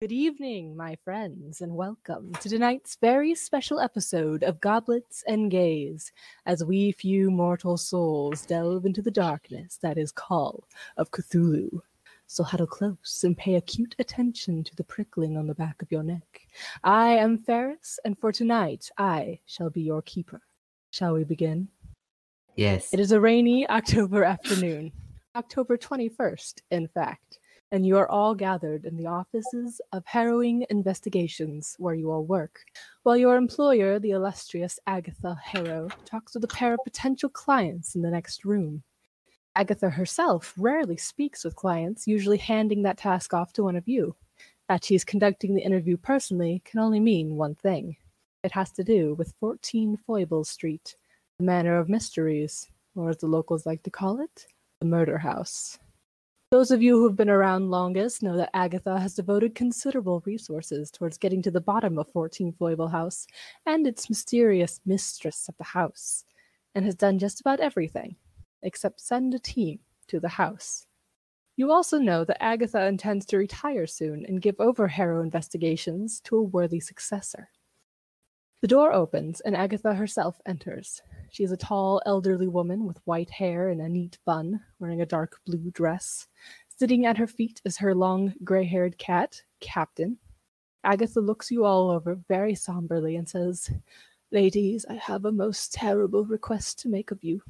Good evening, my friends, and welcome to tonight's very special episode of Goblets and Gaze, as we few mortal souls delve into the darkness that is Call of Cthulhu. So huddle close and pay acute attention to the prickling on the back of your neck. I am Ferris, and for tonight I shall be your keeper. Shall we begin? Yes. It is a rainy October afternoon, October 21st, in fact. And you are all gathered in the offices of Harrowing Investigations, where you all work, while your employer, the illustrious Agatha Harrow, talks with a pair of potential clients in the next room. Agatha herself rarely speaks with clients, usually handing that task off to one of you. That she's conducting the interview personally can only mean one thing. It has to do with 14 Foibles Street, the Manor of Mysteries, or as the locals like to call it, the Murder House. Those of you who have been around longest know that Agatha has devoted considerable resources towards getting to the bottom of 14 Foible House and its mysterious mistress of the house, and has done just about everything, except send a team to the house. You also know that Agatha intends to retire soon and give over Harrow Investigations to a worthy successor. The door opens and Agatha herself enters. She is a tall, elderly woman with white hair and a neat bun, wearing a dark blue dress. Sitting at her feet is her long, gray-haired cat, Captain. Agatha looks you all over very somberly and says, "Ladies, I have a most terrible request to make of you.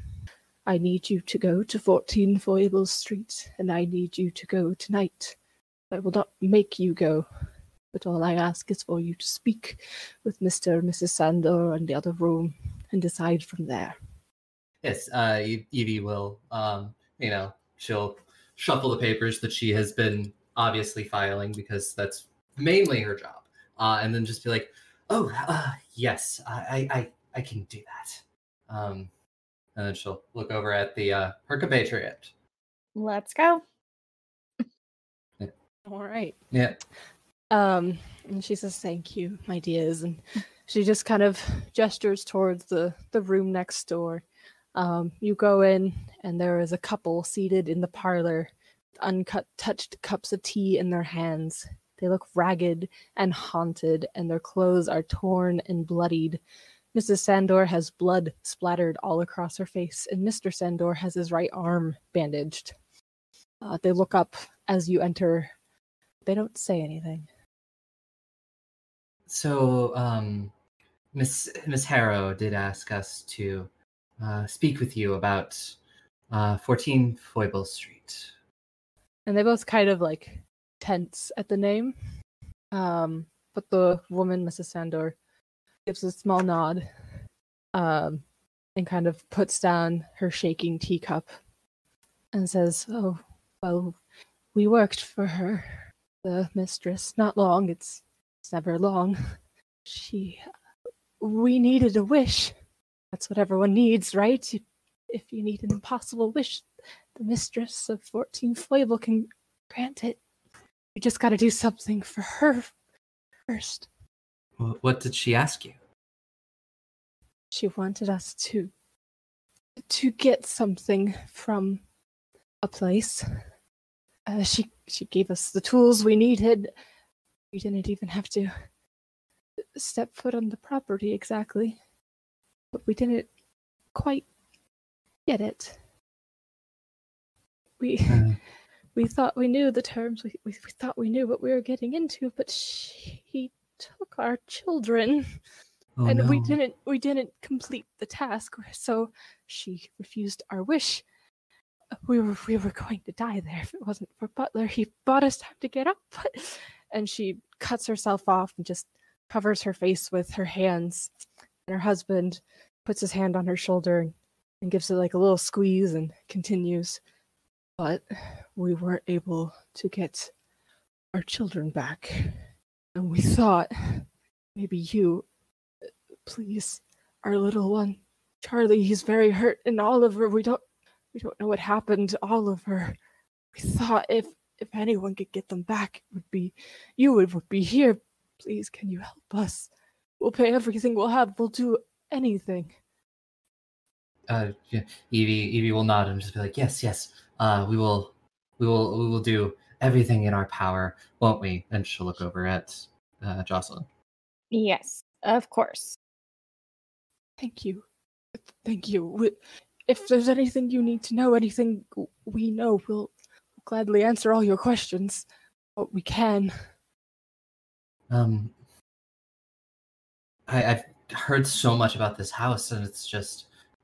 I need you to go to 14 Foibles Street, and I need you to go tonight. I will not make you go, but all I ask is for you to speak with Mr. and Mrs. Sandor in the other room and decide from there." Yes, Evie will, she'll shuffle the papers that she has been obviously filing because that's mainly her job. And then just be like, yes, I can do that. And then she'll look over at her compatriot. Let's go. Yeah. All right. Yeah. And she says, "Thank you, my dears," and she just kind of gestures towards the room next door. You go in, and there is a couple seated in the parlor, uncut, touched cups of tea in their hands. They look ragged and haunted, and their clothes are torn and bloodied. Mrs. Sandor has blood splattered all across her face, and Mr. Sandor has his right arm bandaged. They look up as you enter. They don't say anything. So, Miss Harrow did ask us to speak with you about 14 Foibles Street. And they both kind of like tense at the name. But the woman, Mrs. Sandor, gives a small nod and kind of puts down her shaking teacup and says, "Oh, well, we worked for her, the mistress. Not long, it's never long. We needed a wish. That's what everyone needs, right? If you need an impossible wish, the mistress of 14 Foible can grant it. We just gotta do something for her first." What did she ask you? She wanted us to get something from a place. She gave us the tools we needed. We didn't even have to step foot on the property exactly, but we didn't quite get it. We thought we knew the terms. We thought we knew what we were getting into, but he took our children. Oh, and no. we didn't complete the task, so she refused our wish. We were going to die there if it wasn't for Butler. He bought us time to get up, and she cuts herself off and just covers her face with her hands. And her husband puts his hand on her shoulder and gives it like a little squeeze and continues. "But we weren't able to get our children back, and we thought maybe you, please, our little one, Charlie, he's very hurt, and Oliver, we don't know what happened to Oliver. We thought if anyone could get them back, it would be you. It would be here. Please, can you help us? We'll pay everything we'll have. We'll do anything." Yeah, Evie will nod and just be like, yes, yes. We will do everything in our power, won't we? And she'll look over at Jocelyn. Yes, of course. Thank you. Thank you. If there's anything you need to know, anything we know, we'll gladly answer all your questions. What we can. I've heard so much about this house, and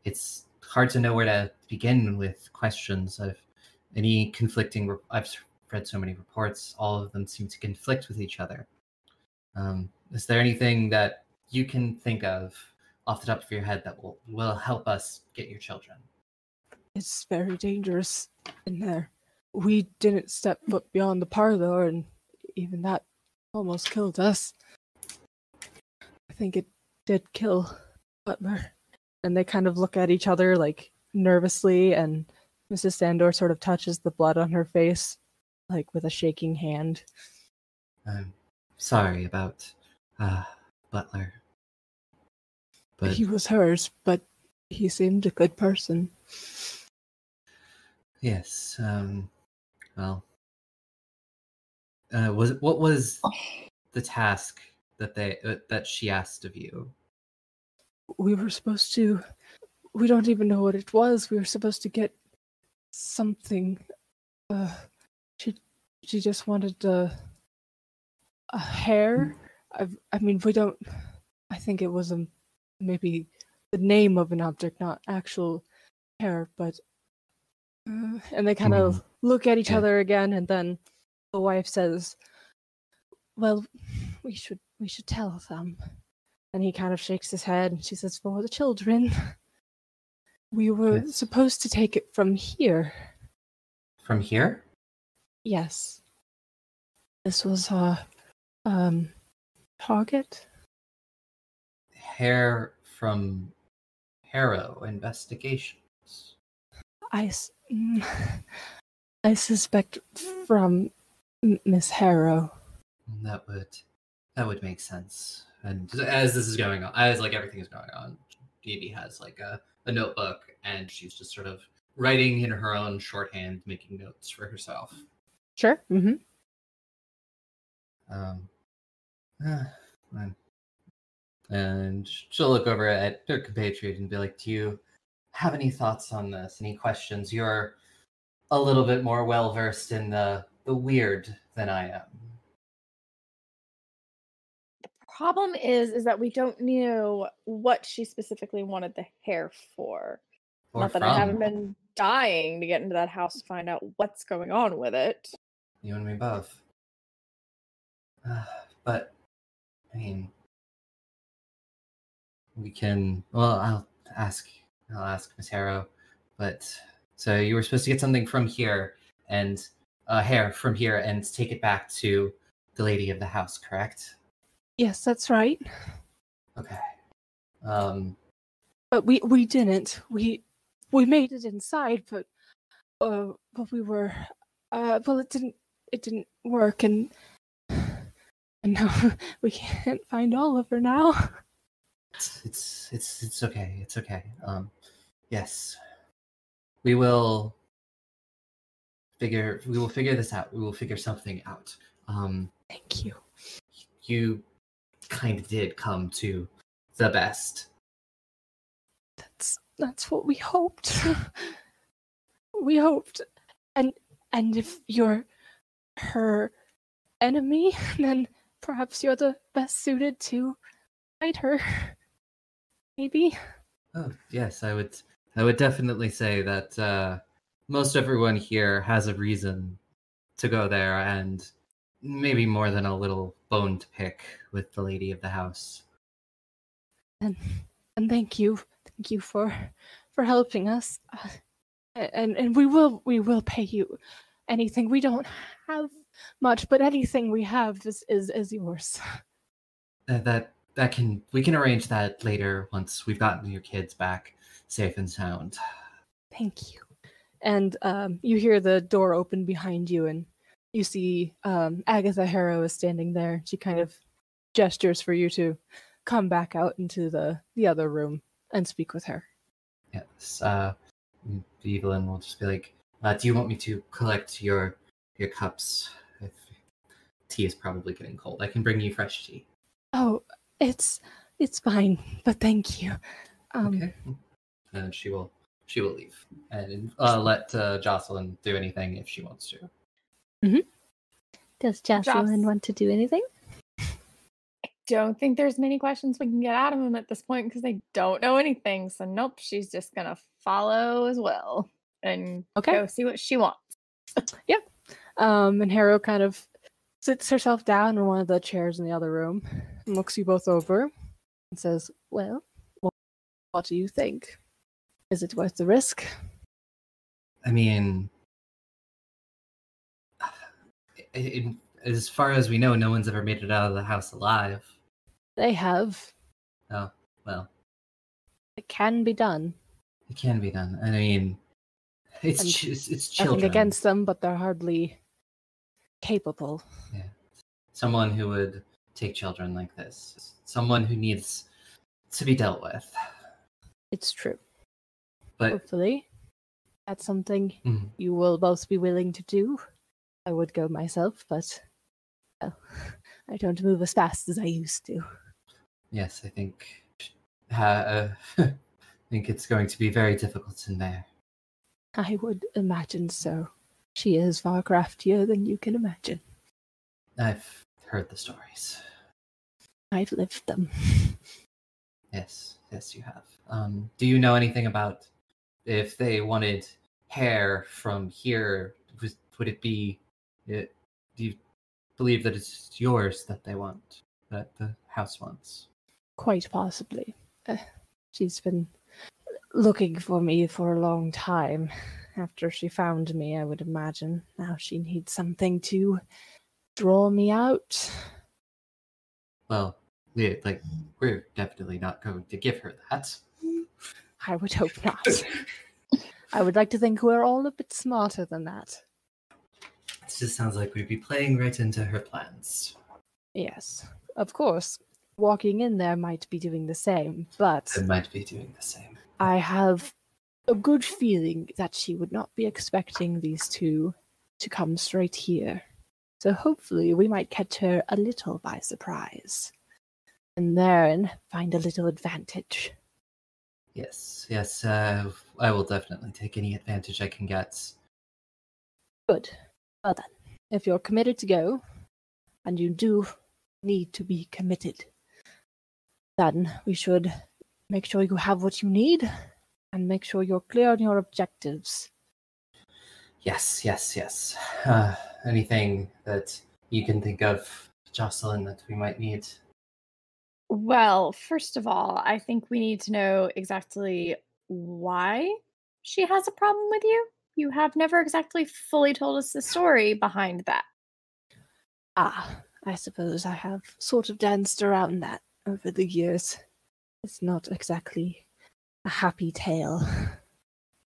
it's hard to know where to begin with questions. I've read so many reports. All of them seem to conflict with each other. Is there anything that you can think of off the top of your head that will help us get your children? It's very dangerous in there. We didn't step foot beyond the parlor, and even that almost killed us. I think it did kill Butler. And they kind of look at each other, like, nervously, and Mrs. Sandor sort of touches the blood on her face, like, with a shaking hand. I'm sorry about Butler. But He was hers, but he seemed a good person. yes, well, what was the task that she asked of you? We were supposed to... We don't even know what it was. We were supposed to get something. She just wanted a hair. I mean, we don't... I think it was maybe the name of an object, not actual hair, but... and they kind of look at each other again, and then the wife says, well, we should tell them. And he kind of shakes his head, and she says, for the children. We were supposed to take it from here. From here? Yes. This was our target. Hair from Harrow Investigations. I suspect from Miss Harrow. That would make sense. And as this is going on, as like everything is going on, Evie has like a notebook, and she's just sort of writing in her own shorthand, making notes for herself. Sure. Mm-hmm. And she'll look over at her compatriot and be like, do you have any thoughts on this? Any questions? You're a little bit more well-versed in the weird than I am. The problem is that we don't know what she specifically wanted the hair for. Not that I haven't been dying to get into that house to find out what's going on with it. You and me both. But, I mean, we can... Well, I'll ask Miss Harrow. But, so you were supposed to get something from here, and hair from here, and take it back to the lady of the house, correct? Yes, that's right. Okay. But we didn't. We made it inside, but we were well, it didn't work, and now we can't find Oliver now. It's okay. It's okay. Yes. We will figure this out. We will figure something out. Thank you. You kind of did come to the best. That's what we hoped. We hoped. And if you're her enemy, then perhaps you're the best suited to fight her. Maybe. Oh, yes, I would definitely say that most everyone here has a reason to go there, and maybe more than a little bone to pick with the lady of the house. And thank you for helping us. And we will pay you anything. We don't have much, but anything we have is yours. We can arrange that later once we've gotten your kids back safe and sound. Thank you. And you hear the door open behind you, and you see Agatha Harrow is standing there. She kind of gestures for you to come back out into the other room and speak with her. Yes. Evelyn will just be like, do you want me to collect your cups? If tea is probably getting cold, I can bring you fresh tea. Oh, it's fine, but thank you. Okay. And she will leave and let Jocelyn do anything if she wants to. Mm-hmm. Does Jocelyn want to do anything? I don't think there's many questions we can get out of him at this point because they don't know anything. So nope, she's just gonna follow as well and go see what she wants. Yeah. And Harrow kind of sits herself down in one of the chairs in the other room and looks you both over and says, well, what do you think? Is it worth the risk? I mean, as far as we know, no one's ever made it out of the house alive. They have. Oh, well. It can be done. It can be done. I mean, it's children. Nothing against them, but they're hardly capable. Yeah. Someone who would take children like this. Someone who needs to be dealt with. It's true. But hopefully, that's something you will both be willing to do. I would go myself, but well, I don't move as fast as I used to. Yes, I think it's going to be very difficult in there. I would imagine so. She is far craftier than you can imagine. I've heard the stories. I've lived them. Yes, you have. Do you know anything about if they wanted hair from here? Would it be? Do you believe that it's yours that they want, that the house wants? Quite possibly. She's been looking for me for a long time. After she found me, I would imagine. Now she needs something to draw me out. Well, yeah, we're definitely not going to give her that. I would hope not. I would like to think we're all a bit smarter than that. It just sounds like we'd be playing right into her plans. Yes, of course. Walking in there might be doing the same, but... It might be doing the same. I have a good feeling that she would not be expecting these two to come straight here. So hopefully we might catch her a little by surprise. And then find a little advantage. Yes, I will definitely take any advantage I can get. Good. Well then, if you're committed to go, and you do need to be committed, then we should make sure you have what you need, and make sure you're clear on your objectives. Yes. Anything that you can think of, Jocelyn, that we might need? Well, first of all, I think we need to know exactly why she has a problem with you. You have never exactly fully told us the story behind that. I suppose I have sort of danced around that over the years. It's not exactly a happy tale.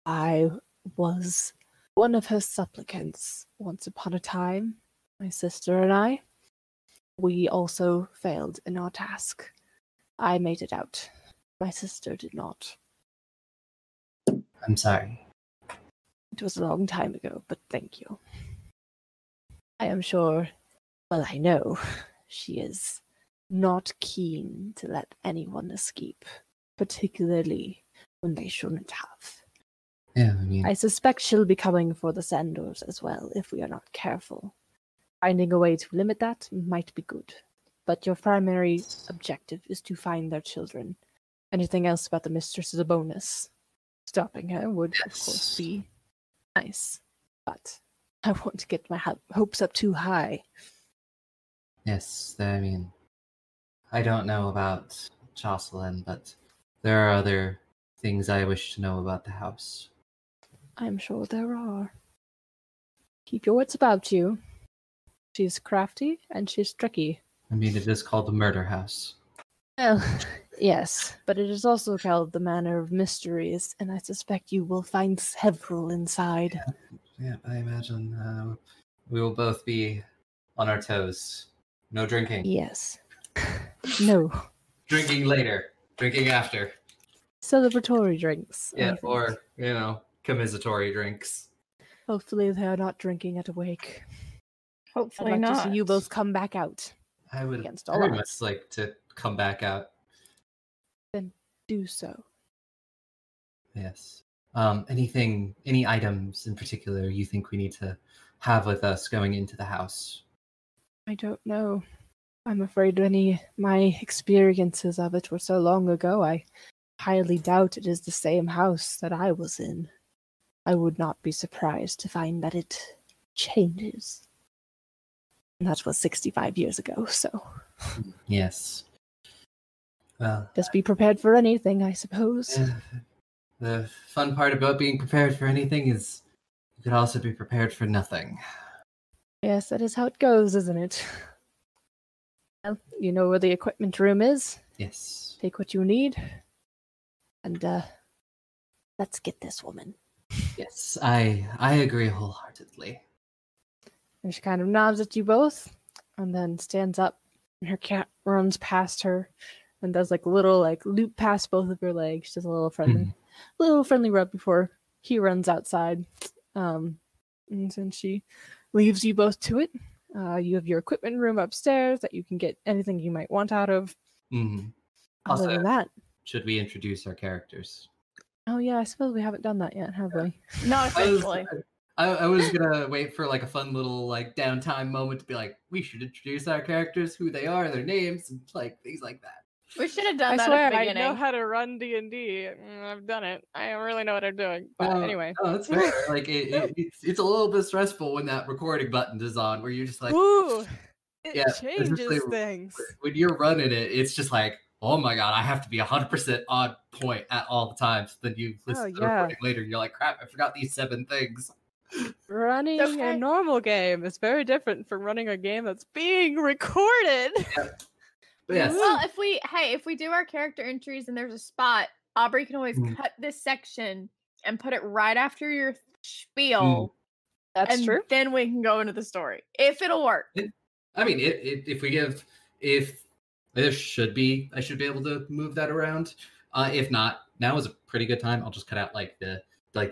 I was one of her supplicants once upon a time, my sister and I. We also failed in our task. I made it out. My sister did not. I'm sorry. It was a long time ago, but thank you. I am sure, well, I know, she is not keen to let anyone escape, particularly when they shouldn't have. Yeah, I mean... I suspect she'll be coming for the Sandors as well, if we are not careful. Finding a way to limit that might be good, but your primary objective is to find their children. Anything else about the mistress is a bonus. Stopping her would, of course, be nice, but I won't get my hopes up too high. Yes, I mean, I don't know about Jocelyn, but there are other things I wish to know about the house. I'm sure there are. Keep your wits about you. She's crafty and she's tricky. I mean, it is called the murder house. Well, yes, but it is also called the Manor of Mysteries, and I suspect you will find several inside. Yeah, I imagine we will both be on our toes. No drinking. Yes. No. Drinking later. Drinking after. Celebratory drinks. Yeah, or, commisatory drinks. Hopefully they're not drinking at a wake. Hopefully I'd like not. to see you both come back out. I would Against all very odds. much like to come back out. Then do so. Yes. Any items in particular you think we need to have with us going into the house? I don't know. I'm afraid my experiences of it were so long ago, I highly doubt it is the same house that I was in. I would not be surprised to find that it changes. And that was 65 years ago, so. Yes. Well, Just be prepared for anything, I suppose. the fun part about being prepared for anything is you could also be prepared for nothing. Yes, that is how it goes, isn't it? Well, you know where the equipment room is. Yes. Take what you need. And, let's get this woman. Yes, I agree wholeheartedly. And she kind of nods at you both, and then stands up, and her cat runs past her, and does like a little loop past both of your legs, just a little friendly rub before he runs outside. And then she leaves you both to it. You have your equipment room upstairs that you can get anything you might want out of. Mm-hmm. Other than that, should we introduce our characters? Oh yeah, I suppose we haven't done that yet, have we? Not officially. I was gonna wait for like a fun little downtime moment to be like, we should introduce our characters, who they are, their names, and things like that. We should have done that swear, at the beginning. I know how to run D&D. I've done it. I don't really know what I'm doing. But anyway. Oh, that's fair. It's a little bit stressful when that recording button is on, where you're just like, ooh, it changes especially things. When you're running it, it's just like, oh my god, I have to be 100% on point at all the times. Then you listen to the recording later, and you're like, crap, I forgot these 7 things. Running a normal game is very different from running a game that's being recorded. Yep. But yes. Well, if we do our character entries and there's a spot, Aubrey can always cut this section and put it right after your spiel. That's true. Then we can go into the story if it'll work. If there should be, I should be able to move that around. If not, now is a pretty good time. I'll just cut out the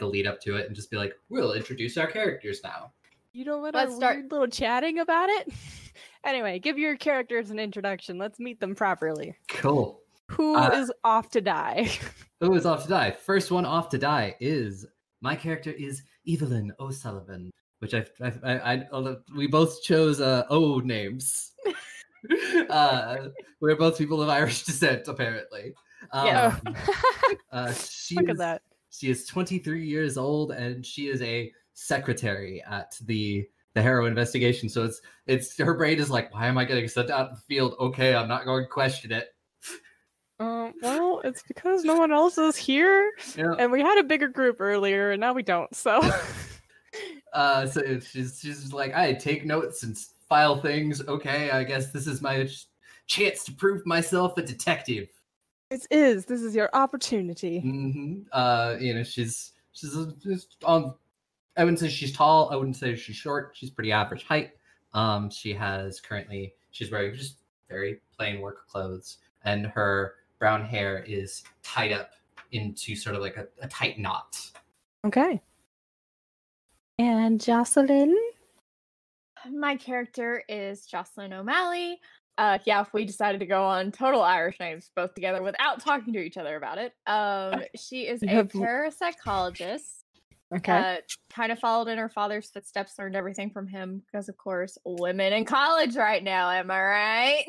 lead up to it and just be like, we'll introduce our characters now. You don't want to start little chatting about it? Anyway, give your characters an introduction. Let's meet them properly. Cool. Who is off to die? Who is off to die? First one off to die is my character is Evelyn O'Sullivan, which we both chose O names. We're both people of Irish descent, apparently. Yeah. Look at that. She is 23 years old, and she is a secretary at the Harrow investigation. So it's her brain is like, why am I getting sent out in the field? Okay, I'm not going to question it. Well, it's because no one else is here, and we had a bigger group earlier, and now we don't. So, so she's like, I take notes and file things. Okay, I guess this is my chance to prove myself a detective. This is your opportunity. Mm-hmm. She's on. I wouldn't say she's tall. I wouldn't say she's short. She's pretty average height. She's wearing just very plain work clothes, and her brown hair is tied up into sort of like a tight knot. Okay. And Jocelyn? My character is Jocelyn O'Malley. If we decided to go on total Irish names both together without talking to each other about it. She is a parapsychologist. Okay. Kind of followed in her father's footsteps, learned everything from him because, of course, women in college right now. Am I right?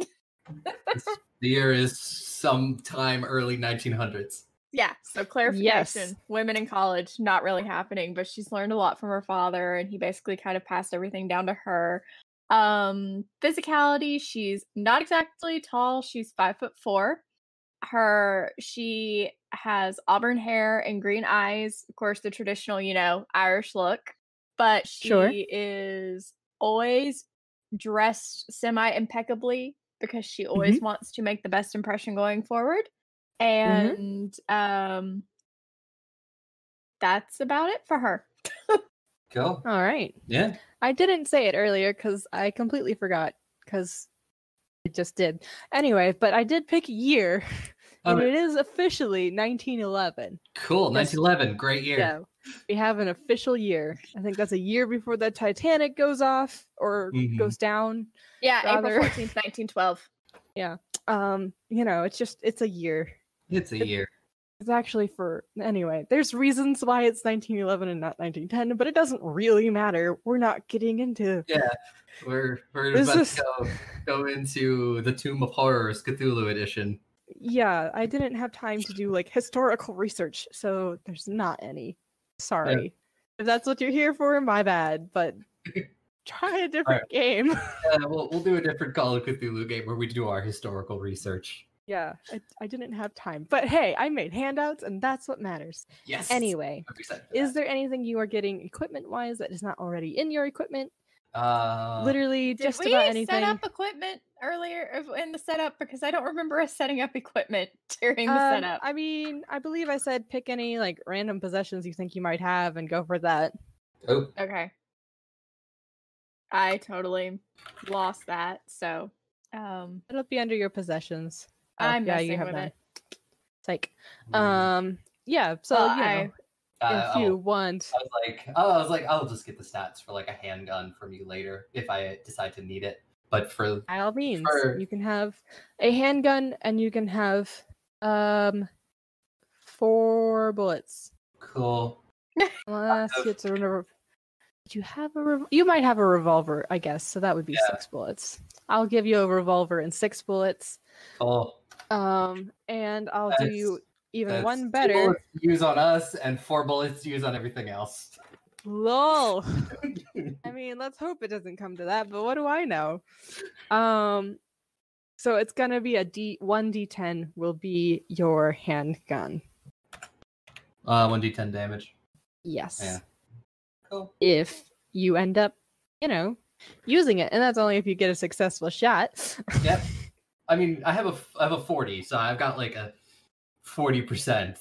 The year is sometime early 1900s. Yeah, so clarification. Yes. Women in college, not really happening, but she's learned a lot from her father, and he basically kind of passed everything down to her. Physicality, she's not exactly tall. She's 5'4". She has auburn hair and green eyes. Of course, the traditional, Irish look. But she is always dressed semi-impeccably because she always wants to make the best impression going forward. And that's about it for her. Cool. All right. Yeah. I didn't say it earlier because I completely forgot because it just did. Anyway, but I did pick a year And it is officially 1911. Cool, 1911, great year. Yeah, we have an official year. I think that's a year before the Titanic goes off or goes down. Yeah, rather. April 14th, 1912. Yeah. It's a year. It's a year. It's actually anyway, there's reasons why it's 1911 and not 1910, but it doesn't really matter. We're not getting into... Yeah, we're about to go into the Tomb of Horrors, Cthulhu edition. Yeah, I didn't have time to do historical research, so there's not any. Sorry. Yeah. If that's what you're here for, my bad, but try a different game. Yeah, we'll do a different Call of Cthulhu game where we do our historical research. Yeah, I didn't have time. But hey, I made handouts, and that's what matters. Yes. Anyway, is there anything you are getting equipment-wise that is not already in your equipment? Literally just about anything. Did we set up equipment earlier in the setup? Because I don't remember us setting up equipment during the setup. I mean, I believe I said pick any random possessions you think you might have and go for that. Oh. Okay. I totally lost that, so it'll be under your possessions. I'm messing with it. Psych. Yeah, so if you want. I was like, I'll just get the stats for a handgun from you later if I decide to need it. But by all means, you can have a handgun and you can have 4 bullets. Cool. Unless it's a revolver. You have you might have a revolver, I guess. So that would be 6 bullets. I'll give you a revolver and 6 bullets. Cool. And I'll do you even one better. 2 bullets to use on us and 4 bullets to use on everything else. Lol. I mean, let's hope it doesn't come to that, but what do I know? So it's gonna be 1d10 will be your handgun. 1d10 damage. Yes. Yeah. Cool. If you end up, using it, and that's only if you get a successful shot. Yep. I mean, I have a 40, so I've got a 40%.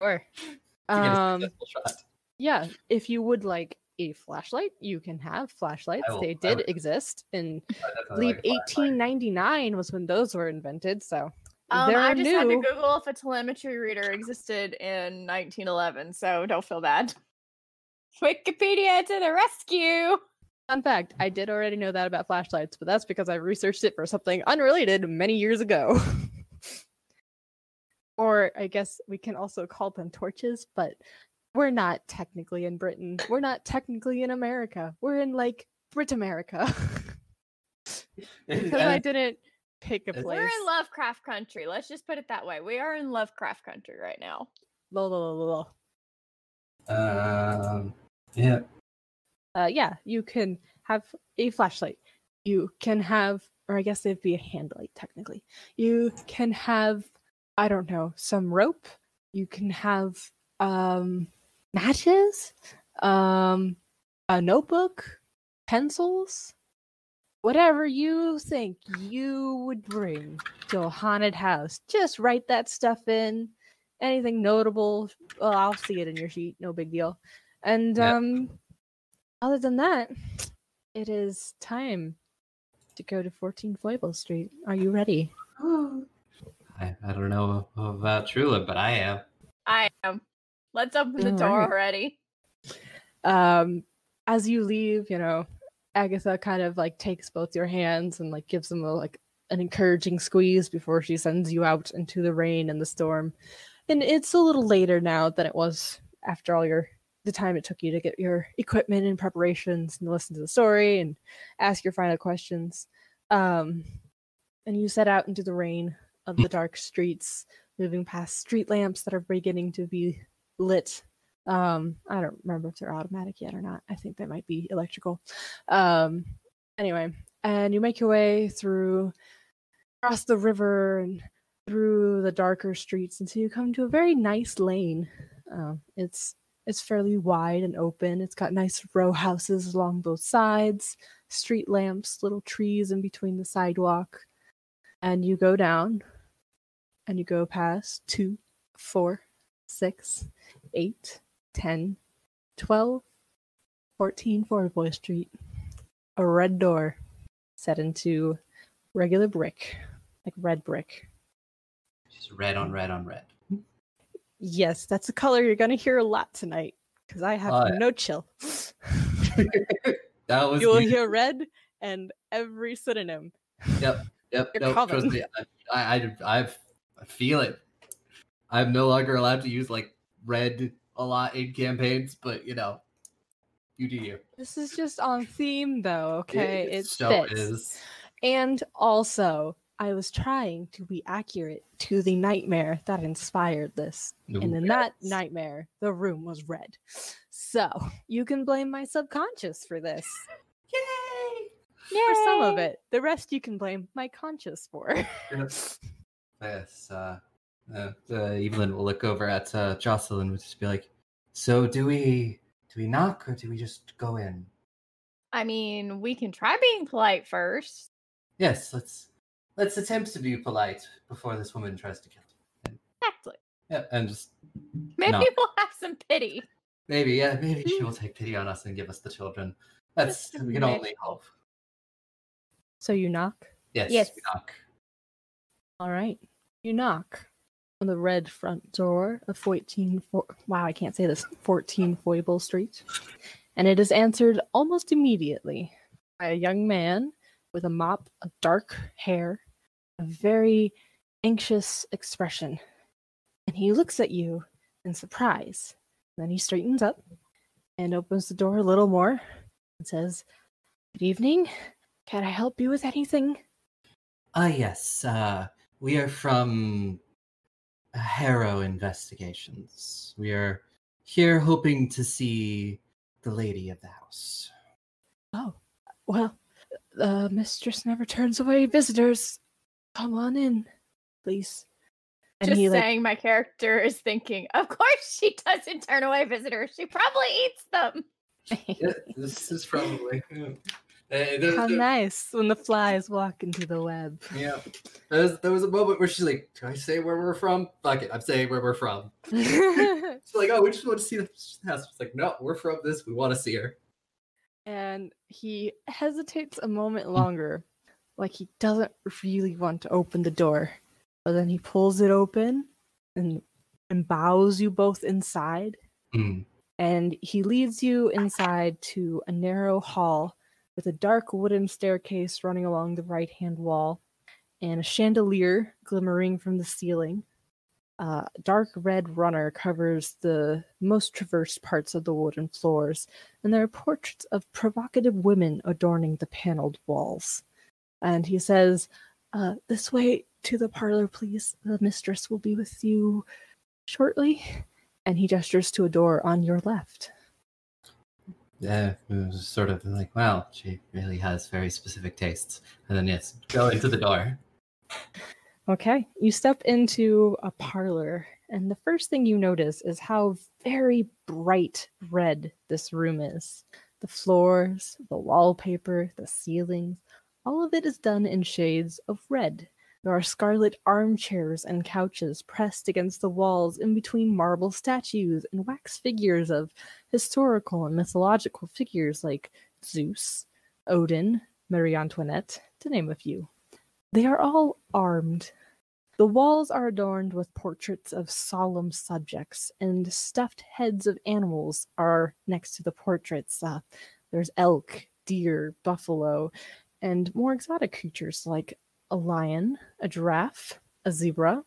Sure. To get a successful shot. Yeah, if you would like a flashlight, you can have flashlights. They did exist, and I believe 1899 was when those were invented. So I just had to Google if a telemetry reader existed in 1911, so don't feel bad. Wikipedia to the rescue! Fun fact, I did already know that about flashlights, but that's because I researched it for something unrelated many years ago. Or I guess we can also call them torches, but we're not technically in Britain. We're not technically in America. We're in Brit-America. Because I didn't pick a place. We're in Lovecraft country. Let's just put it that way. We are in Lovecraft country right now. Yeah. Yeah, you can have a flashlight. You can have, or I guess it'd be a hand light technically. You can have, I don't know, some rope. You can have matches, a notebook, pencils, whatever you think you would bring to a haunted house. Just write that stuff in. Anything notable, well, I'll see it in your sheet. No big deal. And other than that, it is time to go to 14 Foible Street. Are you ready? I don't know about Trula, but I am. I am. Let's open the door already. As you leave, Agatha kind of takes both your hands and gives them an encouraging squeeze before she sends you out into the rain and the storm. And it's a little later now than it was after all the time it took you to get your equipment and preparations and listen to the story and ask your final questions. And you set out into the rain of the dark streets, moving past street lamps that are beginning to be lit. I don't remember if they're automatic yet or not. I think they might be electrical. Anyway, and you make your way across the river and through the darker streets until you come to a very nice lane. It's fairly wide and open. It's got nice row houses along both sides, street lamps, little trees in between the sidewalk. And you go down, and you go past 2, 4, 6, 8, 10, 12, 14 Foible Street. A red door set into regular brick, red brick. Just red on red on red. Yes, that's a color you're going to hear a lot tonight, because I have no chill. That was You will hear red and every synonym. Yep. No, trust me. I feel it. I'm no longer allowed to use like red a lot in campaigns, but you do you. This is just on theme, though. Okay, it so fits. is. And also, I was trying to be accurate to the nightmare that inspired this. Ooh, and in that nightmare, the room was red. So, you can blame my subconscious for this. Yay! For some of it. The rest you can blame my conscious for. Yes. Evelyn will look over at Jocelyn and just be like, so do we knock or do we just go in? I mean, we can try being polite first. Yes, let's attempt to be polite before this woman tries to kill him. Exactly. Yeah, and just maybe knock. we'll have some pity. Maybe she will take pity on us and give us the children. We can only hope. So you knock? Yes. We knock. All right. You knock on the red front door of 14 Foible Street. And it is answered almost immediately by a young man with a mop of dark hair, a very anxious expression. And he looks at you in surprise. Then he straightens up and opens the door a little more and says, "Good evening. Can I help you with anything?" Yes. We are from Harrow Investigations. We are here hoping to see the lady of the house. Oh, well, the mistress never turns away visitors. Come on in, please. And just saying, my character is thinking, of course she doesn't turn away visitors. She probably eats them. Yeah, this is probably... How nice when the flies walk into the web. Yeah. There was a moment where she's like, "Do I say where we're from?" Fuck it, I'm saying where we're from. It's like, "Oh, we just want to see the house." It's like, "No, we're from this. We want to see her." And he hesitates a moment longer, like he doesn't really want to open the door. But then he pulls it open and bows you both inside. Mm. And he leads you inside to a narrow hall with a dark wooden staircase running along the right-hand wall, and a chandelier glimmering from the ceiling. A dark red runner covers the most traversed parts of the wooden floors, and there are portraits of provocative women adorning the paneled walls. And he says, "This way to the parlor, please. The mistress will be with you shortly." And he gestures to a door on your left. Yeah, it was sort of like, wow, she really has very specific tastes. And then, yes, go into the door. Okay, you step into a parlor, and the first thing you notice is how very bright red this room is. The floors, the wallpaper, the ceilings, all of it is done in shades of red. There are scarlet armchairs and couches pressed against the walls in between marble statues and wax figures of historical and mythological figures like Zeus, Odin, Marie Antoinette, to name a few. They are all armed. The walls are adorned with portraits of solemn subjects, and stuffed heads of animals are next to the portraits. There's elk, deer, buffalo, and more exotic creatures like a lion, a giraffe, a zebra,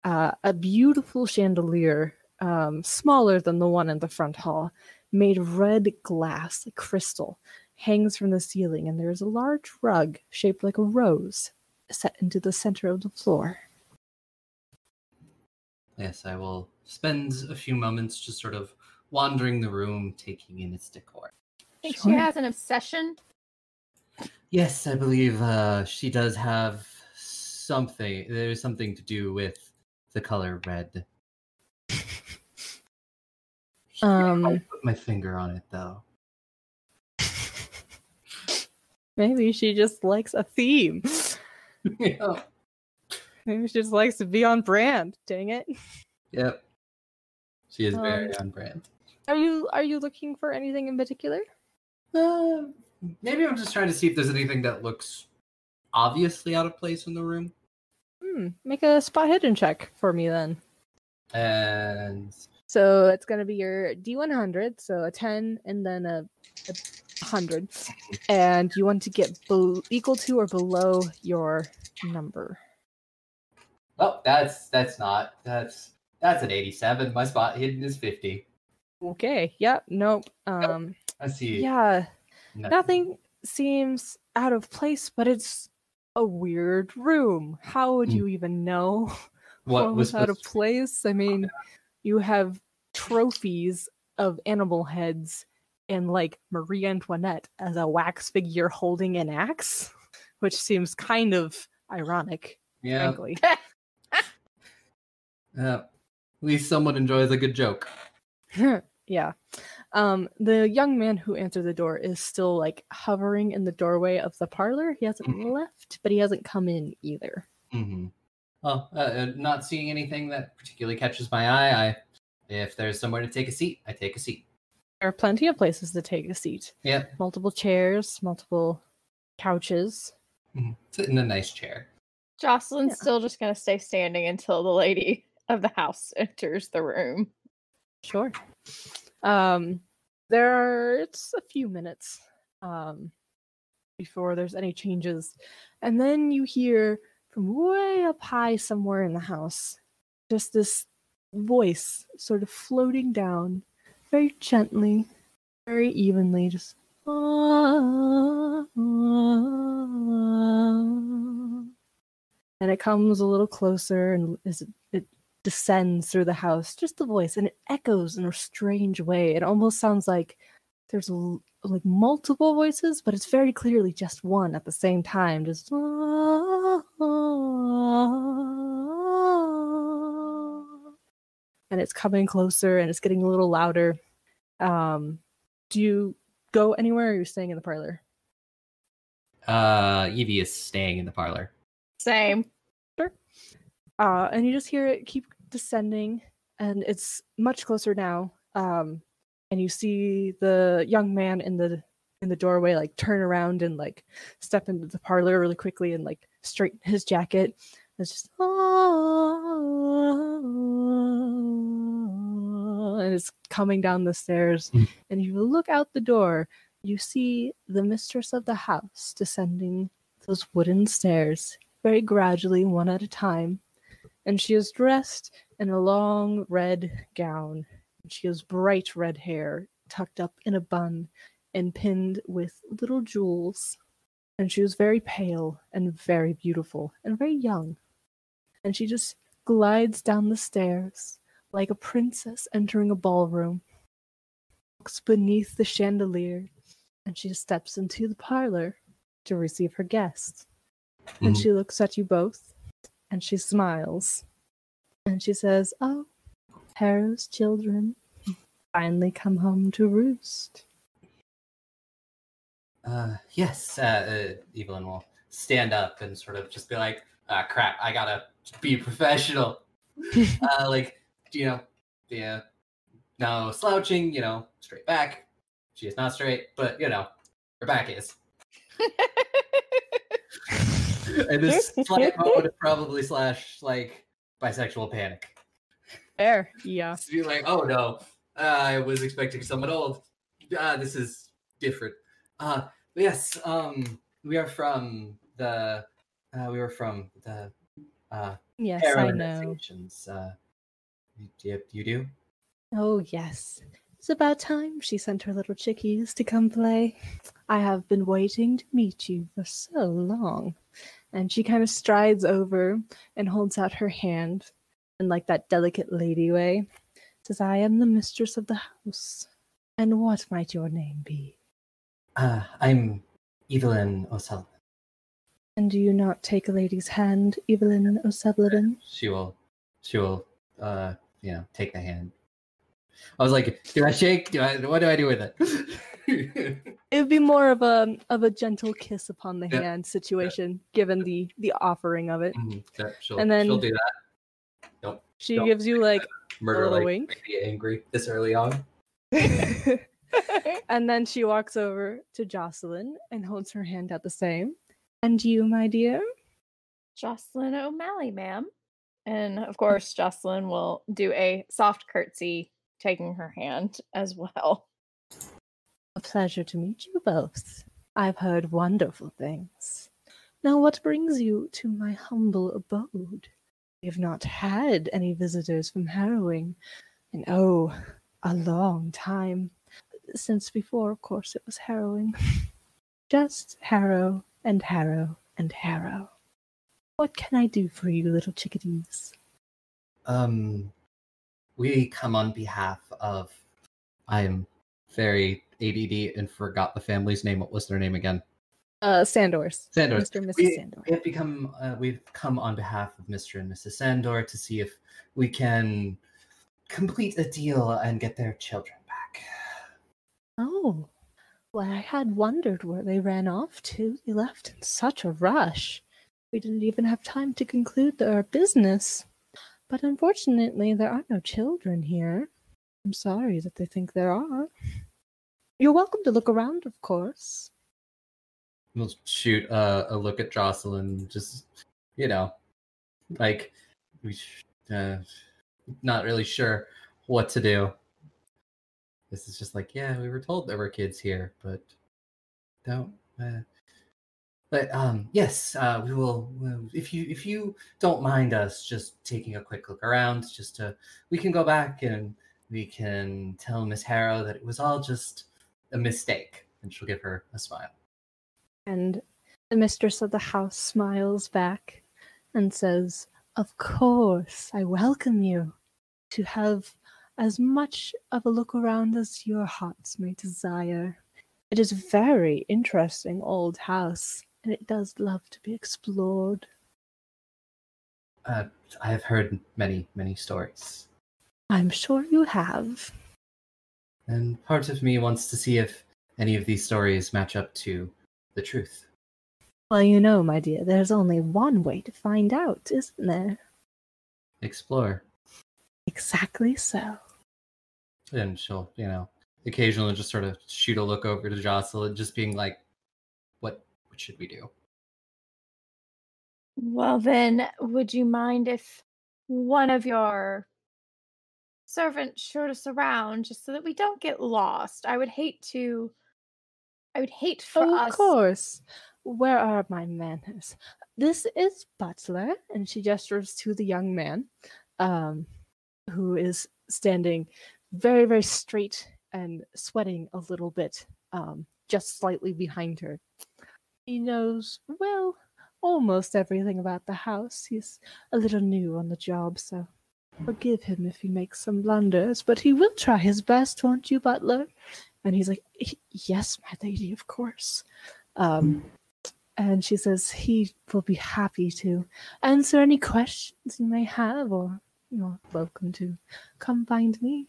a beautiful chandelier, smaller than the one in the front hall, made of red glass, like crystal, hangs from the ceiling, and there's a large rug shaped like a rose set into the center of the floor. Yes, I will spend a few moments just sort of wandering the room, taking in its decor. Think she has an obsession? Yes, I believe she does have something. There's something to do with the color red. I'll put my finger on it, though. Maybe she just likes a theme. Yeah. Maybe she just likes to be on brand. Dang it. Yep. She is very on brand. Are you looking for anything in particular? Maybe I'm just trying to see if there's anything that looks obviously out of place in the room. Make a spot hidden check for me then. And so it's going to be your D100, so a 10 and then a 100. And you want to get equal to or below your number. Oh, that's an 87. My spot hidden is 50. Okay. Yep. Nope. I see. Yeah. Nothing seems out of place, but it's a weird room. How would you even know what was out of place? I mean, you have trophies of animal heads and like Marie Antoinette as a wax figure holding an axe, which seems kind of ironic, frankly. At least someone enjoys a good joke. Yeah. The young man who answered the door is still like hovering in the doorway of the parlor. He hasn't left, but he hasn't come in either. Mm-hmm. Well, not seeing anything that particularly catches my eye. If there's somewhere to take a seat, I take a seat. There are plenty of places to take a seat. Yeah. Multiple chairs, multiple couches. Sit in a nice chair. Jocelyn's still just going to stay standing until the lady of the house enters the room. Sure. It's a few minutes before there's any changes. And then you hear from way up high somewhere in the house just this voice sort of floating down very gently, very evenly, just and it comes a little closer and it descends through the house, just the voice, and it echoes in a strange way. It almost sounds like there's like multiple voices, but it's very clearly just one at the same time, just and it's coming closer and it's getting a little louder. Do you go anywhere, or are you staying in the parlor? Evie is staying in the parlor. Same. Sure. And you just hear it keep descending, and it's much closer now. And you see the young man in the doorway like turn around and like step into the parlor really quickly and like straighten his jacket. It's just and it's coming down the stairs. And you look out the door, you see the mistress of the house descending those wooden stairs very gradually, one at a time. And she is dressed in a long red gown. She has bright red hair tucked up in a bun and pinned with little jewels. And she was very pale and very beautiful and very young. And she just glides down the stairs like a princess entering a ballroom, walks beneath the chandelier, and she steps into the parlor to receive her guests. And she looks at you both, and she smiles. And she says, "Oh, Harrow's children finally come home to roost." Yes, Evelyn will stand up and sort of just be like, crap, I gotta be professional. No slouching, straight back. She is not straight, but, her back is. And this slight mode probably / like bisexual panic. Fair, yeah. To be like, oh no, I was expecting someone old. This is different. Yes, we are from the yes, I know. You do? Oh yes. It's about time she sent her little chickies to come play. I have been waiting to meet you for so long. And she kind of strides over and holds out her hand in like that delicate lady way. Says, "I am the mistress of the house. And what might your name be?" I'm Evelyn O'Sullivan. "And do you not take a lady's hand, Evelyn O'Sullivan?" She will take the hand. I was like, do I shake? What do I do with it? It would be more of a gentle kiss upon the hand situation, given the offering of it. And then she'll do that. Nope. She gives you like murder, a little like, wink. Make me angry this early on. And then she walks over to Jocelyn and holds her hand out the same. "And you, my dear?" Jocelyn O'Malley, ma'am. And of course, Jocelyn will do a soft curtsy, taking her hand as well. A pleasure to meet you both. I've heard wonderful things. Now, what brings you to my humble abode? We have not had any visitors from Harrowing in, a long time. Since before, of course, it was Harrowing. Just Harrow and Harrow and Harrow. What can I do for you, little chickadees? We come on behalf of... I am very ADD and forgot the family's name. What was their name again? Sandors. Sandors. Mr. and Mrs. Sandor. We've come on behalf of Mr. and Mrs. Sandor to see if we can complete a deal and get their children back. Oh, well, I had wondered where they ran off to. They left in such a rush. We didn't even have time to conclude our business. But unfortunately, there are no children here. I'm sorry that they think there are. You're welcome to look around, of course. We'll shoot a look at Jocelyn, just, like, not really sure what to do. This is just like, yeah, we were told there were kids here, but don't. Yes, we will. If you don't mind us just taking a quick look around, we can go back and we can tell Miss Harrow that it was all just a mistake, and she'll give her a smile. And the mistress of the house smiles back and says, "Of course, I welcome you to have as much of a look around as your hearts may desire. It is a very interesting old house, and it does love to be explored." I have heard many, many stories. I'm sure you have. And part of me wants to see if any of these stories match up to the truth. Well, you know, my dear, there's only one way to find out, isn't there? Explore. Exactly so. And she'll, occasionally just sort of shoot a look over to Jocelyn, just being like, what should we do? Well, then, would you mind if one of your servants showed us around just so that we don't get lost? I would hate for us. Of course. Where are my manners? This is Butler, and she gestures to the young man, who is standing very, very straight and sweating a little bit, just slightly behind her. He knows, well, almost everything about the house. He's a little new on the job, so forgive him if he makes some blunders, but he will try his best, won't you, Butler? And he's like, "Yes, my lady, of course." And she says he will be happy to answer any questions you may have, or you're welcome to come find me.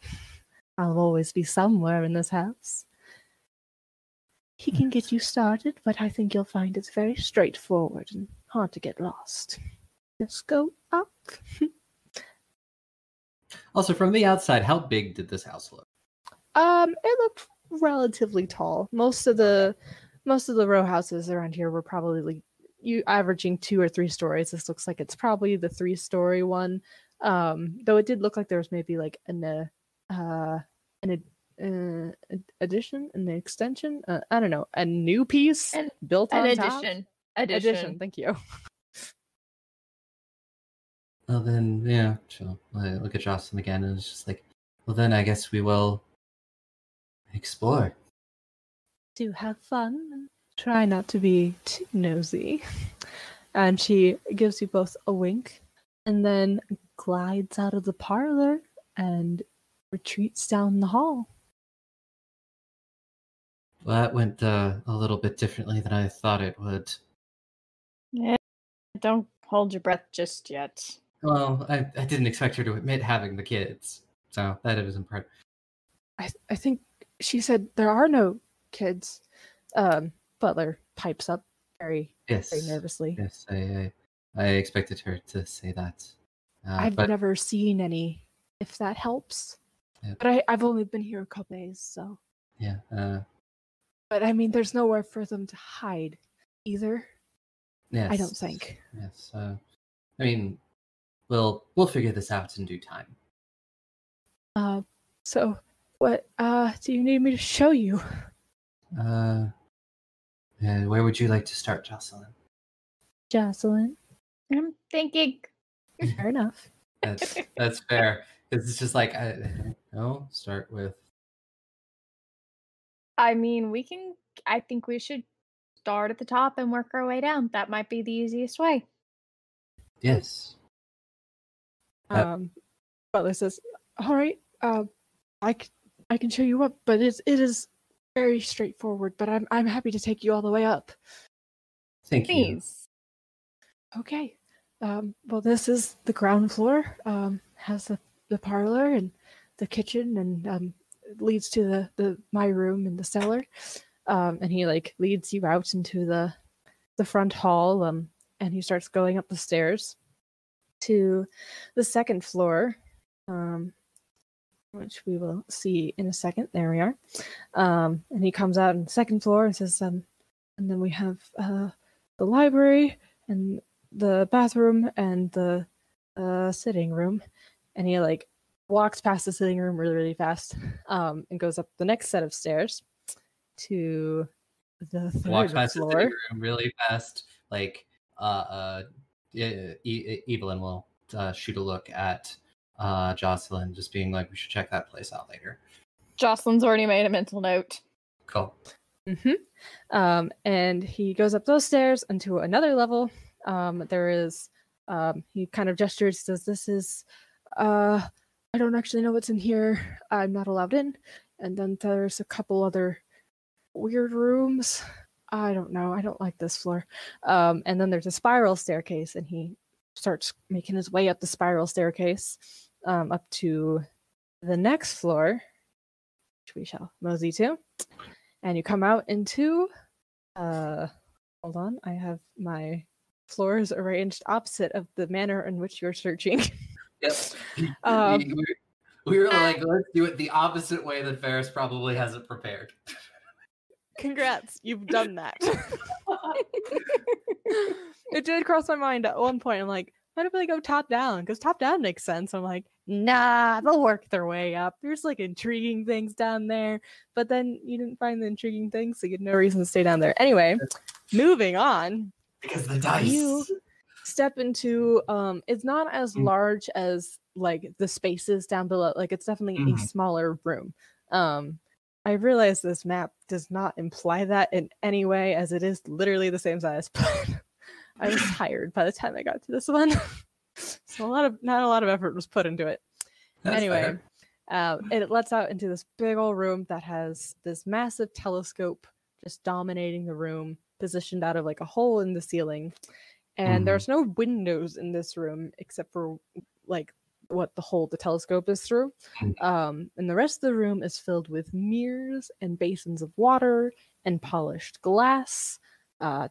I'll always be somewhere in this house. He can get you started, but I think you'll find it's very straightforward and hard to get lost. Just go up. Also, from the outside, how big did this house look? It looked relatively tall. Most of the row houses around here were probably averaging 2 or 3 stories. This looks like it's probably the 3-story one. Though it did look like there was maybe like an addition, an extension. I don't know, a new piece built on top. Addition. Thank you. Well, then, yeah, she'll look at Jocelyn again, and it's just like, well, then I guess we will explore. Do have fun and try not to be too nosy. And she gives you both a wink and then glides out of the parlor and retreats down the hall. Well, that went a little bit differently than I thought it would. Yeah, don't hold your breath just yet. Well, I didn't expect her to admit having the kids, so that was important. I think she said there are no kids. Butler pipes up very nervously. Yes, I expected her to say that. I've never seen any, if that helps. Yeah. But I've only been here a couple days, so. Yeah. But I mean, there's nowhere for them to hide either. Yes. I don't think. Yes. I mean, we'll figure this out in due time. So what do you need me to show you? Where would you like to start, Jocelyn? Jocelyn. I'm thinking. Fair enough. That's fair. It's just like I don't know. Start with. I mean, I think we should start at the top and work our way down. That might be the easiest way. Yes. Butler says, "All right, I can show you up, but it is very straightforward. But I'm happy to take you all the way up." Thank you. Please. Okay. Well, this is the ground floor. Has the parlor and the kitchen, and leads to my room in the cellar. And he like leads you out into the front hall. And he starts going up the stairs to the second floor, which we will see in a second. There we are. And he comes out on the second floor and says, and then we have the library and the bathroom and the sitting room. And he like walks past the sitting room really, really fast, and goes up the next set of stairs to the third Walks past floor. the sitting room really fast. Like Evelyn will shoot a look at Jocelyn, just being like, we should check that place out later. Jocelyn's already made a mental note. Cool. And he goes up those stairs into another level. There is he kind of gestures, says, this is I don't actually know what's in here. I'm not allowed in. And then there's a couple other weird rooms. I don't know. I don't like this floor. And then there's a spiral staircase, and he starts making his way up the spiral staircase up to the next floor, which we shall mosey to. And you come out into hold on, I have my floors arranged opposite of the manner in which you're searching. Yep. We were like, let's do it the opposite way that Ferris probably has it prepared. Congrats, you've done that. It did cross my mind at one point. I'm like, what if they go top down? Because top down makes sense. I'm like, nah, they'll work their way up. There's like intriguing things down there. But then you didn't find the intriguing things, so you had no reason to stay down there. Anyway, moving on. Because the dice. You step into it's not as large as like the spaces down below. Like it's definitely a smaller room. I realize this map does not imply that in any way, as it is literally the same size, but I was tired by the time I got to this one. So not a lot of effort was put into it. That's anyway, it lets out into this big old room that has this massive telescope just dominating the room, positioned out of like a hole in the ceiling. And there's no windows in this room except for like what the hole the telescope is through. And the rest of the room is filled with mirrors and basins of water and polished glass.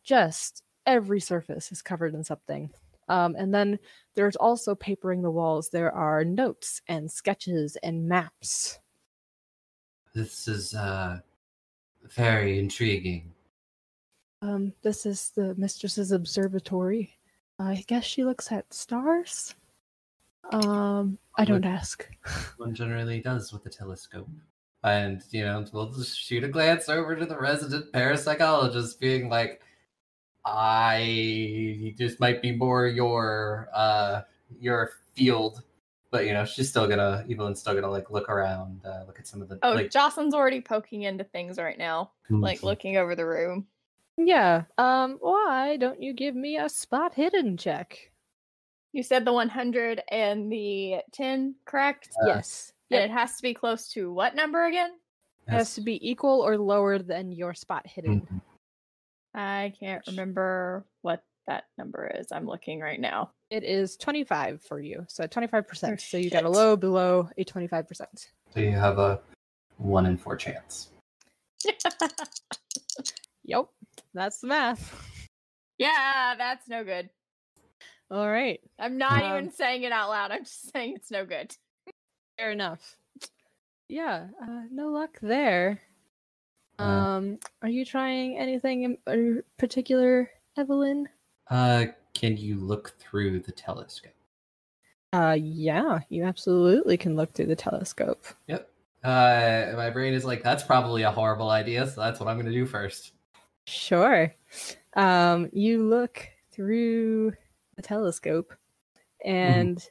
Just every surface is covered in something. And then there's also papering the walls. There are notes and sketches and maps. This is very intriguing. This is the mistress's observatory. I guess she looks at stars. I don't ask. One generally does with a telescope. And, we'll just shoot a glance over to the resident parapsychologist, being like, this might be more your field. But, Evelyn's still gonna, like, look around, look at some of the... Jocelyn's already poking into things right now, like, looking over the room. Yeah, why don't you give me a spot hidden check? You said the 100 and the 10, correct? Yes. And it has to be close to what number again? It has to be equal or lower than your spot hidden. I can't remember what that number is. I'm looking right now. It is 25 for you, so 25%. So you got a low below a 25%. So you have a 1 in 4 chance. Yep, that's the math. Yeah, that's no good. All right. I'm not even saying it out loud. I'm just saying it's no good. Fair enough. Yeah, no luck there. Are you trying anything in particular, Evelyn? Can you look through the telescope? Yeah, you absolutely can look through the telescope. Yep. My brain is like, that's probably a horrible idea, so that's what I'm going to do first. Sure. You look through the telescope, and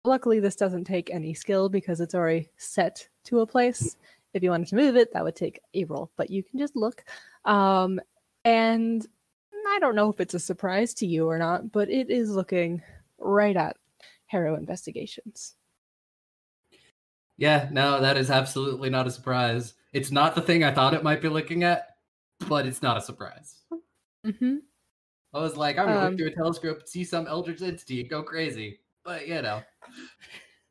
luckily this doesn't take any skill because it's already set to a place. If you wanted to move it, that would take a roll, but you can just look. And I don't know if it's a surprise to you or not, but it is looking right at Harrow Investigations. Yeah, no, that is absolutely not a surprise. It's not the thing I thought it might be looking at, but it's not a surprise. Mm-hmm. I was like, I'm going to look through a telescope and see some eldritch entity and go crazy. But, you know.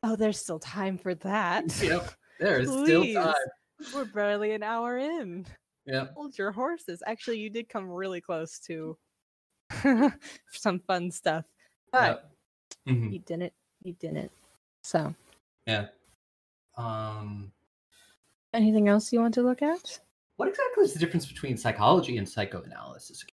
Oh, there's still time for that. Yep, there is still time. We're barely an hour in. Yep. Hold your horses. Actually, you did come really close to some fun stuff. But you didn't. You didn't. So. Yeah. Anything else you want to look at? What exactly is the difference between psychology and psychoanalysis?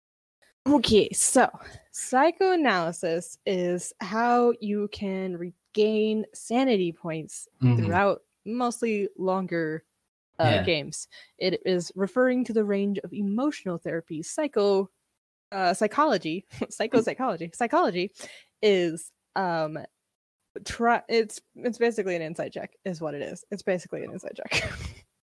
Okay, so psychoanalysis is how you can regain sanity points throughout mostly longer games. It is referring to the range of emotional therapy. Psychology is it's basically an insight check is what it is. It's basically an insight check.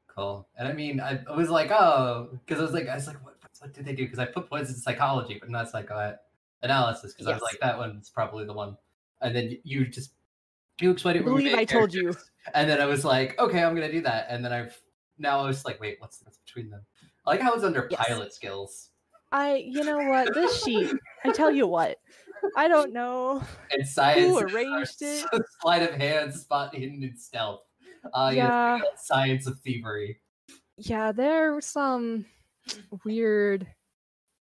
Cool. And I mean, I was like, oh, because I was like, what did they do? Because I put points in psychology, but not psychoanalysis, because I was like, that one's probably the one. And then you explained it. I believe I told you. And then I was like, okay, I'm gonna do that. And then I was like, wait, what's between them? I like how it's under pilot skills. You know what? This sheet, I tell you what, I don't know. And science. Who arranged it? Sleight of hand, spot hidden in stealth. Science of thievery. Yeah, there's some weird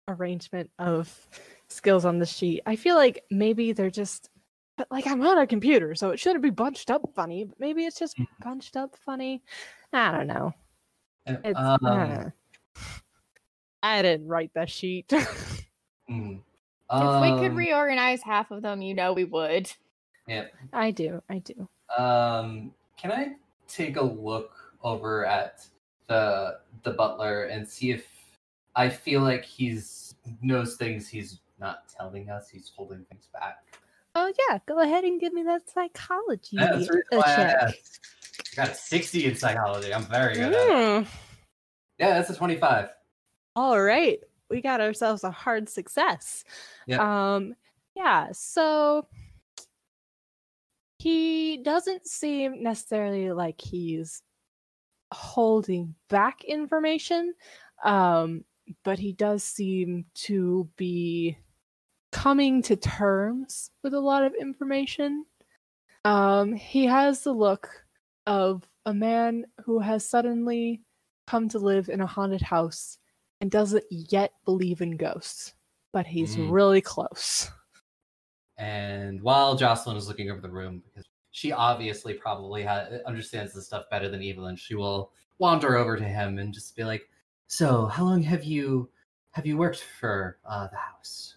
arrangement of skills on the sheet. I feel like maybe they're just, but like I'm on a computer, so it shouldn't be bunched up funny. But maybe it's just bunched up funny. I don't know. I didn't write that sheet. If we could reorganize half of them, we would. Yeah. I do. Can I take a look over at the butler and see if I feel like he's knows things he's not telling us, he's holding things back? Oh yeah, go ahead and give me that psychology check. I got a 60 in psychology. I'm very good at it. Yeah, that's a 25. All right. We got ourselves a hard success. Yeah. So he doesn't seem necessarily like he's holding back information, but he does seem to be coming to terms with a lot of information. He has the look of a man who has suddenly come to live in a haunted house and doesn't yet believe in ghosts, but he's really close. And while Jocelyn is looking over the room, because she obviously probably understands this stuff better than Evelyn, she will wander over to him and just be like, "So, how long have you worked for the house?"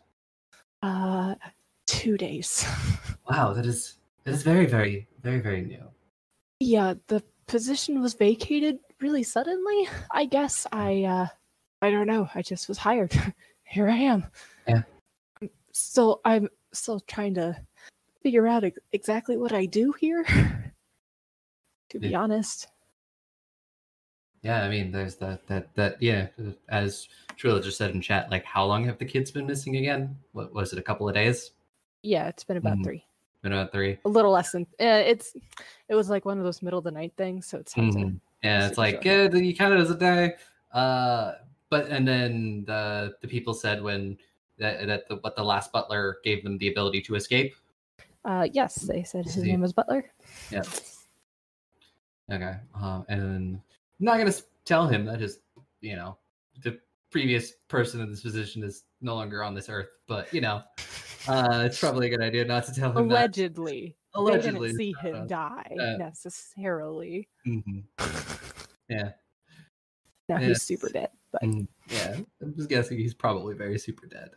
2 days. Wow, that is very, very, very, very new. Yeah, the position was vacated really suddenly. I guess I don't know. I just was hired. Here I am. Yeah. I'm still trying to figure out exactly what I do here. To be honest. Yeah, I mean, there's that. Yeah, as Trilla just said in chat, like, how long have the kids been missing again? What was it? A couple of days? Yeah, it's been about 3. Been about 3. A little less than. It was like one of those middle of the night things, so it's hard to. Yeah, it's like you count it as a day. And then the people said when what the last butler gave them the ability to escape. Yes, they said his name was Butler. Yeah. Okay. And I'm not gonna tell him that the previous person in this position is no longer on this earth, but it's probably a good idea not to tell him Allegedly. That. They didn't see him die necessarily. Yeah. Now he's super dead. But yeah, I'm just guessing he's probably very super dead.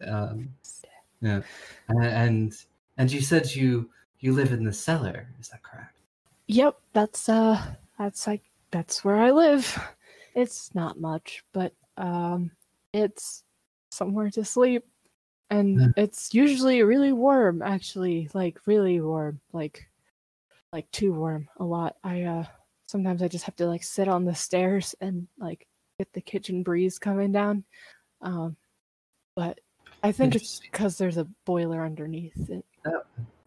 Yeah. And you said you live in the cellar, is that correct? Yep, that's where I live. It's not much, but it's somewhere to sleep. And it's usually really warm, actually, like really warm, like too warm a lot. Sometimes I just have to like sit on the stairs and like get the kitchen breeze coming down. But I think it's because there's a boiler underneath it.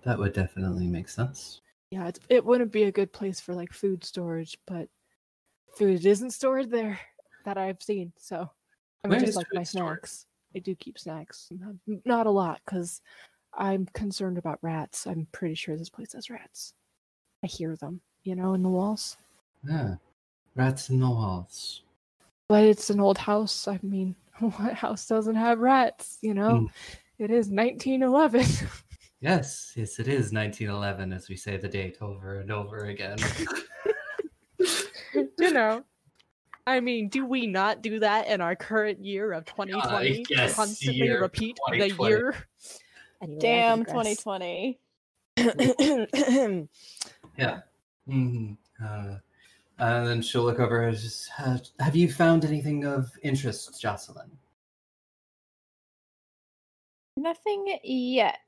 That would definitely make sense. Yeah, it wouldn't be a good place for like food storage, but food isn't stored there that I've seen. So I mean, just like my snacks. I do keep snacks. Not a lot, because I'm concerned about rats. I'm pretty sure this place has rats. I hear them, in the walls. Yeah, rats in the walls. But it's an old house. I mean, what house doesn't have rats, It is 1911. Yes, it is 1911, as we say the date over and over again. I mean, do we not do that in our current year of 2020? Yes, constantly repeat the year. Anyway, damn 2020. Yeah. Mm-hmm. And then she'll look over. Have you found anything of interest, Jocelyn? Nothing yet.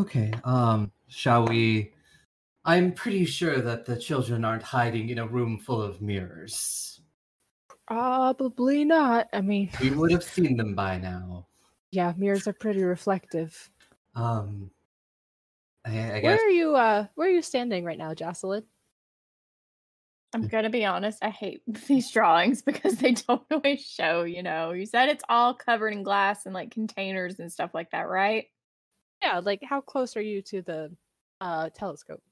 Okay. Shall we? I'm pretty sure that the children aren't hiding in a room full of mirrors. Probably not. I mean, we would have seen them by now. Yeah, mirrors are pretty reflective. I guess. Where are you standing right now, Jocelyn? I'm gonna be honest, I hate these drawings because they don't always show, You said it's all covered in glass and like containers and stuff like that, right? Yeah, like how close are you to the telescope?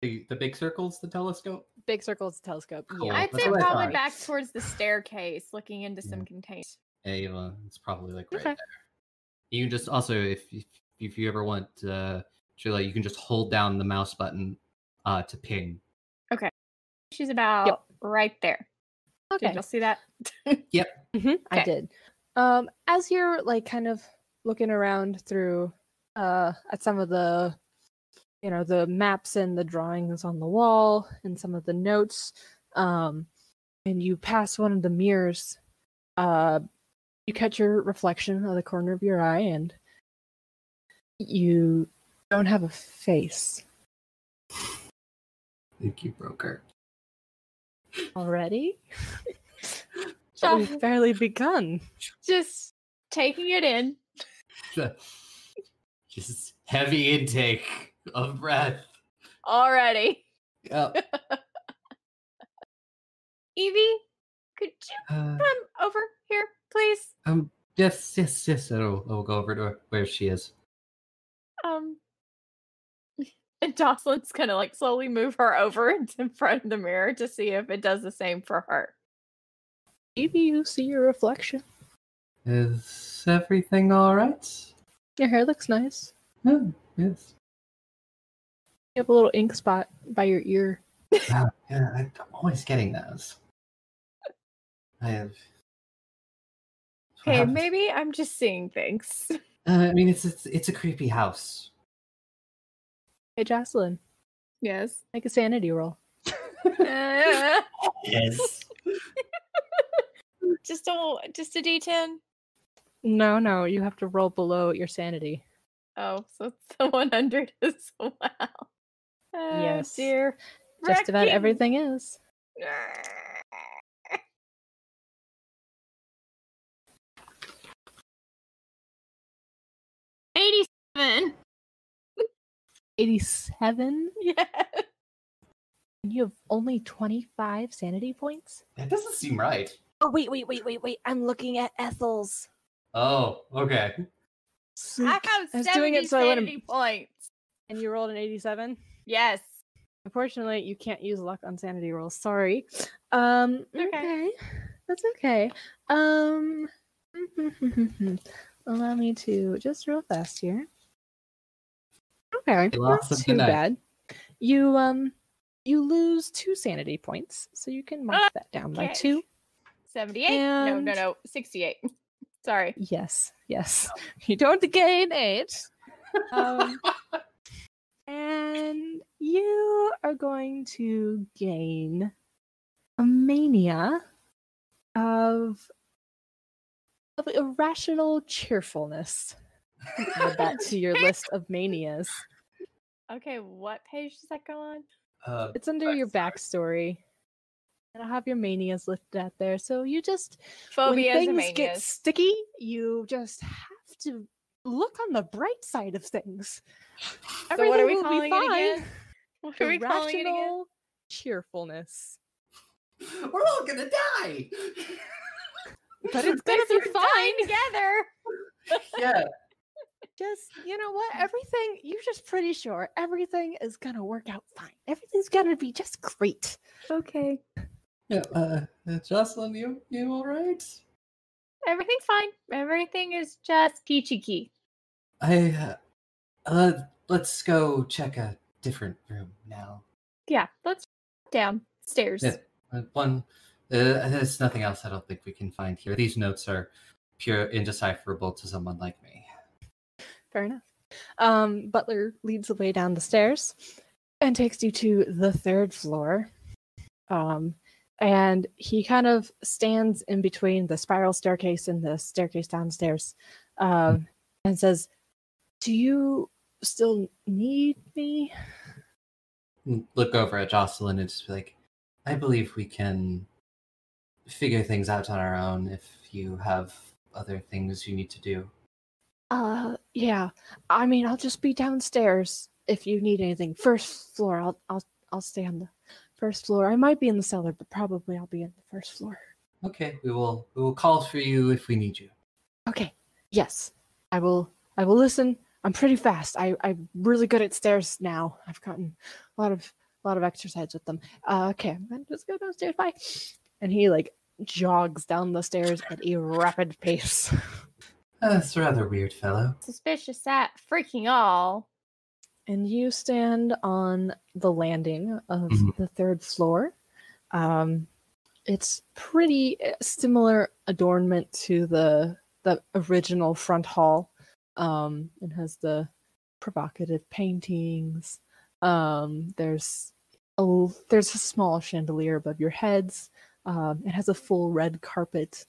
The big circle's the telescope? Big circle's the telescope. Cool. Yeah. I'd say probably back towards the staircase, looking into some containers. Yeah, it's probably like right there. You can just also, if you ever want, Sheila, you can just hold down the mouse button to ping. Okay. She's about right there. Okay. Did y'all see that? Yep. Mm-hmm. Okay. I did. As you're like kind of looking around through at some of the the maps and the drawings on the wall and some of the notes, and you pass one of the mirrors, you catch your reflection of the corner of your eye, and you don't have a face. I think you broke her. Already? We've barely begun. Just taking it in. Just heavy intake of breath. Already. Yep. Evie, could you come over here, please? Yes. I'll go over to where she is. And Jocelyn's gonna like slowly move her over in front of the mirror to see if it does the same for her. Maybe you see your reflection. Is everything all right? Your hair looks nice. Oh, yes. You have a little ink spot by your ear. Yeah, I'm always getting those. I have. Okay, maybe I'm just seeing things. I mean, it's a creepy house. Hey, Jocelyn. Yes. Make a sanity roll. Yes. Just a D10? No, you have to roll below your sanity. Oh, so it's the 100 as well. Yes. Dear. Just about everything is. 87. 87? Yeah. And you have only 25 sanity points? That doesn't seem right. Oh, wait. I'm looking at Ethel's. Oh, okay. I have 70 sanity points. And you rolled an 87? Yes. Unfortunately, you can't use luck on sanity rolls. Sorry. Okay. That's okay. Allow me to just real fast here. Okay, not too bad. You lose 2 sanity points, so you can mark that down by 2. 78? No, 68. Sorry. Yes. Yes. You don't gain 8. And you are going to gain a mania of irrational cheerfulness. Add that to your list of manias. Okay, what page does that go on? It's under your backstory. And I'll have your manias listed out there. So you just, Phobias when and things get manias. sticky, you just have to look on the bright side of things. So what are we Everything will be calling it fine. again? What are we calling it again? Irrational cheerfulness. We're all gonna die. But it's gonna be fine together. Yeah. Just, you know what? Everything, you're just pretty sure everything is gonna work out fine. Everything's gonna be just great. Okay. Yeah. Jocelyn, you all right? Everything's fine. Everything is just peachy key. Let's go check a different room now. Yeah, let's downstairs. Yeah. There's nothing else I don't think we can find here. These notes are pure indecipherable to someone like me. Fair enough. Butler leads the way down the stairs and takes you to the 3rd floor. And he kind of stands in between the spiral staircase and the staircase downstairs, and says, "Do you still need me?" Look over at Jocelyn and just be like, I believe we can figure things out on our own if you have other things you need to do. Yeah. I mean, I'll just be downstairs if you need anything. 1st floor. I'll stay on the 1st floor. I might be in the cellar, but probably I'll be in the 1st floor. Okay, we will call for you if we need you. Okay. Yes. I will listen. I'm pretty fast. I'm really good at stairs now. I've gotten a lot of exercise with them. Okay, I'm gonna just go downstairs. Bye. And he jogs down the stairs at a rapid pace. That's rather weird, fellow. Suspicious at freaking all. And you stand on the landing of the 3rd floor. It's pretty similar adornment to the original front hall. It has the provocative paintings. There's a small chandelier above your heads. It has a full red carpet,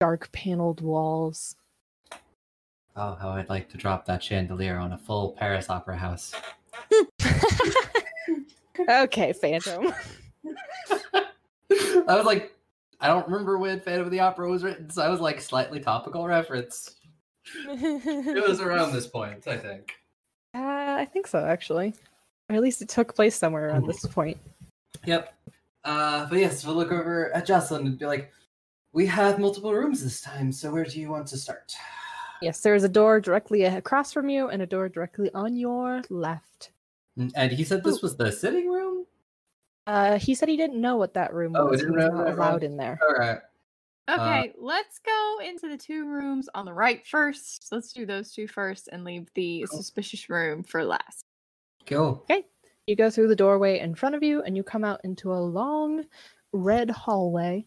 dark paneled walls. Oh, how I'd like to drop that chandelier on a full Paris Opera House. Okay, Phantom. I was like, I don't remember when Phantom of the Opera was written, so I was like, slightly topical reference. It was around this point, I think. I think so, actually. Or at least it took place somewhere around this point. Yep. But yes, we'll look over at Jocelyn and be like, we have multiple rooms this time, so where do you want to start? Yes, there is a door directly across from you and a door directly on your left. And he said this was the sitting room? He said he didn't know what that room was. He was not allowed in there. All right. Okay, let's go into the 2 rooms on the right first. Let's do those 2 first and leave the suspicious room for last. Cool. Okay. You go through the doorway in front of you and you come out into a long red hallway.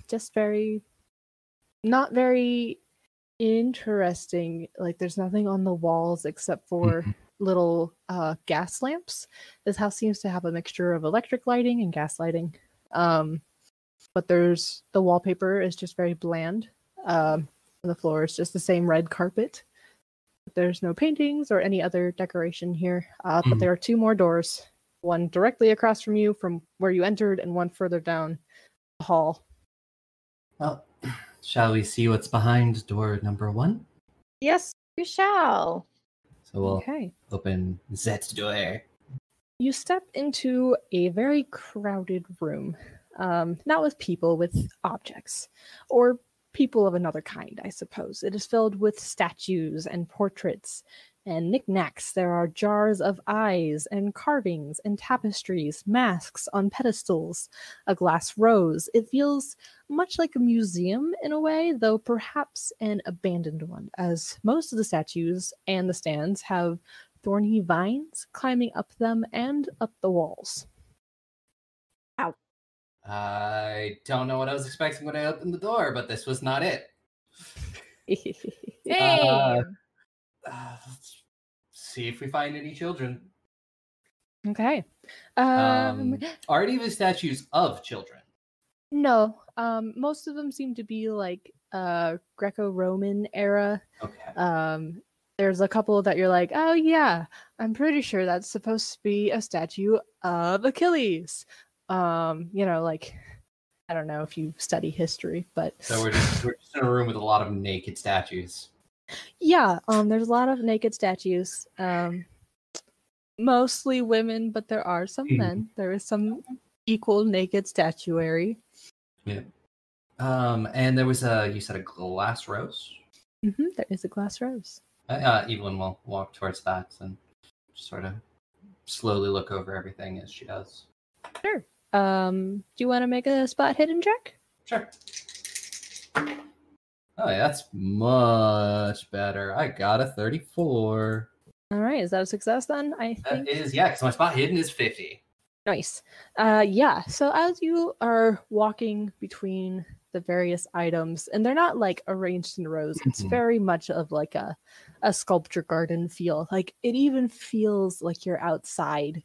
Just not very interesting. There's nothing on the walls except for little gas lamps. This house seems to have a mixture of electric lighting and gas lighting. But the wallpaper is just very bland. And the floor is just the same red carpet. There's no paintings or any other decoration here. But there are 2 more doors. One directly across from you from where you entered and one further down the hall. Well, shall we see what's behind door number 1? Yes, you shall. So we'll open that door. You step into a very crowded room. Not with people, with objects. Or people of another kind, I suppose. It is filled with statues and portraits and knickknacks. There are jars of eyes and carvings and tapestries, masks on pedestals, a glass rose. It feels much like a museum in a way, though perhaps an abandoned one, as most of the statues and the stands have thorny vines climbing up them and up the walls. Ow. I don't know what I was expecting when I opened the door, but this was not it. Same. Let's see if we find any children. Okay. Are any of the statues of children? No. Most of them seem to be like Greco-Roman era. Okay. There's a couple that you're like, oh yeah, I'm pretty sure that's supposed to be a statue of Achilles. Like, I don't know if you study history, but So we're just in a room with a lot of naked statues. yeah, there's a lot of naked statues. Mostly women, but there are some men. There is some equal naked statuary. Yeah. And there was you said a glass rose? There is a glass rose. Evelyn will walk towards that and sort of slowly look over everything as she does. Sure. Do you want to make a spot hidden check? Sure. Oh, yeah, that's much better. I got a 34. All right, is that a success then? I think That is, yeah, because my spot hidden is 50. Nice. Yeah, so as you are walking between the various items, and they're not like arranged in rows, it's very much of like a sculpture garden feel. Like it even feels like you're outside.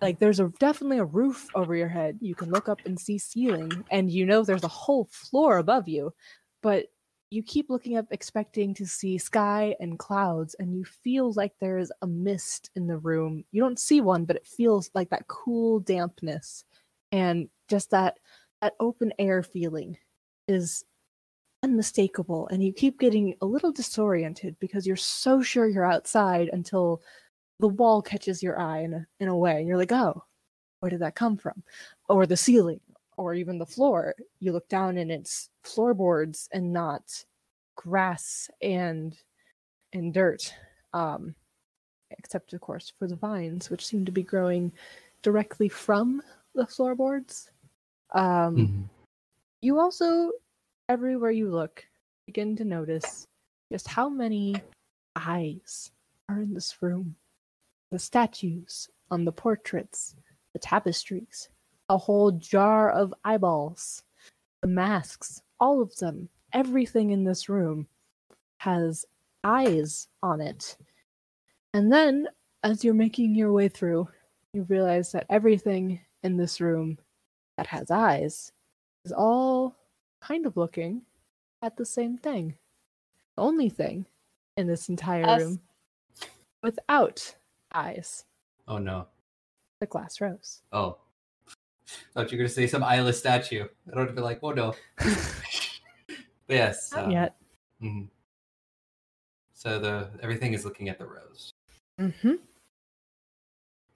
Like there's definitely a roof over your head. You can look up and see ceiling, and you know there's a whole floor above you, but you keep looking up expecting to see sky and clouds, and you feel like there's a mist in the room. You don't see one, but it feels like that cool dampness, and just that open air feeling is unmistakable. And you keep getting a little disoriented because you're so sure you're outside until the wall catches your eye in a way, and you're like, oh, where did that come from? Or the ceiling, or even the floor. You look down and it's floorboards and not grass and dirt, except of course for the vines, which seem to be growing directly from the floorboards. You also, everywhere you look, begin to notice just how many eyes are in this room. The statues, on the portraits, the tapestries, a whole jar of eyeballs, the masks, all of them, everything in this room has eyes on it. And then, as you're making your way through, you realize that everything in this room that has eyes is all kind of looking at the same thing. The only thing in this entire room without eyes. Oh no. The glass rose. Oh. Thought you were going to say some eyeless statue. I don't want to be like, oh no. But yes. Not yet. Mm-hmm. So everything is looking at the rose. Mm-hmm.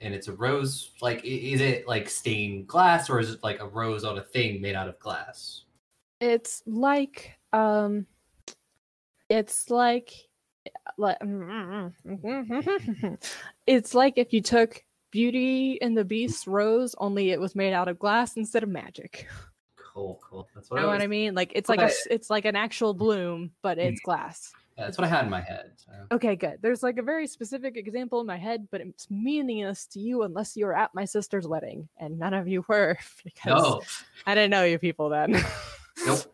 And it's a rose, like, is it like stained glass, or is it like a rose on a thing made out of glass? It's like it's like if you took Beauty and the Beast rose, only it was made out of glass instead of magic. Cool. That's what you know what I mean? Like it's like it's like an actual bloom, but it's glass. Yeah, that's what I had in my head. So. Okay, good. There's like a very specific example in my head, but it's meaningless to you unless you were at my sister's wedding, and none of you were because I didn't know you people then. Nope.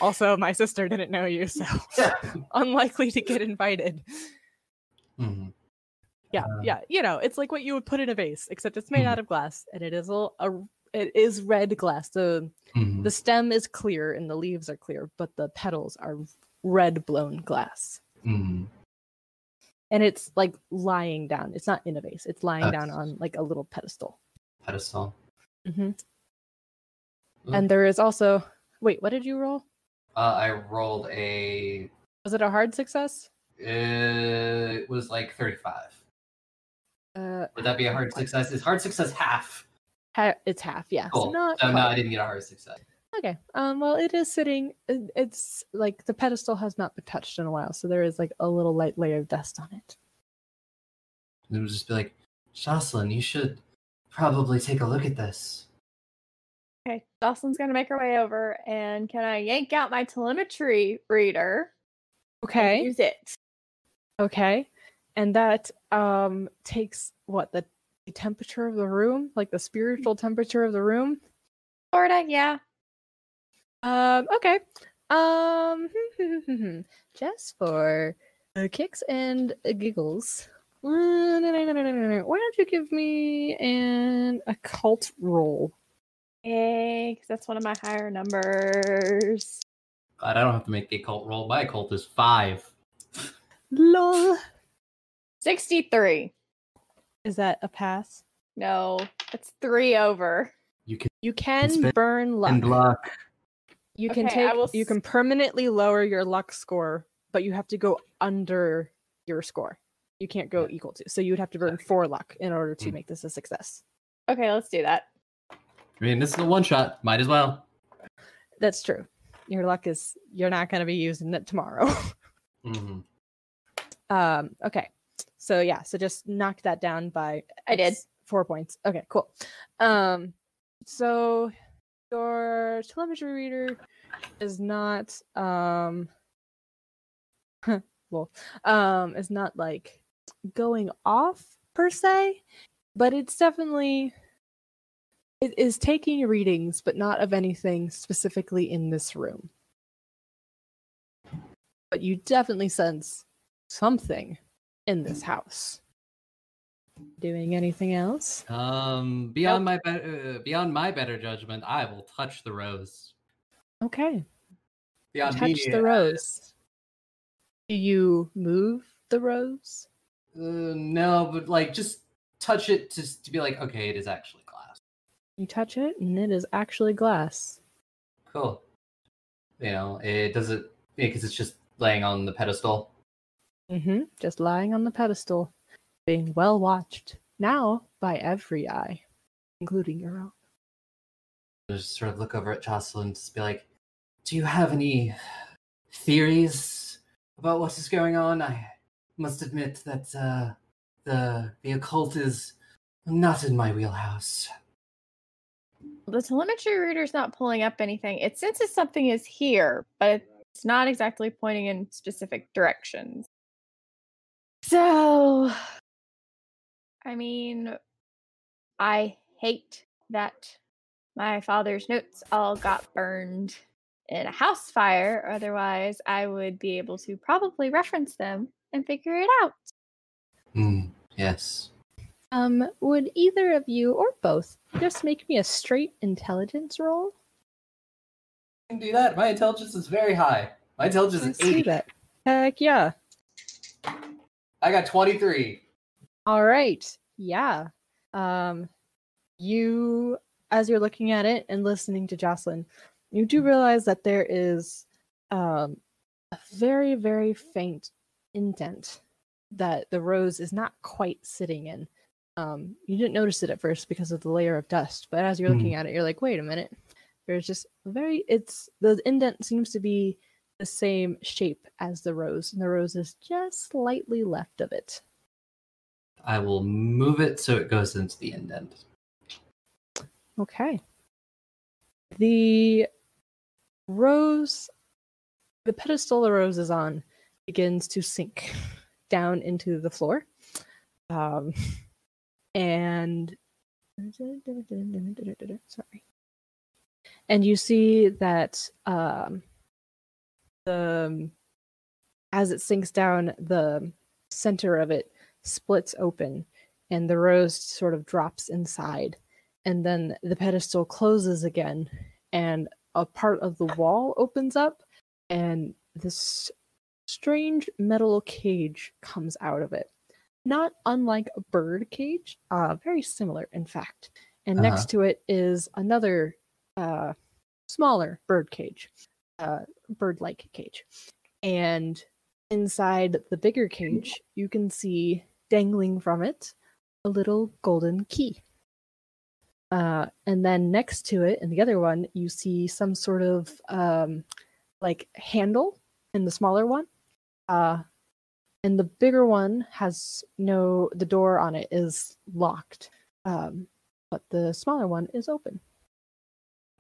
Also, my sister didn't know you, so unlikely to get invited. Mm-hmm. Yeah. You know, it's like what you would put in a vase, except it's made out of glass, and it is red glass. The stem is clear and the leaves are clear, but the petals are red blown glass. And it's like lying down. It's not in a vase. It's lying down on like a little pedestal. And there is also... Wait, what did you roll? I rolled a... Was it a hard success? It was like 35. Would that be a hard success? Is hard success half? It's half, yeah. Cool. So no, I didn't get a hard success. Okay. Well, it is sitting... It's like the pedestal has not been touched in a while, so there is like a little light layer of dust on it. And it would just be like, Jocelyn, you should probably take a look at this. Okay, Jocelyn's gonna make her way over, and can I yank out my telemetry reader? Okay. And use it. Okay. And that takes what, the temperature of the room? Like the spiritual temperature of the room? Sorta, yeah. Okay. Just for kicks and giggles. Why don't you give me an occult roll? Yay, because that's one of my higher numbers. Glad I don't have to make the occult roll. My occult is 5. Lol. 63. Is that a pass? No, it's 3 over. You can burn luck. You can you can permanently lower your luck score, but you have to go under your score. You can't go equal to. So you would have to burn 4 luck in order to make this a success. Okay, let's do that. I mean, this is a one shot. Might as well. That's true. Your luck is you're not going to be using it tomorrow. Mm-hmm. Okay. So yeah, so just knock that down by I did 4 points. Okay, cool. So your telemetry reader is not is not like going off per se, but it's definitely it is taking readings, but not of anything specifically in this room. But you definitely sense something in this house. Doing anything else? Beyond my better judgment, I will touch the rose. Okay. Beyond touch me, the rose. Do you move the rose? No, but like just touch it to be like, okay, it is actually glass. You touch it, and it is actually glass. Cool. You know, it doesn't because it's just laying on the pedestal. Just lying on the pedestal, being well watched now by every eye, including your own. Just sort of look over at Jocelyn and just be like, do you have any theories about what is going on? I must admit that the occult is not in my wheelhouse. The telemetry reader's not pulling up anything. It senses something is here, but it's not exactly pointing in specific directions. So, I mean, I hate that my father's notes all got burned in a house fire. Otherwise, I would be able to probably reference them and figure it out. Yes. Would either of you, or both, just make me a straight intelligence roll? I can do that. My intelligence is very high. My intelligence is 80. See that. Heck yeah. I got 23. All right. Yeah. You, as you're looking at it and listening to Jocelyn, you do realize that there is a very, very faint indent that the rose is not quite sitting in. You didn't notice it at first because of the layer of dust, but as you're looking at it, you're like, wait a minute. There's just the indent seems to be the same shape as the rose, and the rose is just slightly left of it. I will move it so it goes into the indent. Okay. The rose, the pedestal the rose is on, begins to sink down into the floor. And sorry. And you see that as it sinks down, the center of it splits open, and the rose sort of drops inside. And then the pedestal closes again, and a part of the wall opens up, and this strange metal cage comes out of it. Not unlike a bird cage, very similar, in fact. And next to it is another smaller bird cage, bird-like cage. And inside the bigger cage, you can see dangling from it a little golden key. And then next to it, in the other one, you see some sort of like handle in the smaller one. And the bigger one has the door on it is locked. But the smaller one is open.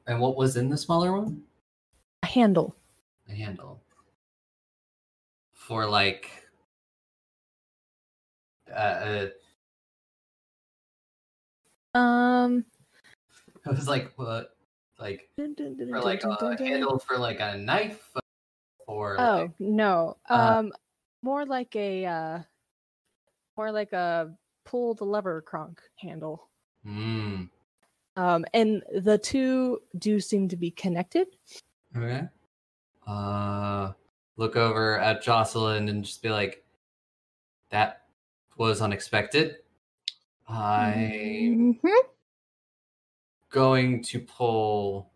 And what was in the smaller one? A handle. A handle. For like... I was like, what? Like for like a handle for like a knife, or oh no, more like a pull the lever cronk handle. Mm. And the two do seem to be connected. Okay. Look over at Jocelyn and just be like, that was unexpected. I'm going to pull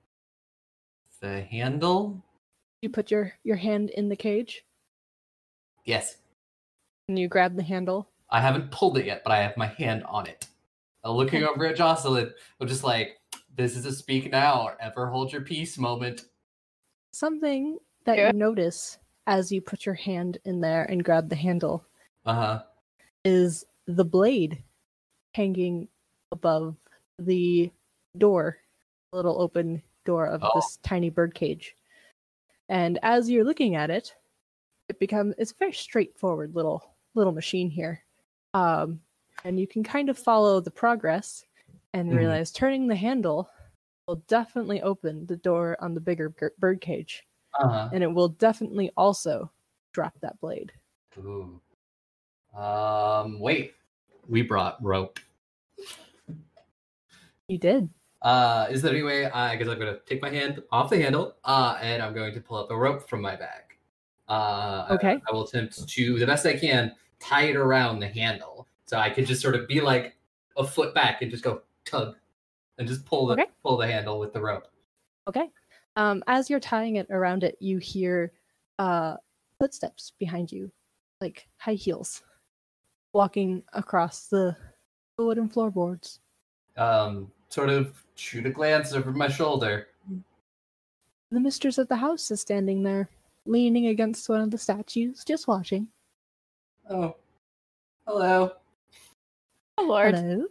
the handle. You put your hand in the cage Yes. and you grab the handle. I haven't pulled it yet, but I have my hand on it. Looking over at Jocelyn, I'm just like, this is a speak now or ever hold your peace moment. Something that you notice as you put your hand in there and grab the handle is the blade hanging above the door, little open door of this tiny bird cage. And as you're looking at it, it's a very straightforward little machine here. And you can kind of follow the progress and realize turning the handle will definitely open the door on the bigger bird cage. And it will definitely also drop that blade. Ooh. Wait. We brought rope. You did. Is there any way, I guess I'm going to take my hand off the handle, and I'm going to pull up a rope from my bag. Okay. I will attempt to, the best I can, tie it around the handle. So I could just sort of be like a foot back and just go tug and just pull the handle with the rope. Okay. As you're tying it around it, you hear footsteps behind you, like high heels, walking across the wooden floorboards. Sort of shoot a glance over my shoulder. The mistress of the house is standing there, leaning against one of the statues, just watching. Oh. Hello. Oh, Lord. Hello.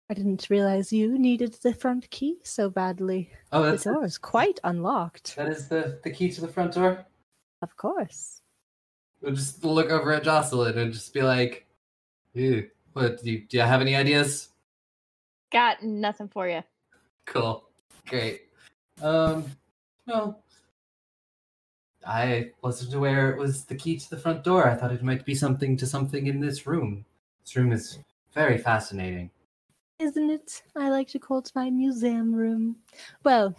I didn't realize you needed the front key so badly. Oh, the door is quite unlocked. That is the key to the front door? Of course. We'll just look over at Jocelyn and just be like, ew, what, do you have any ideas? Got nothing for you. Cool. Great. Well, I wasn't aware it was the key to the front door. I thought it might be something in this room. This room is very fascinating. Isn't it? I like to call it my museum room. Well,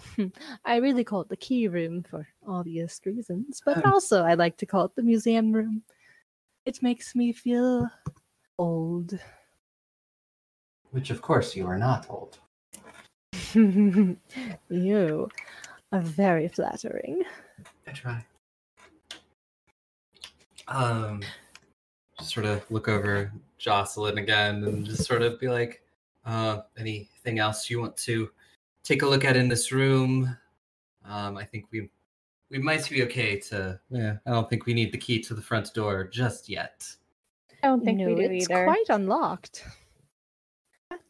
I really call it the key room for obvious reasons, but also I like to call it the museum room. It makes me feel old. Which, of course, you are not old. You are very flattering. I try. Just sort of look over Jocelyn again and just sort of be like, anything else you want to take a look at in this room? I think we might be okay to. Yeah, I don't think we need the key to the front door just yet. I don't think we do it's either. Quite unlocked.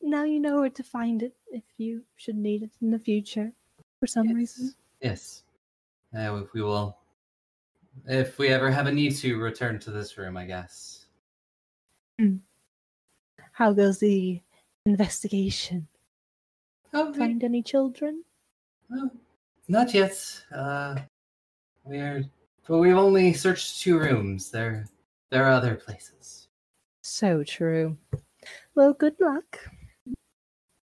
Now you know where to find it if you should need it in the future for some reason. Yes. We will. If we ever have a need to return to this room, I guess. How goes the investigation? Find any children? Not yet. But we've only searched 2 rooms. There are other places. So true. Well, good luck.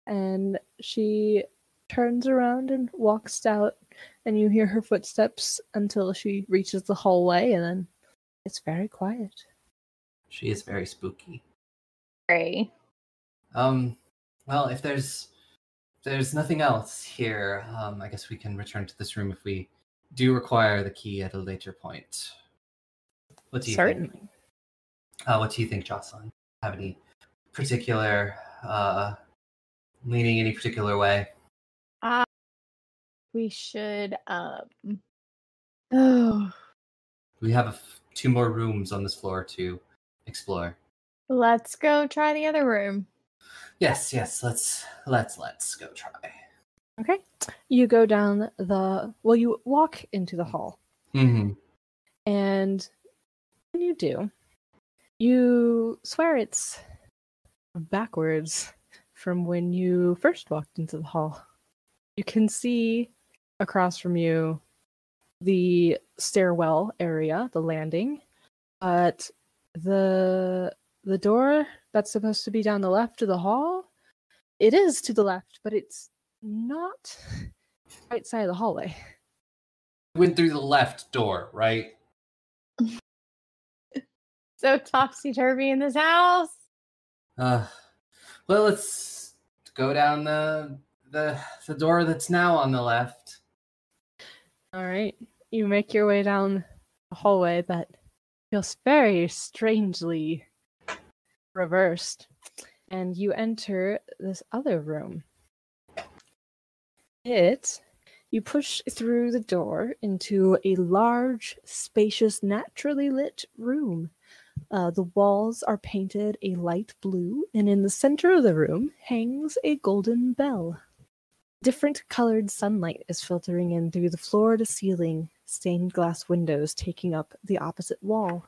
And she turns around and walks out, and you hear her footsteps until she reaches the hallway, and then it's very quiet. She is very spooky. Very. Well, if there's nothing else here, I guess we can return to this room if we do require the key at a later point. What do you think? Certainly. What do you think, Jocelyn? Have any particular leaning any particular way? We should We have 2 more rooms on this floor to explore. Let's go try the other room. Yes, let's go try. Okay. You go down you walk into the hall. Mm-hmm. And when you do, you swear it's backwards from when you first walked into the hall. You can see across from you the stairwell area, the landing, but the door that's supposed to be down the left of the hall, it is to the left, but it's not right side of the hallway. Went through the left door, right? So topsy-turvy in this house. Well, let's go down the door that's now on the left. All right. You make your way down a hallway that feels very strangely reversed, and you enter this other room. You push through the door into a large, spacious, naturally lit room. The walls are painted a light blue, and in the center of the room hangs a golden bell. Different colored sunlight is filtering in through the floor-to-ceiling stained glass windows taking up the opposite wall.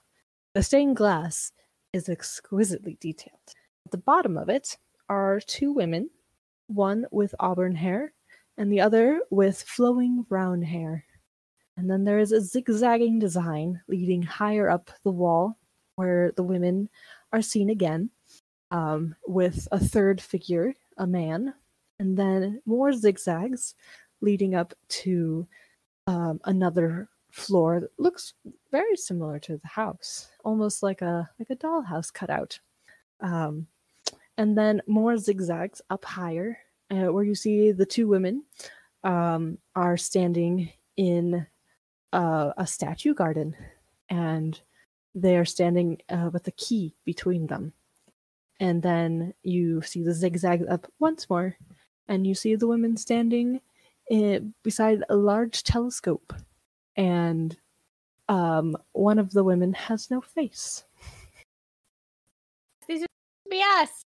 The stained glass is exquisitely detailed. At the bottom of it are two women, one with auburn hair and the other with flowing brown hair. And then there is a zigzagging design leading higher up the wall where the women are seen again, with a third figure, a man, and then more zigzags leading up to another floor that looks very similar to the house, almost like a dollhouse cutout. And then more zigzags up higher, where you see the two women are standing in a statue garden, and they are standing with a key between them. And then you see the zigzag up once more, and you see the women standing beside a large telescope, and one of the women has no face. These are BS.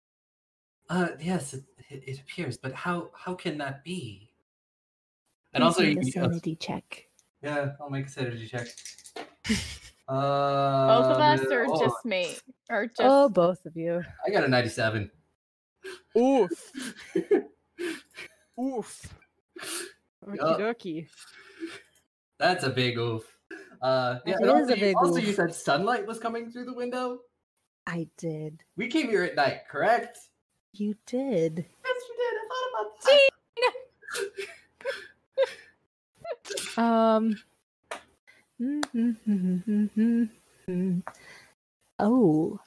Yes, it appears, but how can that be? And Please also, make a sanity check. Yeah, I'll make a sanity check. Both of us, or just me, or just? Oh, both of you. I got a 97. Oof. Oof. Okie dokie. That's a big oof. Yeah, it is a big also oof. You said sunlight was coming through the window? I did. We came here at night, correct? You did. Yes, you did. I thought about that. Oh.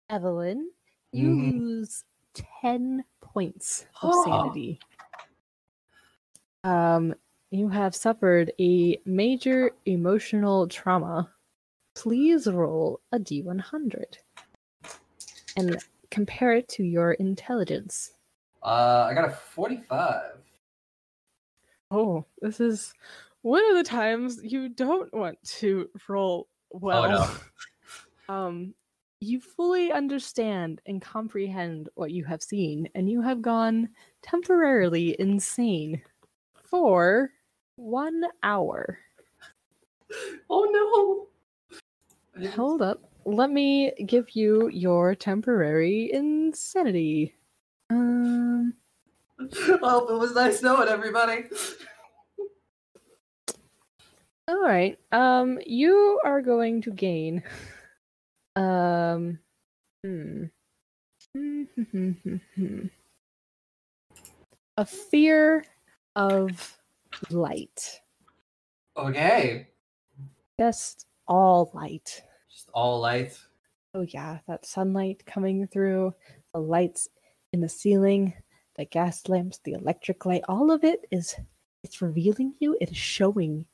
Evelyn, you lose 10 points of sanity. You have suffered a major emotional trauma. Please roll a D100 and compare it to your intelligence. I got a 45. Oh, this is one of the times you don't want to roll well. Oh, no. You fully understand and comprehend what you have seen, and you have gone temporarily insane for 1 hour. Oh no! Hold up. Let me give you your temporary insanity. Well, it was nice knowing everybody. Alright. You are going to gain a fear of light. Okay. Just all light. Just all light. Oh yeah, that sunlight coming through, the lights in the ceiling, the gas lamps, the electric light, all of it it's revealing you. It is showing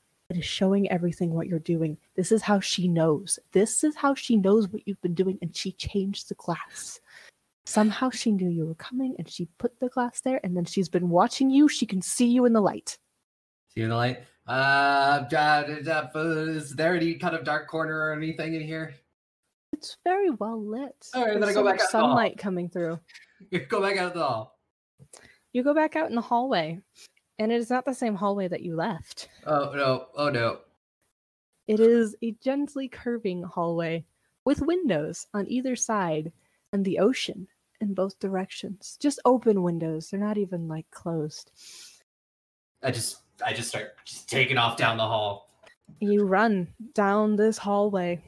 everything what you're doing. This is how she knows. This is how she knows what you've been doing, and she changed the glass. Somehow she knew you were coming, and she put the glass there, and then she's been watching you. She can see you in the light. See you in the light? Is there any kind of dark corner or anything in here? It's very well lit. All right, There's then I go back out sunlight coming through. Go back out the hall. You go back out in the hallway, and it is not the same hallway that you left. Oh no! Oh no! It is a gently curving hallway with windows on either side and the ocean in both directions. Just open windows. They're not even like closed. I just start just taking off down the hall. You run down this hallway,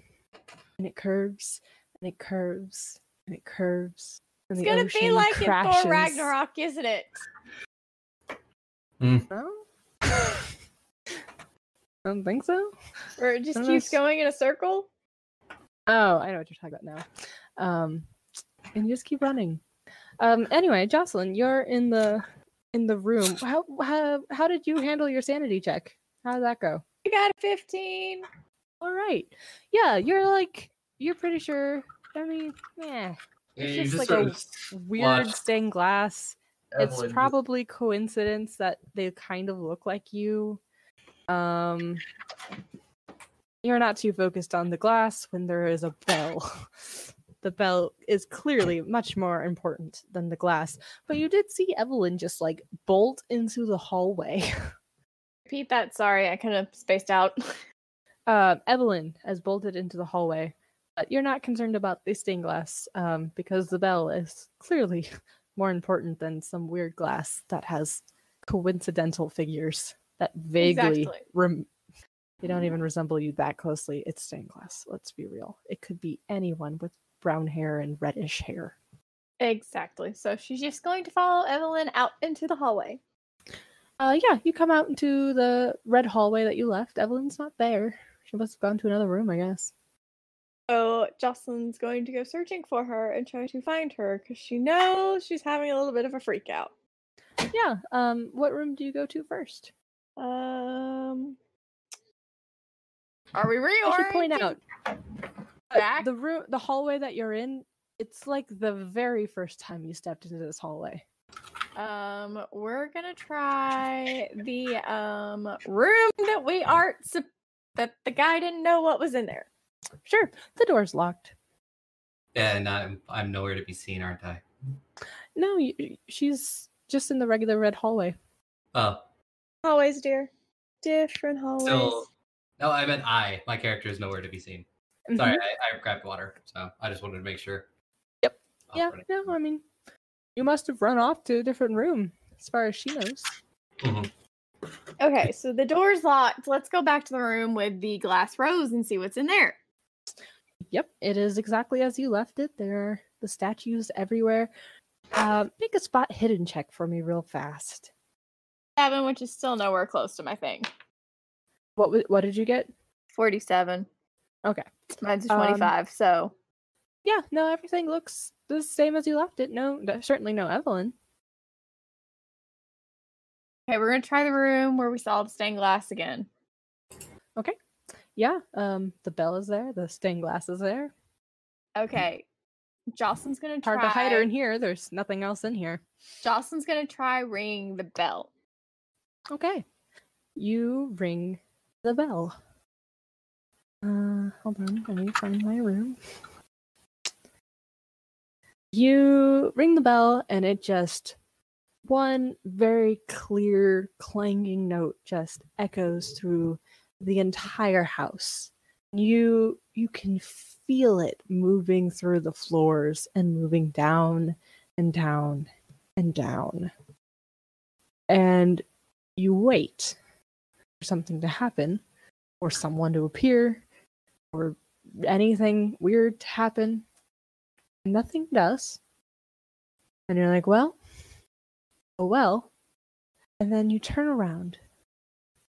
and it curves, and it curves, and it curves. And It's the gonna ocean be like crashes. in Thor Ragnarok, isn't it? No? I don't think so. Or it just keeps going in a circle? Oh, I know what you're talking about now. And you just keep running. Anyway, Jocelyn, you're in the room. How did you handle your sanity check? How did that go? I got a 15. All right. Yeah, you're pretty sure. I mean, yeah. It's just like a weird stained glass. Evelyn It's probably coincidence that they kind of look like you. You're not too focused on the glass when there is a bell. The bell is clearly much more important than the glass. But you did see Evelyn just like bolt into the hallway. Repeat that. Sorry, I kind of spaced out. Evelyn has bolted into the hallway. But you're not concerned about the stained glass because the bell is clearly more important than some weird glass that has coincidental figures that vaguely they don't even resemble you that closely. It's stained glass. Let's be real. It could be anyone with brown hair and reddish hair. Exactly. So she's just going to follow Evelyn out into the hallway. Yeah, you come out into the red hallway that you left. Evelyn's not there. She must have gone to another room, I guess. So Jocelyn's going to go searching for her and try to find her because she knows she's having a little bit of a freak out. Yeah. What room do you go to first? Are we reorienting? I should point out back? the hallway that you're in. It's like the very first time you stepped into this hallway. We're gonna try the room that we aren't that the guy didn't know what was in there. Sure, the door's locked. Yeah, and I'm nowhere to be seen, aren't I? No, she's just in the regular red hallway. Oh. Hallways, dear. Different hallways. So, no, I meant my character is nowhere to be seen. Mm-hmm. Sorry, I grabbed water, so I just wanted to make sure. Yep. Yeah, no, I mean, you must have run off to a different room, as far as she knows. Mm-hmm. Okay, so the door's locked. Let's go back to the room with the glass rose and see what's in there. Yep, it is exactly as you left it. There are the statues everywhere. Make a spot hidden check for me real fast. 7, which is still nowhere close to my thing. What did you get? 47. Okay. Mine's a 25, so... Yeah, no, everything looks the same as you left it. No, certainly no Evelyn. Okay, we're going to try the room where we saw the stained glass again. Okay. Yeah, the bell is there. The stained glass is there. Okay. Jocelyn's going to try... Hard to hide her in here. There's nothing else in here. Jocelyn's going to try ringing the bell. Okay. You ring the bell. Hold on. Let me find my room. You ring the bell, and it just... one very clear, clanging note just echoes through the entire house. You can feel it moving through the floors and moving down and down and down. And you wait for something to happen, or someone to appear, or anything weird to happen. Nothing does. And you're like, well, oh well. And then you turn around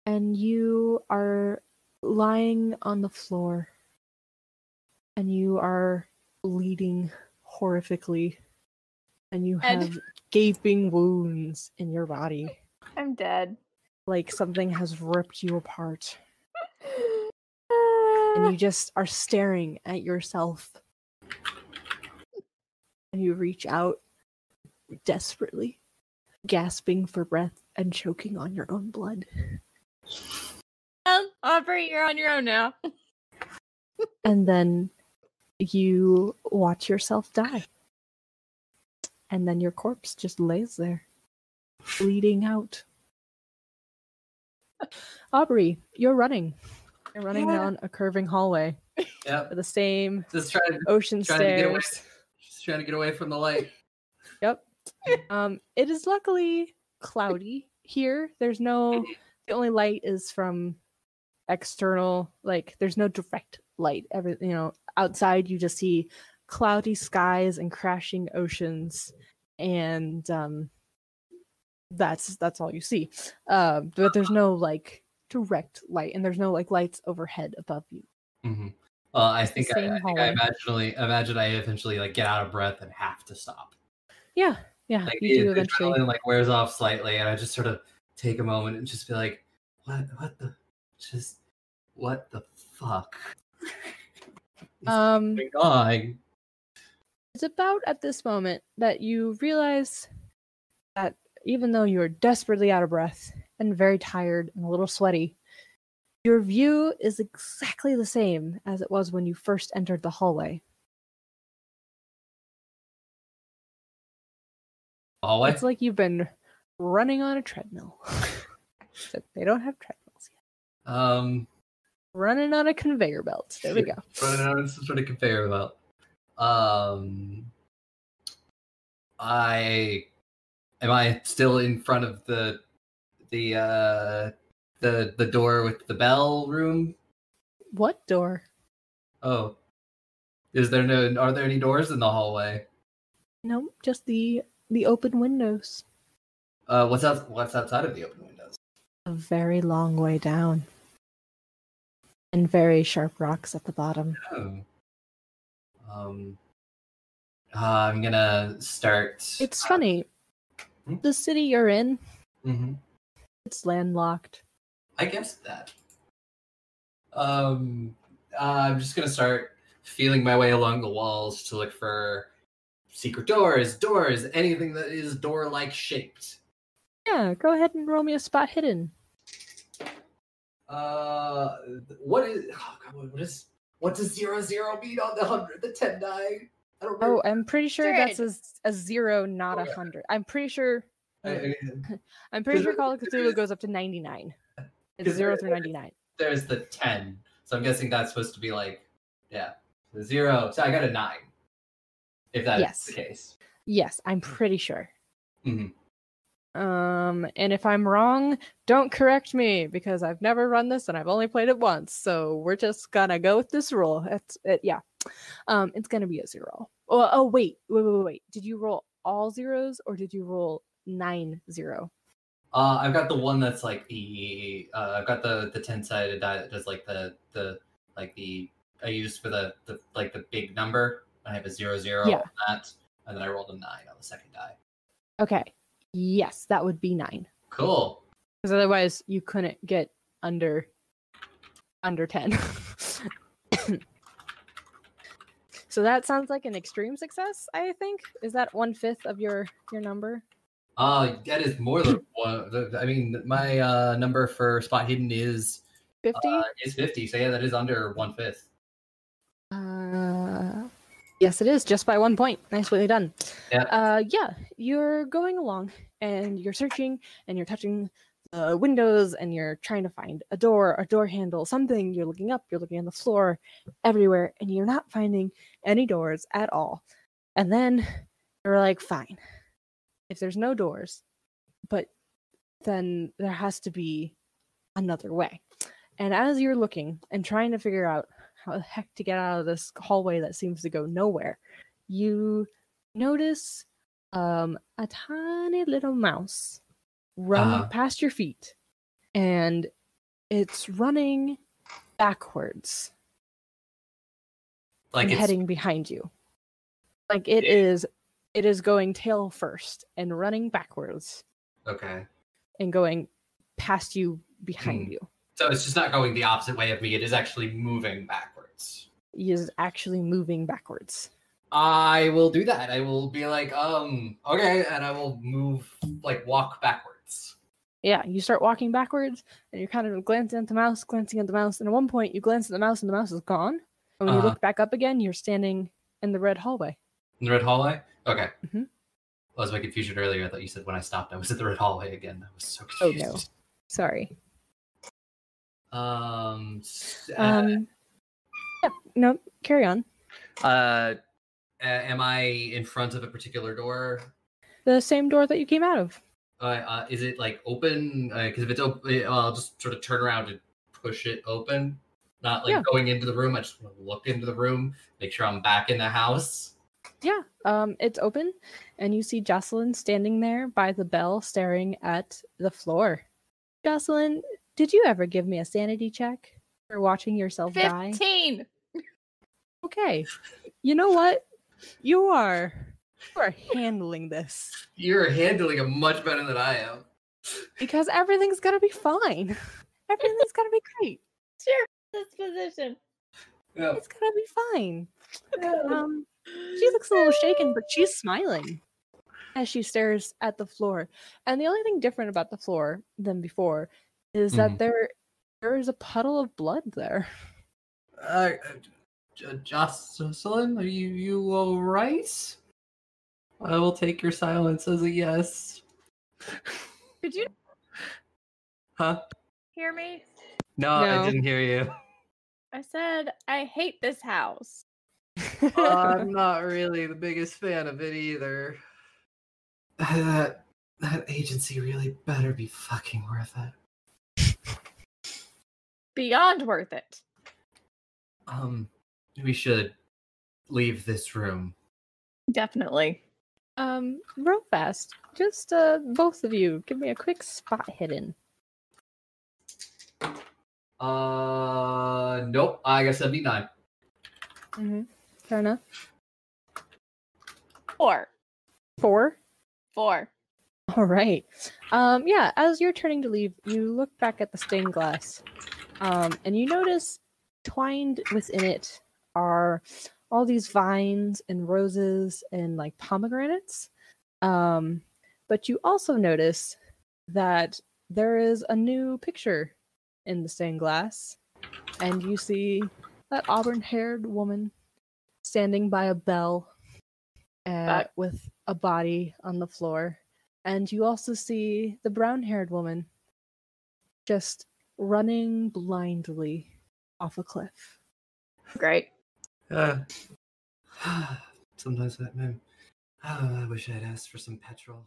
and you are lying on the floor and you are bleeding horrifically and you have gaping wounds in your body. I'm dead. Like something has ripped you apart. And you just are staring at yourself. And you reach out desperately, gasping for breath and choking on your own blood. Aubrey, you're on your own now. And then you watch yourself die. And then your corpse just lays there, bleeding out. Aubrey, you're running. You're running down a curving hallway. Yep. The same Just ocean stairs. Just trying to get away from the light. It is luckily cloudy here. There's no. The only light is from external. Like there's no direct light. Outside you just see cloudy skies and crashing oceans, and that's all you see. But there's no like direct light, and there's no like lights overhead above you. Mm-hmm. I imagine I eventually like get out of breath and have to stop. Yeah, like, you do eventually. The adrenaline like wears off slightly, and I just sort of take a moment and just be like, what the fuck? Going on? It's about at this moment that you realize that even though you're desperately out of breath and very tired and a little sweaty, your view is exactly the same as it was when you first entered the hallway. Hallway? It's like you've been running on a treadmill. Except they don't have treadmills yet. Running on a conveyor belt. There we go. Running on some sort of conveyor belt. Am I still in front of the door with the bell room? What door? Oh. Are there any doors in the hallway? No, just the open windows. What's outside of the open windows? A very long way down. And very sharp rocks at the bottom. Oh. I'm gonna start. It's funny. The city you're in, it's landlocked. I guess that. I'm just gonna start feeling my way along the walls to look for secret doors, anything that is door-like shaped. Yeah, go ahead and roll me a spot hidden. What does 0 mean on the 10 die? I don't remember. Oh, I'm pretty sure that's a 0, not 100. I'm pretty sure. I'm pretty sure Call of Cthulhu goes up to 99. It's 0 through 99. There's the 10, so I'm guessing that's supposed to be like, the 0. So I got a 9. If that is the case. Yes, I'm pretty sure. Mm-hmm. And if I'm wrong, don't correct me because I've never run this and I've only played it once. So we're just gonna go with this rule. It's gonna be a 0. Oh, wait. Did you roll all zeros or did you roll 9-0? I've got the one that's like I've got the 10-sided die that does like the I used for the big number. I have a 0 on that, and then I rolled a 9 on the second die. Okay. Yes, that would be 9. Cool. Because otherwise you couldn't get under 10. So that sounds like an extreme success, I think. Is that 1/5 of your number? That is more than one. I mean, my number for spot hidden is 50. Is 50. So yeah, that is under 1/5. Yes, it is, just by 1 point. Nicely done. Yeah. You're going along and you're searching and you're touching the windows and you're trying to find a door handle, something. You're looking up, you're looking on the floor, everywhere, and you're not finding any doors at all. And then you're like, fine. If there's no doors, but then there has to be another way. And as you're looking and trying to figure out how the heck to get out of this hallway that seems to go nowhere, you notice a tiny little mouse run past your feet, and it's running backwards, like and heading behind you. Like it is going tail first and running backwards. Okay. And going past you, behind you. So it's just not going the opposite way of me. It is actually moving backwards. He is actually moving backwards. I will do that. I will be like, okay, and I will walk backwards. Yeah, you start walking backwards, and you're kind of glancing at the mouse, and at one point you glance at the mouse, and the mouse is gone. And when you look back up again, you're standing in the red hallway. In the red hallway? Okay. Mm-hmm. That was my confusion earlier. I thought you said when I stopped, I was at the red hallway again. I was so confused. Oh, no. Sorry. No, carry on. Am I in front of a particular door? The same door that you came out of. Is it like open? Because if it's open, I'll just sort of turn around and push it open. Not like going into the room. I just want to look into the room, make sure I'm back in the house. Yeah, it's open, and you see Jocelyn standing there by the bell, staring at the floor. Jocelyn, did you ever give me a sanity check for watching yourself 15. die? 15. Okay. You know what? You are handling this. You're handling it much better than I am. Because everything's gonna be fine. Everything's gonna be great. Sure, this position. Yeah. It's gonna be fine. She looks a little shaken, but she's smiling as she stares at the floor. And the only thing different about the floor than before is that there is a puddle of blood there. Jocelyn, are you all right? I will take your silence as a yes. Could you hear me? No, I didn't hear you. I said, I hate this house. I'm not really the biggest fan of it either. That agency really better be fucking worth it. Beyond worth it. We should leave this room. Definitely. Real fast. Just both of you, give me a quick spot hidden. Nope. I got 79. Fair enough. 4. 4? 4. All right. Yeah, as you're turning to leave, you look back at the stained glass. And you notice twined within it are all these vines and roses and like pomegranates. But you also notice that there is a new picture in the stained glass. And you see that auburn-haired woman standing by a bell with a body on the floor. And you also see the brown-haired woman just running blindly off a cliff. Great. Sometimes that man. Oh, I wish I'd asked for some petrol.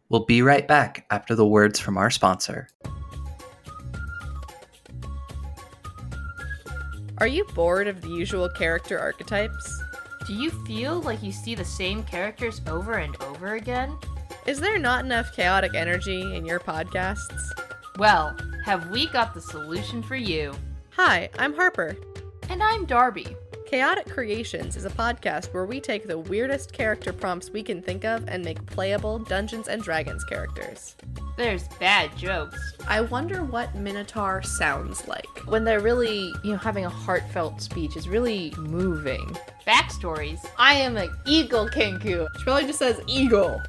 We'll be right back after the words from our sponsor. Are you bored of the usual character archetypes? Do you feel like you see the same characters over and over again? Is there not enough chaotic energy in your podcasts? Well, have we got the solution for you? Hi, I'm Harper. And I'm Darby. Chaotic Creations is a podcast where we take the weirdest character prompts we can think of and make playable Dungeons & Dragons characters. There's bad jokes. I wonder what Minotaur sounds like. When they're really, having a heartfelt speech is really moving. Backstories. I am an eagle kenku. She probably just says eagle.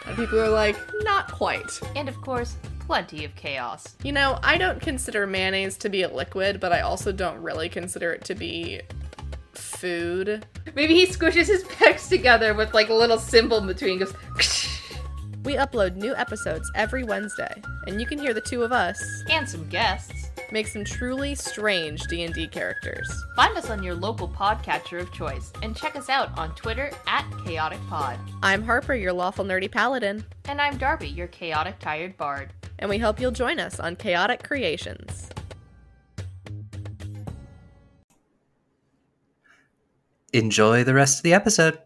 And people are like, not quite. And of course, plenty of chaos. I don't consider mayonnaise to be a liquid, but I also don't really consider it to be food. Maybe he squishes his pecs together with like a little symbol in between. Goes. We upload new episodes every Wednesday, and you can hear the two of us and some guests make some truly strange D&D characters. Find us on your local podcatcher of choice, and check us out on Twitter @ChaoticPod. I'm Harper, your lawful nerdy paladin. And I'm Darby, your chaotic tired bard. And we hope you'll join us on Chaotic Creations. Enjoy the rest of the episode.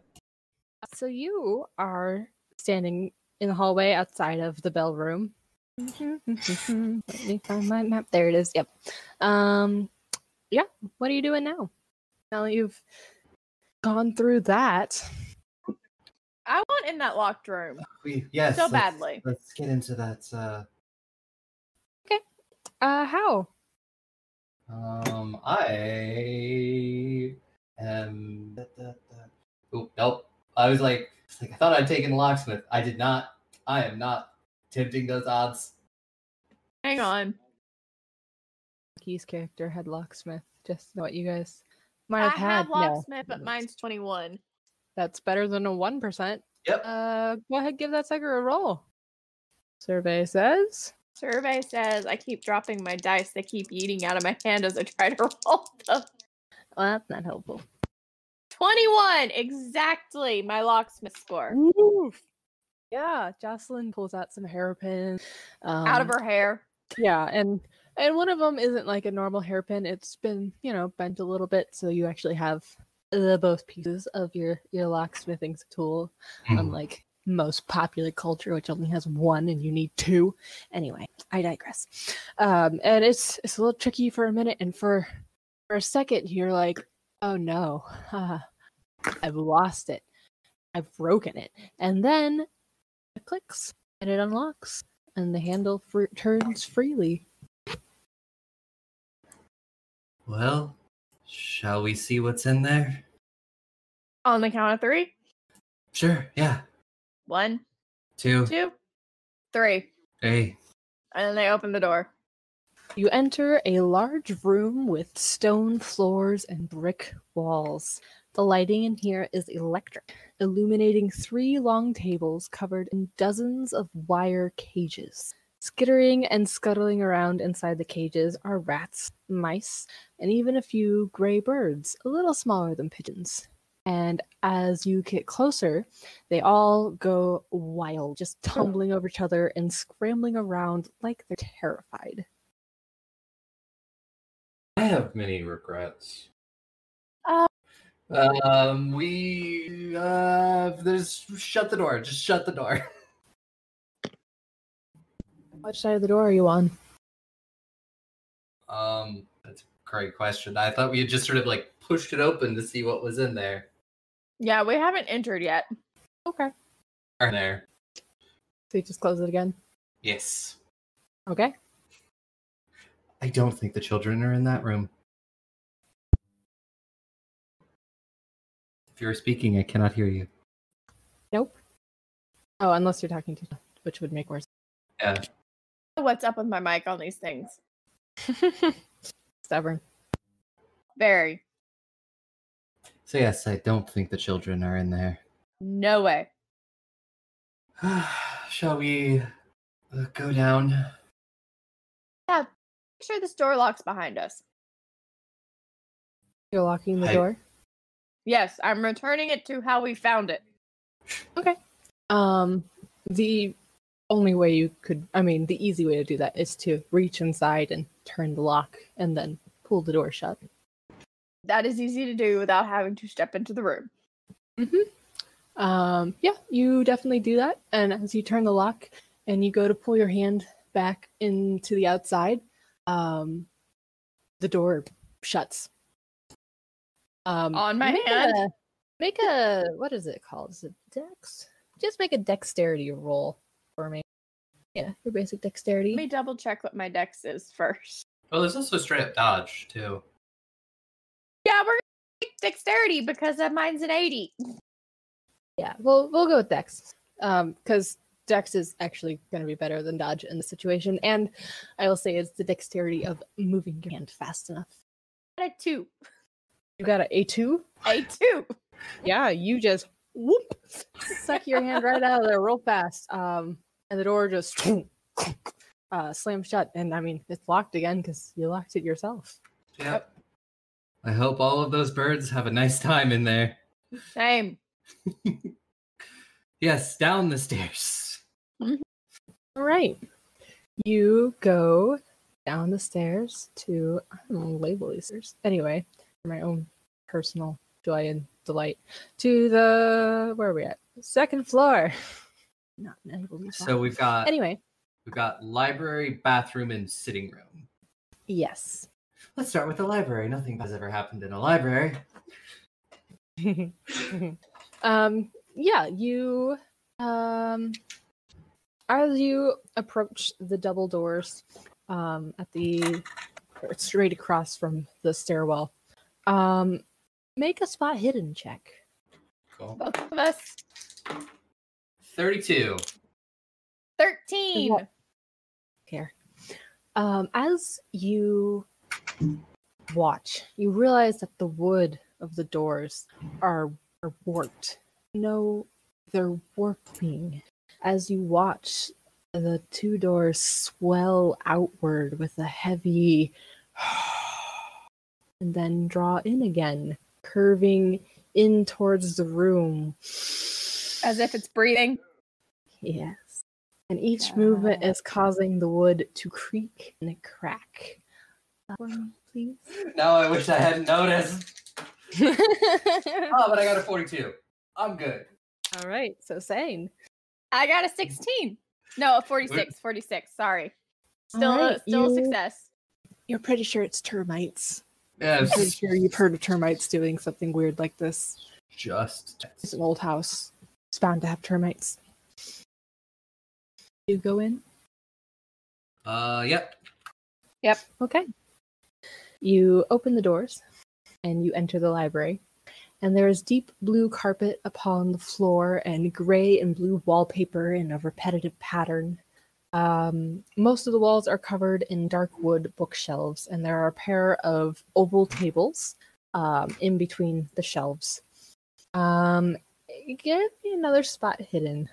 So you are standing in the hallway outside of the bell room. Let me find my map. There it is. Yep. Yeah. What are you doing now? Now that you've gone through that. I want in that locked room. Yes. So badly. Let's get into that. Okay. How? I am. Oh, nope. I thought I'd taken the locksmith. I did not. I am not tempting those odds. Hang on. Keys character had locksmith. Just what you guys might have had. I have locksmith, but mine's 21. That's better than a 1%. Yep. Go ahead, give that sucker a roll. Survey says I keep dropping my dice. They keep eating out of my hand as I try to roll them. Well, that's not helpful. 21, exactly my locksmith score. Woof. Yeah, Jocelyn pulls out some hairpins. Out of her hair. Yeah, and one of them isn't like a normal hairpin. It's been, bent a little bit, so you actually have both pieces of your locksmithing tool, unlike most popular culture, which only has one and you need two. Anyway, I digress. And it's a little tricky for a minute, and for a second you're like, oh no, I've lost it. I've broken it. And then it clicks and it unlocks and the handle turns freely. Well, shall we see what's in there? On the count of 3? Sure, yeah. 1, 2, 2, 3. Hey. And then they open the door. You enter a large room with stone floors and brick walls. The lighting in here is electric, illuminating 3 long tables covered in dozens of wire cages. Skittering and scuttling around inside the cages are rats, mice, and even a few gray birds, a little smaller than pigeons. And as you get closer, they all go wild, just tumbling over each other and scrambling around like they're terrified. I have many regrets. Shut the door. Just shut the door. Which side of the door are you on? That's a great question. I thought we had just sort of like pushed it open to see what was in there. Yeah, we haven't entered yet. Okay. In there. So you just close it again? Yes. Okay. I don't think the children are in that room. If you're speaking, I cannot hear you. Nope. Oh, unless you're talking to, which would make more sense. Yeah. What's up with my mic on these things? Stubborn. Very. So yes, I don't think the children are in there. No way. Shall we go down? Yeah. Make sure this door locks behind us. You're locking the door? Yes, I'm returning it to how we found it. Okay. The only way you could, the easy way to do that is to reach inside and turn the lock and then pull the door shut. That is easy to do without having to step into the room. Yeah, you definitely do that. And as you turn the lock and you go to pull your hand back into the outside, the door shuts. On my hand? Make a, what is it called? Is it dex? Just make a dexterity roll for me. Yeah, your basic dexterity. Let me double check what my dex is first. Oh, there's also straight up dodge, too. Yeah, we're gonna take dexterity because mine's an 80. Yeah, we'll go with dex. Because dex is actually going to be better than dodge in this situation. And I will say it's the dexterity of moving your hand fast enough. I got a 2. You got an A2? A2. Yeah, you just whoop, suck your hand right out of there real fast. And the door just slams shut. And it's locked again because you locked it yourself. Yep. I hope all of those birds have a nice time in there. Same. Yes, down the stairs. All right. You go down the stairs to, I don't know, label these stairs. Anyway, for my own personal joy and delight, to the, where are we at? Second floor. Not label these. So we've got, anyway, we've got library, bathroom, and sitting room. Yes. Let's start with the library. Nothing has ever happened in a library. Yeah, you as you approach the double doors at the straight across from the stairwell, make a spot hidden check. Cool. Both of us. 32. 13. Care. As you watch, you realize that the wood of the doors are warped. No, they're warping. As you watch, the 2 doors swell outward with a heavy and then draw in again, curving in towards the room. As if it's breathing. Yes. And each movement is causing the wood to creak and crack. For me, please. Now I wish I hadn't noticed. Oh, but I got a 42. I'm good. All right, so Sane. I got a 16. No, a 46. 46. Sorry. Still, Right, still a success. You're pretty sure it's termites. Yeah, I'm pretty sure you've heard of termites doing something weird like this. just. It's an old house. It's bound to have termites. You go in? Yep. Yep. Okay. You open the doors and you enter the library. And there is deep blue carpet upon the floor and gray and blue wallpaper in a repetitive pattern. Most of the walls are covered in dark wood bookshelves, and there are a pair of oval tables in between the shelves. Give me another spot hidden.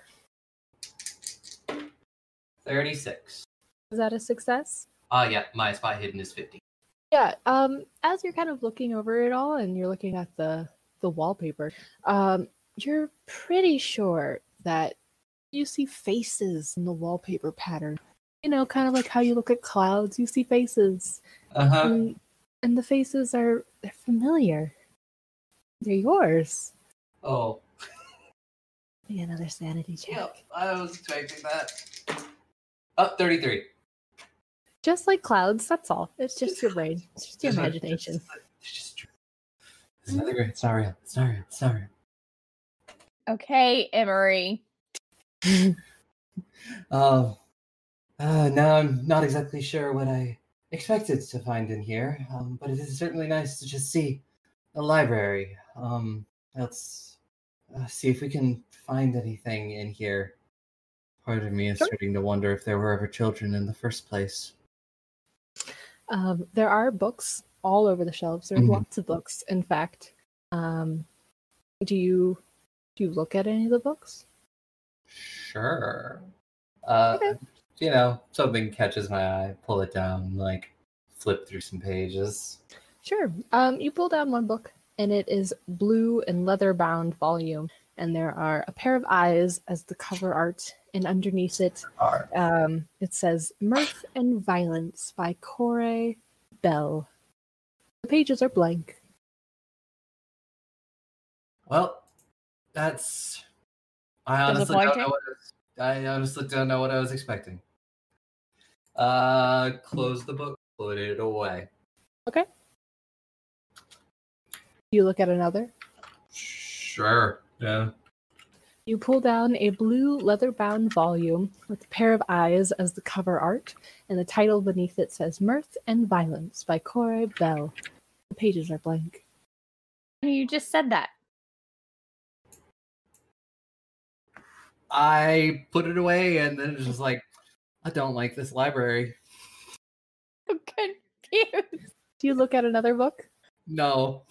36. Is that a success? Yeah, my spot hidden is 50. Yeah, as you're kind of looking over it all and you're looking at the wallpaper, you're pretty sure that you see faces in the wallpaper pattern. You know, kind of like how you look at clouds, you see faces. Uh-huh. And the faces they're familiar. They're yours. Oh. Be another sanity check. Yep, I was expecting that. Oh, 33. Just like clouds, that's all. It's just your brain. It's just your imagination. It's just true. It's another great. It's not real. It's not real. It's not real. Okay, Emery. Now I'm not exactly sure what I expected to find in here, but it is certainly nice to just see a library. Let's see if we can find anything in here. Part of me is starting to wonder if there were ever children in the first place. There are books all over the shelves. There are lots of books, in fact. Do you look at any of the books? Sure. Okay. You know, something catches my eye, pull it down, like flip through some pages. Sure. You pull down one book, and it is blue and leather-bound volume, and there are a pair of eyes as the cover art, and underneath it, it says "Mirth and Violence" by Corey Bell. The pages are blank. Well, that's. I honestly don't know what I was expecting. Close the book, put it away. Okay. You look at another. Sure. Yeah. You pull down a blue leather-bound volume with a pair of eyes as the cover art, and the title beneath it says "Mirth and Violence" by Corey Bell. The pages are blank. You just said that. I put it away, and then it's just like, I don't like this library. I'm confused. Do you look at another book? No.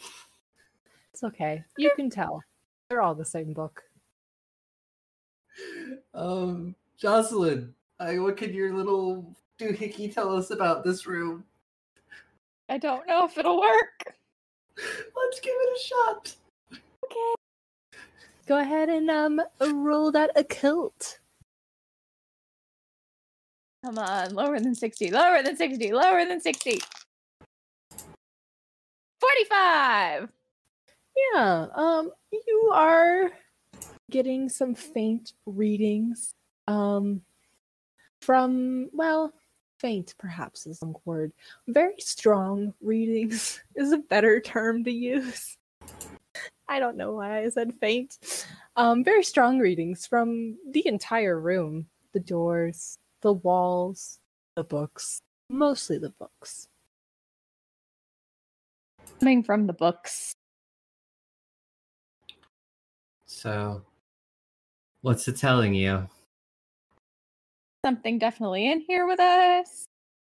It's okay. You can tell. They're all the same book. Jocelyn, what could your little doohickey tell us about this room? I don't know if it'll work. Let's give it a shot. Okay. Go ahead and roll that occult. Come on, lower than 60, lower than 60, lower than 60. 45! Yeah, you are getting some faint readings from, well, faint perhaps is the word. Very strong readings is a better term to use. I don't know why I said faint. Very strong readings from the entire room. The doors, the walls, the books. Mostly the books. Coming from the books. So, what's it telling you? Something definitely in here with us.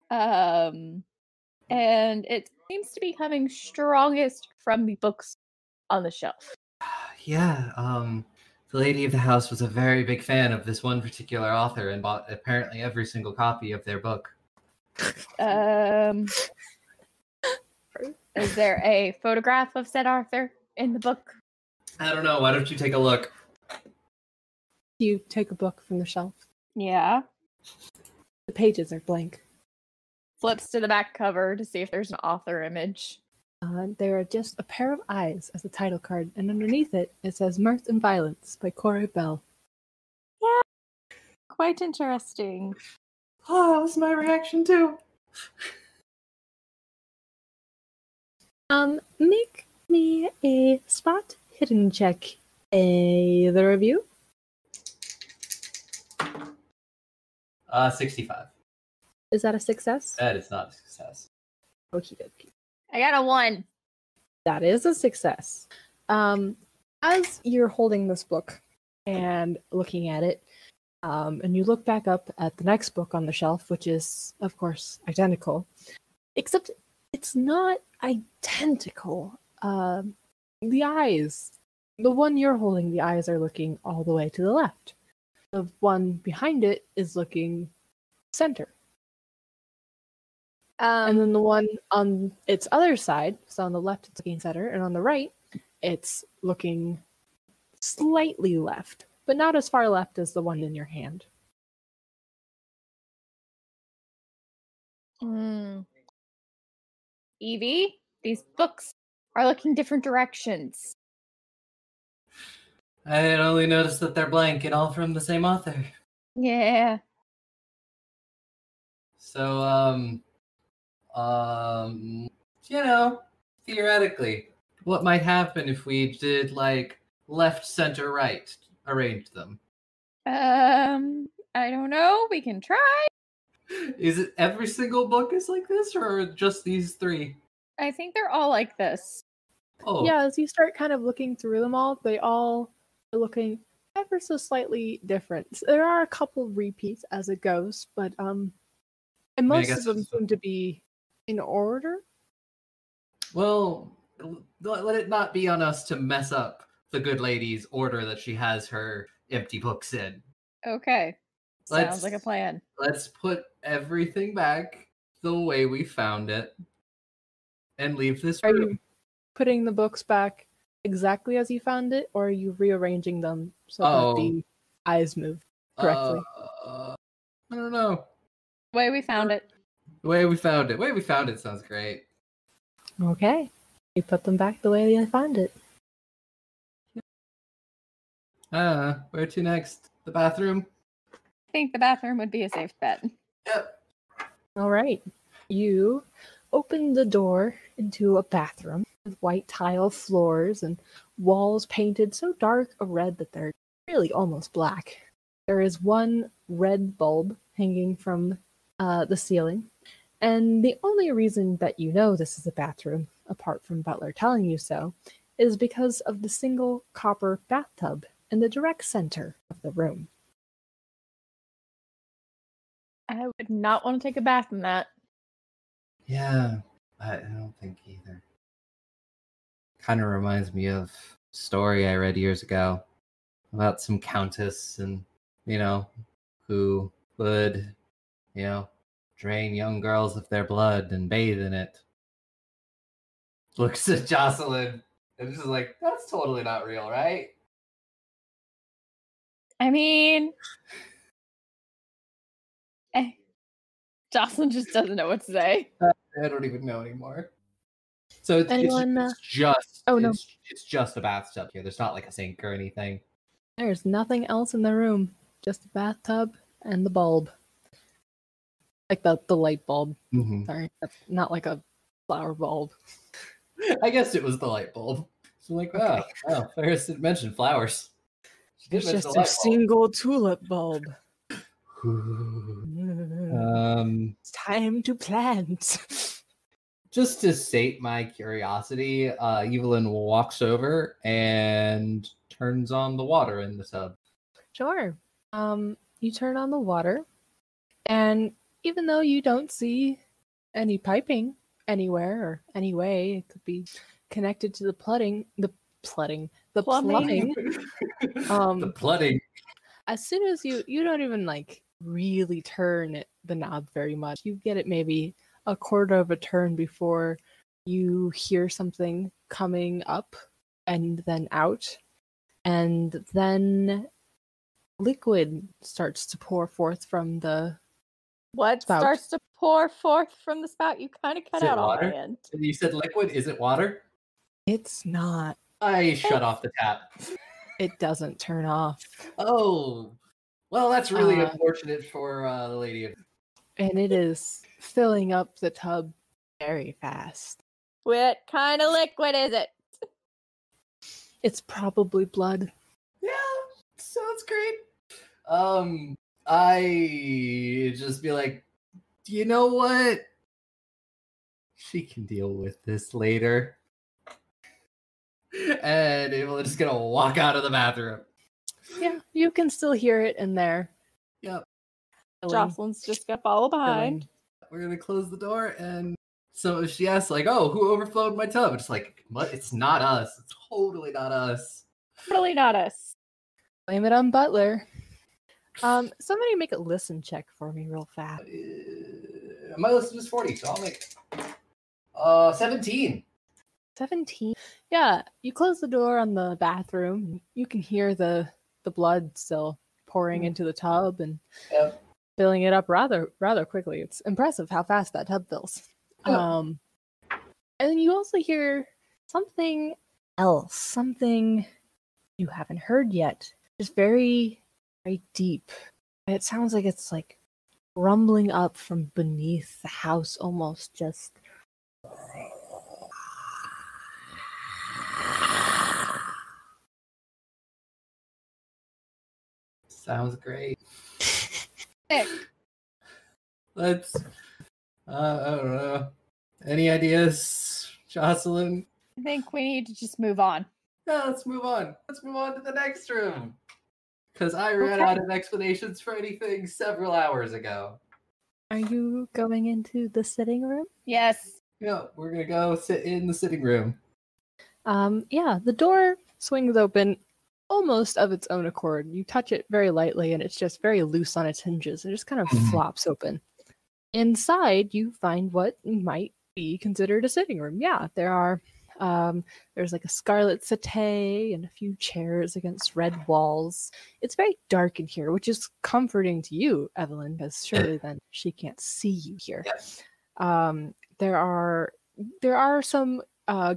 And it seems to be coming strongest from the books on the shelf. Yeah, the lady of the house was a very big fan of this one particular author and bought apparently every single copy of their book. Is there a photograph of said Arthur in the book? I don't know. Why don't you take a look? You take a book from the shelf. Yeah. The pages are blank. Flips to the back cover to see if there's an author image. There are just a pair of eyes as the title card, and underneath it, it says Mirth and Violence by Corey Bell. Yeah. Quite interesting. Oh, that was my reaction too. Make me a spot hidden check. Either of you? 65. Is that a success? That is not a success. Okie dokie. I got a 1. That is a success. As you're holding this book and looking at it, and you look back up at the next book on the shelf, which is, of course, identical, except it's not identical. The eyes, the one you're holding, the eyes are looking all the way to the left. The one behind it is looking center. And then the one on its other side, so on the left it's looking center, and on the right it's looking slightly left, but not as far left as the one in your hand. Evie, these books are looking different directions. I had only noticed that they're blank and all from the same author. Yeah. So, you know, theoretically, what might happen if we did like left, center, right, arrange them? I don't know. We can try. Is it every single book is like this, or just these 3? I think they're all like this. Oh, Yeah, as you start kind of looking through them all, they all are looking ever so slightly different. There are a couple repeats as it goes, but and most of them seem to be in order. Well, let it not be on us to mess up the good lady's order that she has her empty books in. Okay. Sounds like a plan. Let's put everything back the way we found it and leave this room. Are you putting the books back exactly as you found it, or are you rearranging them so that the eyes move correctly? I don't know. The way we found it. The way we found it. The way we found it sounds great. Okay. You put them back the way you found it. Where to next? The bathroom? I think the bathroom would be a safe bet. Yep. All right. You open the door into a bathroom with white tile floors and walls painted so dark a red that they're really almost black. There is one red bulb hanging from the ceiling, and the only reason that you know this is a bathroom, apart from Butler telling you so, is because of the single copper bathtub in the direct center of the room. I would not want to take a bath in that. Yeah, I don't think either. Kind of reminds me of a story I read years ago about some countess and, who would, drain young girls of their blood and bathe in it. Looks at Jocelyn and just like, that's totally not real, right? I mean, Jocelyn just doesn't know what to say. I don't even know anymore. So it's just a bathtub here. There's not like a sink or anything. There's nothing else in the room. Just a bathtub and the bulb. Like the light bulb. Mm-hmm. Sorry. That's not like a flower bulb. I guess it was the light bulb. So like, wow, Ferris didn't mention flowers. It's just a single tulip bulb. It's time to plant. Just to sate my curiosity, Evelyn walks over and turns on the water in the tub. Sure. You turn on the water, and even though you don't see any piping anywhere or any way, it could be connected to the plumbing. The plumbing. The plumbing. As soon as you don't even like really turn the knob very much. You get it maybe a quarter of a turn before you hear something coming up and then out. And then liquid starts to pour forth from the What spout. starts to pour forth from the spout? You kind of cut Is it out on my water? end. You said liquid. Is it water? It's not. I shut off the tap. It doesn't turn off. Oh, well, that's really unfortunate for the lady. And it is filling up the tub very fast. What kind of liquid is it? It's probably blood. Yeah, sounds great. I just be like, you know what? She can deal with this later. And we're just gonna walk out of the bathroom. Yeah, you can still hear it in there. Yep. Jocelyn's just gonna follow behind. We're gonna close the door, and so she asks, like, "Oh, who overflowed my tub?" It's like, what? It's not us. It's totally not us. Totally not us. Blame it on Butler. Somebody make a listen check for me real fast. My list is 40, so I'll make 17. 17. Yeah, you close the door on the bathroom. You can hear the blood still pouring into the tub and filling it up rather quickly. It's impressive how fast that tub fills. And then you also hear something else, something you haven't heard yet. Just very, very deep. It sounds like it's like rumbling up from beneath the house, almost just. Sounds great. Sick. Let's. I don't know. Any ideas, Jocelyn? I think we need to just move on. Yeah, let's move on. Let's move on to the next room. Because I ran out of explanations for anything several hours ago. Are you going into the sitting room? Yes. Yeah, we're gonna go sit in the sitting room. Yeah, the door swings open almost of its own accord. You touch it very lightly and it's just very loose on its hinges. It just kind of flops open. Inside, you find what might be considered a sitting room. Yeah, there's like a scarlet settee and a few chairs against red walls. It's very dark in here, which is comforting to you, Evelyn, because surely then she can't see you here. There are some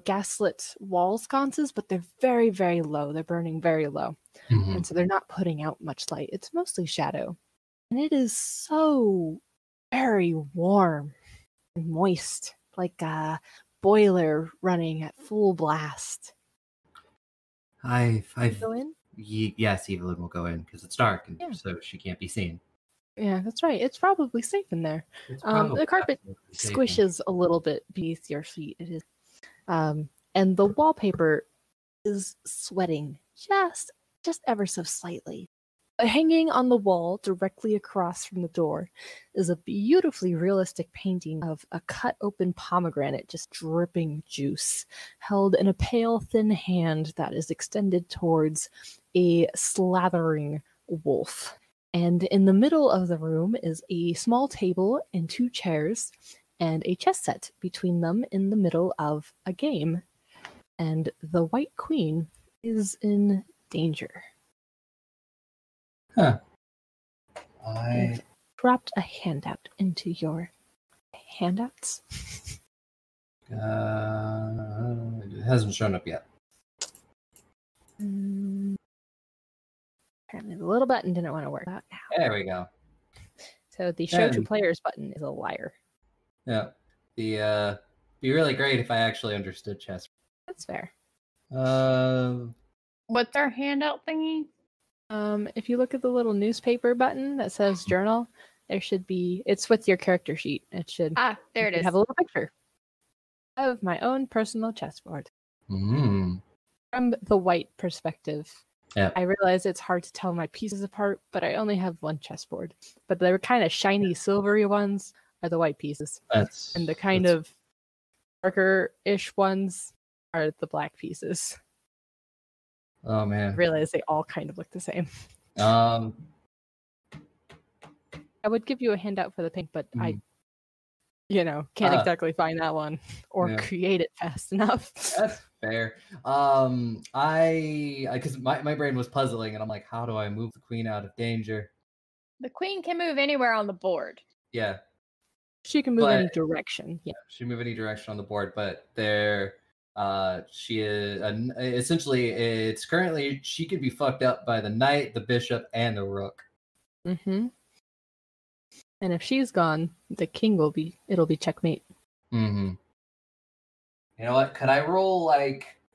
gaslit wall sconces, but they're very, very low. They're burning very low. And so they're not putting out much light. It's mostly shadow. And it is so very warm and moist, like a boiler running at full blast. Go in? Yes, Evelyn will go in because it's dark, and so she can't be seen. Yeah, that's right. It's probably safe in there. The carpet squishes a little bit beneath your feet. It is, and the wallpaper is sweating just ever so slightly. But hanging on the wall directly across from the door is a beautifully realistic painting of a cut open pomegranate just dripping juice, held in a pale, thin hand that is extended towards a slathering wolf. And in the middle of the room is a small table and two chairs and a chess set between them in the middle of a game. And the White Queen is in danger. Huh. I've dropped a handout into your handouts. It hasn't shown up yet. Apparently the little button didn't want to work out now. There we go. So the show to players button is a liar. Yeah. Be really great if I actually understood chess. That's fair. What's our handout thingy? If you look at the little newspaper button that says journal, there should be, it's with your character sheet. It should there it is. Have a little picture of my own personal chessboard. From the white perspective. Yeah. I realize it's hard to tell my pieces apart, but I only have one chessboard. But the kind of shiny silvery ones are the white pieces. And the kind of darker-ish ones are the black pieces. Oh man. I realize they all kind of look the same. I would give you a handout for the pink, but I can't exactly find that one or create it fast enough. That's fair. Because my brain was puzzling, and I'm like, how do I move the queen out of danger? The queen can move anywhere on the board. Yeah. She can move any direction. Yeah. She can move any direction on the board, but she is essentially, it's currently, she could be fucked up by the knight, the bishop, and the rook. Mm-hmm. And if she's gone, the king it'll be checkmate. Mm-hmm. You know what? Could I roll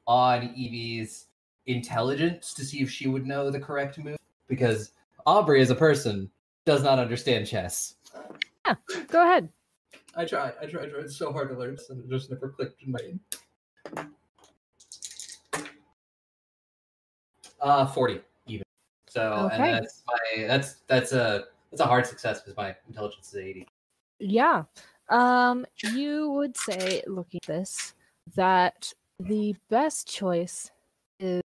on Evie's intelligence to see if she would know the correct move? Because Aubrey, as a person, does not understand chess. Yeah, go ahead. I tried. It's so hard to learn, and it just never clicked in my head. 40 even. So, okay. And that's a hard success because my intelligence is 80. Yeah. You would say, looking at this, that the best choice is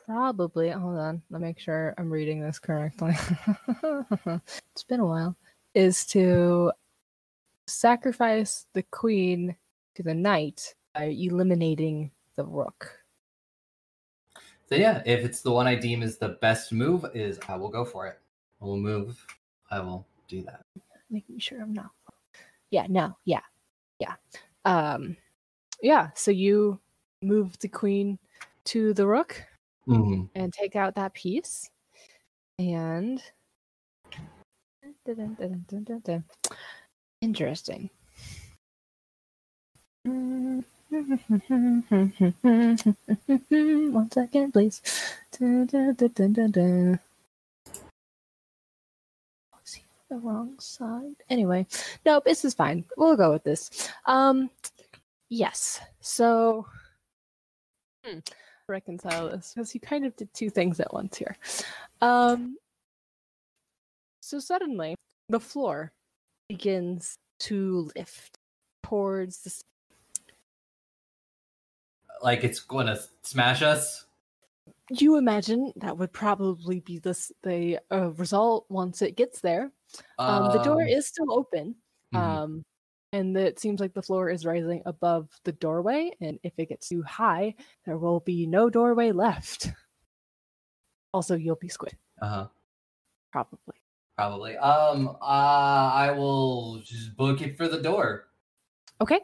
probably, hold on, let me make sure I'm reading this correctly. It's been a while, is to sacrifice the queen to the knight by eliminating the rook. So yeah, if it's the one I deem is the best move, I will go for it. I will do that. Making sure I'm not. Yeah, no, yeah. So you move the queen to the rook and take out that piece. And interesting. 1 second, please. The wrong side. Anyway, nope, this is fine. We'll go with this. Yes. So reconcile this because you kind of did two things at once here. So suddenly the floor begins to lift towards the like it's going to smash us. You imagine that would probably be the result once it gets there. The door is still open, and it seems like the floor is rising above the doorway. And if it gets too high, there will be no doorway left. Also, you'll be squid. Probably. I will just book it for the door. Okay.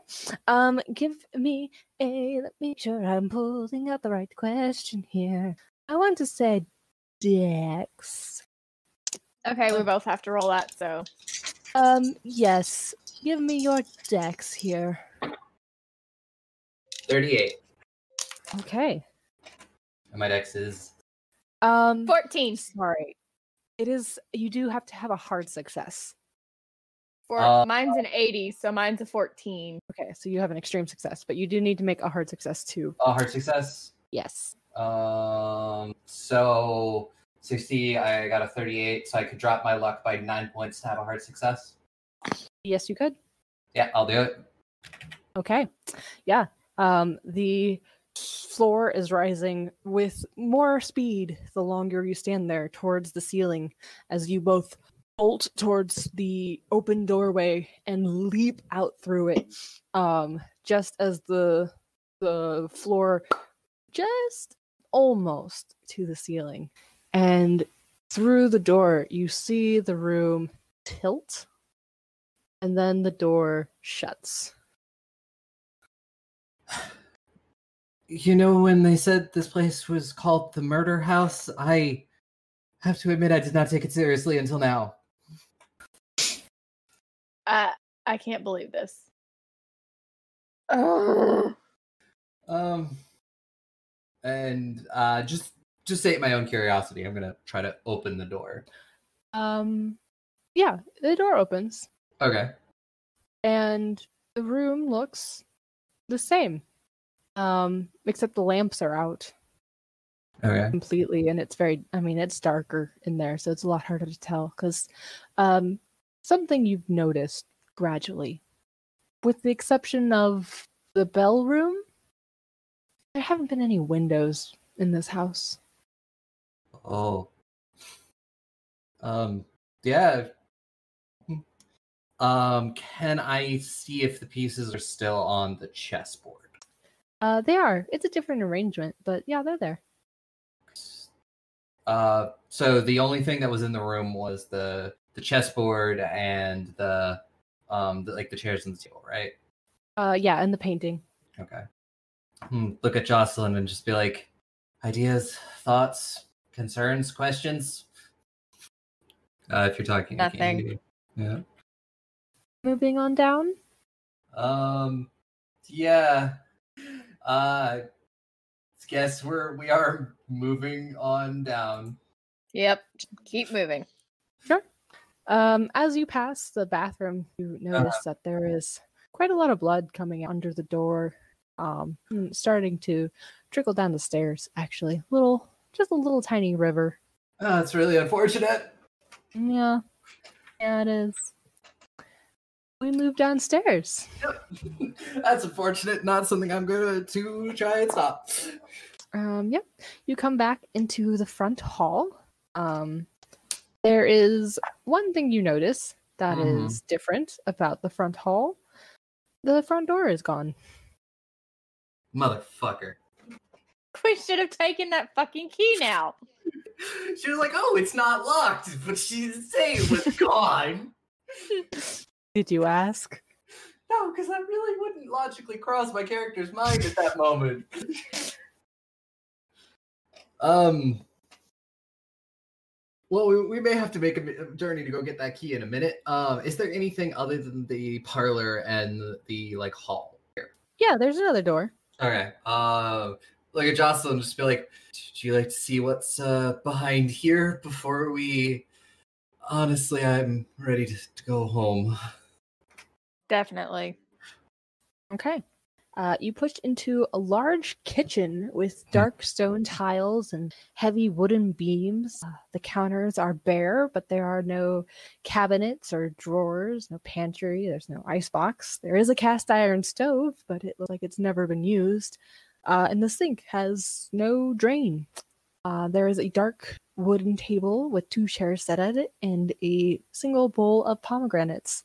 Give me let me make sure I'm pulling out the right question here. I want to say Dex. Okay, we both have to roll that, so. Yes. Give me your Dex here. 38. Okay. And my Dex is 14. Sorry. It is, you do have to have a hard success. Mine's an 80, so mine's a 14. Okay, so you have an extreme success, but you do need to make a hard success too. a hard success. Yes. So 60, I got a 38, so I could drop my luck by 9 points to have a hard success. Yes, you could. Yeah, I'll do it. Okay. Yeah. The floor is rising with more speed the longer you stand there towards the ceiling as you both bolt towards the open doorway and leap out through it. Just as the floor just almost to the ceiling. And through the door, you see the room tilt, and then the door shuts. You know, when they said this place was called the Murder House, I have to admit I did not take it seriously until now. I can't believe this. And just sate my own curiosity, I'm gonna try to open the door. Yeah, the door opens. Okay. And the room looks the same. Except the lamps are out. Okay. Completely, and it's it's darker in there, so it's a lot harder to tell, because something you've noticed gradually, with the exception of the bell room, there haven't been any windows in this house. Oh. Yeah. Can I see if the pieces are still on the chessboard? They are. It's a different arrangement, but yeah, they're there. So the only thing that was in the room was the chessboard and the chairs and the table, right? Yeah, and the painting. Okay. Look at Jocelyn and just be like, ideas, thoughts, concerns, questions? If you're talking to Nothing. Candy. Yeah. Moving on down. Yeah. Guess we are moving on down. Yep. Keep moving. Sure. As you pass the bathroom, you notice that there is quite a lot of blood coming out under the door. Starting to trickle down the stairs, actually. Just a little tiny river. Oh, that's really unfortunate. Yeah. Yeah, it is. We move downstairs. Yep. That's unfortunate. Not something I'm going to try and stop. Yep. You come back into the front hall. There is one thing you notice that is different about the front hall. The front door is gone. Motherfucker. We should have taken that fucking key now. She was like, oh, it's not locked, but she's saying it was gone. Did you ask? No, because I really wouldn't logically cross my character's mind at that moment. Well, we may have to make a journey to go get that key in a minute. Is there anything other than the parlor and the hall here? Yeah, there's another door. Okay. Look at Jocelyn, just be like, would you like to see what's behind here before we... Honestly, I'm ready to go home. Definitely. Okay. You pushed into a large kitchen with dark stone tiles and heavy wooden beams. The counters are bare, but there are no cabinets or drawers, no pantry, there's no icebox. There is a cast iron stove, but it looks like it's never been used. And the sink has no drain. There is a dark wooden table with 2 chairs set at it and a single bowl of pomegranates.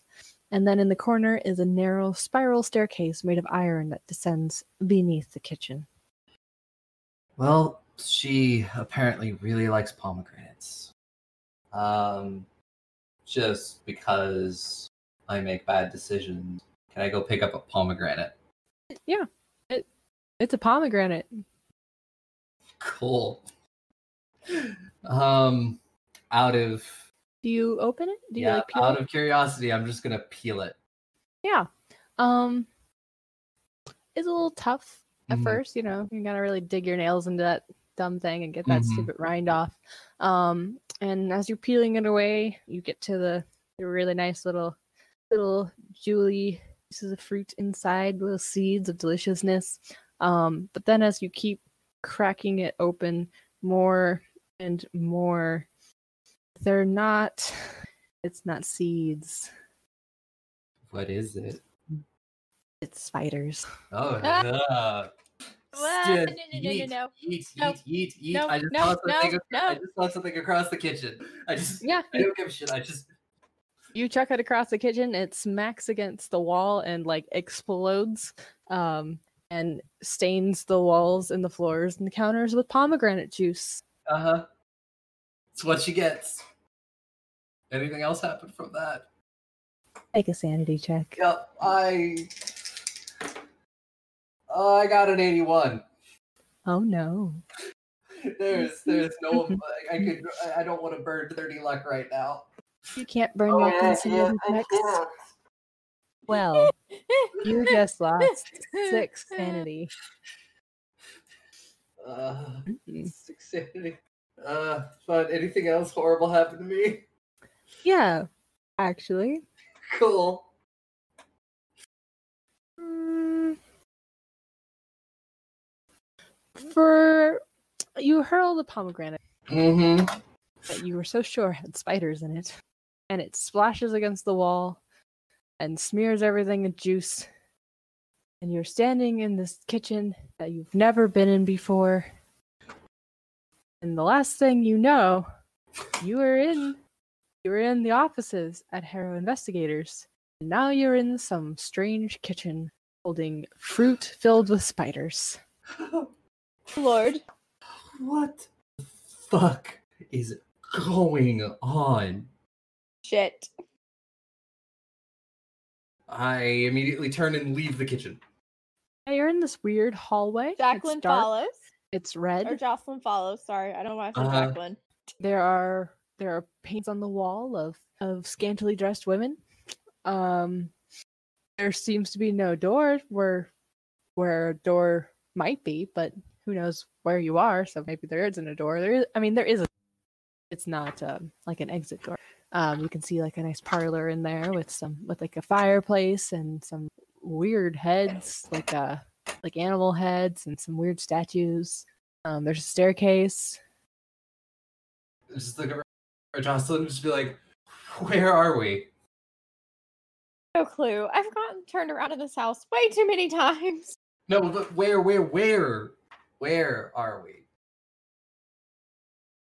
And then in the corner is a narrow spiral staircase made of iron that descends beneath the kitchen. Well, she apparently really likes pomegranates. Just because I make bad decisions. Can I go pick up a pomegranate? Yeah, it's a pomegranate. Cool. Out of... Do you open it? Do you peel out it? of curiosity, I'm just gonna peel it. Yeah. It's a little tough at first, you gotta really dig your nails into that dumb thing and get that stupid rind off. And as you're peeling it away, you get to the really nice little jewelly pieces of fruit inside, little seeds of deliciousness. But then as you keep cracking it open more and more, it's not seeds. What is it? It's spiders. Oh, no. No. Eat. No, I just saw something across the kitchen. I don't give a shit. You chuck it across the kitchen, it smacks against the wall and explodes, and stains the walls and the floors and the counters with pomegranate juice. It's what she gets. Anything else happen from that? Make a sanity check. Yep, I got an 81. Oh no. There's no... I don't want to burn 30 luck right now. You can't burn luck in sanity checks. Well, you just lost 6 sanity. 6 sanity. But anything else horrible happened to me? Yeah, actually. Cool. You hurl the pomegranate that you were so sure had spiders in it, and it splashes against the wall and smears everything with juice. And you're standing in this kitchen that you've never been in before. And the last thing you know, you were in the offices at Harrow Investigators. Now you're in some strange kitchen holding fruit filled with spiders. Lord. What the fuck is going on? Shit. I immediately turn and leave the kitchen. You're in this weird hallway. Jacqueline It's dark. follows. It's red. Or Jocelyn follows. Sorry, I don't know why I said Jacqueline. There are paintings on the wall of scantily dressed women. There seems to be no door where a door might be, but who knows where you are? So maybe there isn't a door. There is a. It's not like an exit door. You can see like a nice parlor in there with like a fireplace and some weird heads, like animal heads and some weird statues. There's a staircase. Just look at Jocelyn, just be like, "Where are we?" No clue. I've gotten turned around in this house way too many times. No, but where are we?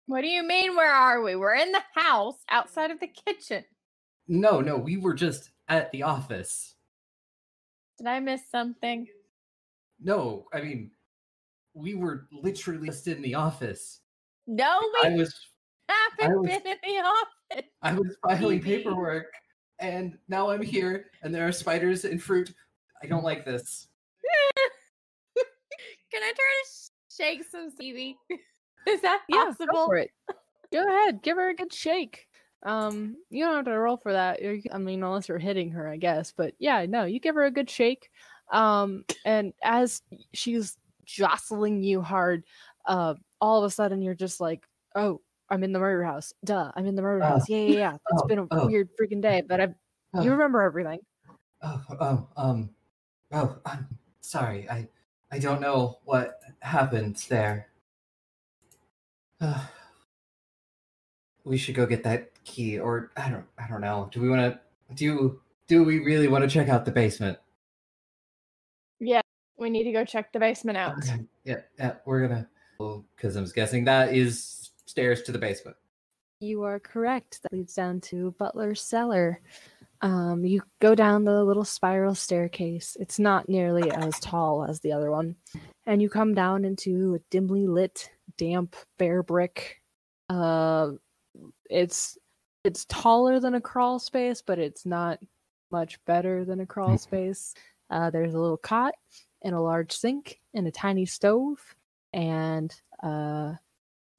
What do you mean, where are we? We're in the house outside of the kitchen. No, we were just at the office. Did I miss something? No, I mean, we were literally just in the office. No, we I was haven't been in the office. I was filing paperwork, and now I'm here, and there are spiders and fruit. I don't like this. Can I try to shake some Stevie? Is that Yeah, possible? go for it. Go ahead, give her a good shake. You don't have to roll for that. I mean, unless you're hitting her, I guess. But yeah, no, you give her a good shake. And as she's jostling you hard, all of a sudden you're just like, "Oh, I'm in the murder house. Duh, I'm in the murder house. Yeah. It's been a weird freaking day, but you remember everything." I'm sorry. I don't know what happened there. We should go get that key, or I don't know. Do we want to? Do we really want to check out the basement? Yeah, we need to go check the basement out. Okay. Yeah. We're gonna. Because I'm guessing that is stairs to the basement. You are correct. That leads down to Butler's cellar. You go down the little spiral staircase. It's not nearly as tall as the other one. And you come down into a dimly lit, damp, bare brick. It's taller than a crawl space, but it's not much better than a crawl space. There's a little cot and a large sink and a tiny stove. And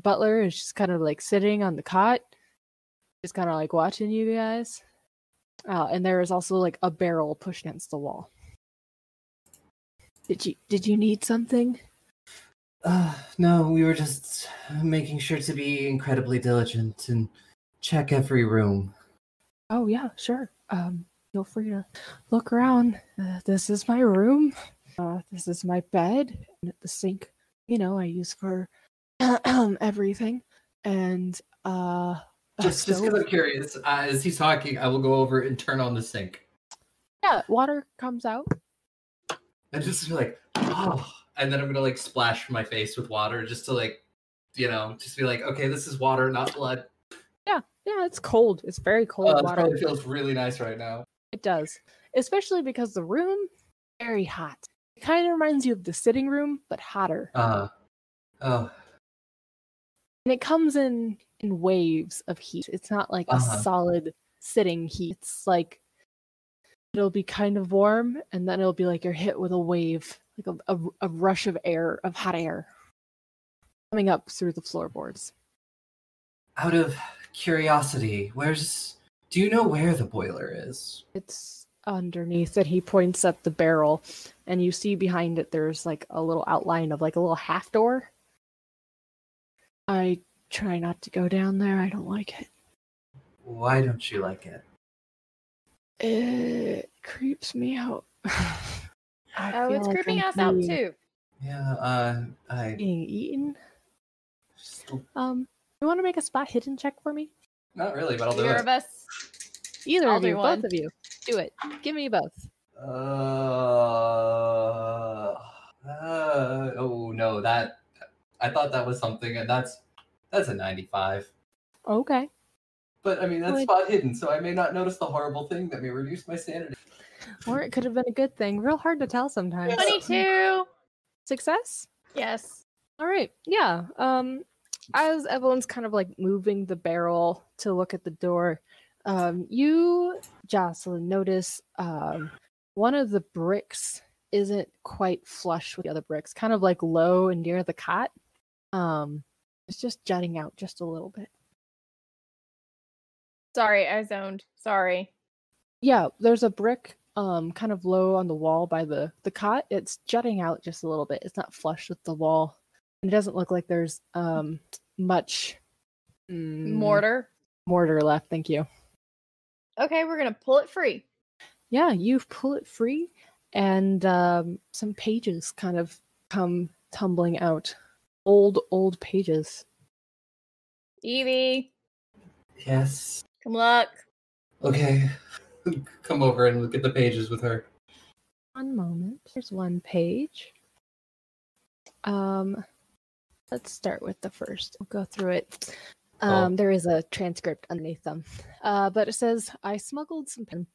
Butler is just kind of like sitting on the cot, just kind of like watching you guys. And there is also like a barrel pushed against the wall. Did you need something? No, we were just making sure to be incredibly diligent and check every room. Oh yeah, sure. Feel free to look around. This is my room. This is my bed. And the sink, I use for everything. And just because I'm curious, as he's talking, I will go over and turn on the sink. Yeah, water comes out. And just be like, oh, and then I'm gonna like splash my face with water just to like, just be like, okay, this is water, not blood. Yeah, it's cold. It's very cold It water. probably feels really nice right now. It does, especially because the room very hot. It kind of reminds you of the sitting room, but hotter. Oh. And it comes in waves of heat. It's not like a solid sitting heat. It's like it'll be kind of warm, and then it'll be like you're hit with a wave, like a rush of air, of hot air, coming up through the floorboards. Out of curiosity, do you know where the boiler is? It's underneath, and he points at the barrel, and you see behind it there's like a little outline of like a little half door. I try not to go down there. I don't like it. Why don't you like it? It creeps me out. It's creeping us out too. Yeah, being eaten. You want to make a spot hidden check for me? Not really, but I'll do Either it. of us. Either I'll of you, do one. both of you. Do it. Give me both. Oh no, I thought that was something, and that's a 95. Okay. But I mean, that's spot hidden, so I may not notice the horrible thing that may reduce my sanity. Or it could have been a good thing. Real hard to tell sometimes. 22. Success? Yes. All right. Yeah. As Evelyn's kind of like moving the barrel to look at the door, you, Jocelyn, notice one of the bricks isn't quite flush with the other bricks, kind of like low and near the cot. It's just jutting out just a little bit. Sorry, I zoned. Sorry. Yeah, there's a brick kind of low on the wall by the cot. It's jutting out just a little bit. It's not flush with the wall. And it doesn't look like there's much Mortar left. Thank you. Okay, we're gonna pull it free. Yeah, you pull it free, and some pages kind of come tumbling out. Old pages. Evie, Yes. come look. Okay. Come over and look at the pages with her. One moment. Here's one page. Let's start with the first. We'll go through it. There is a transcript underneath them. But it says, I smuggled some pen.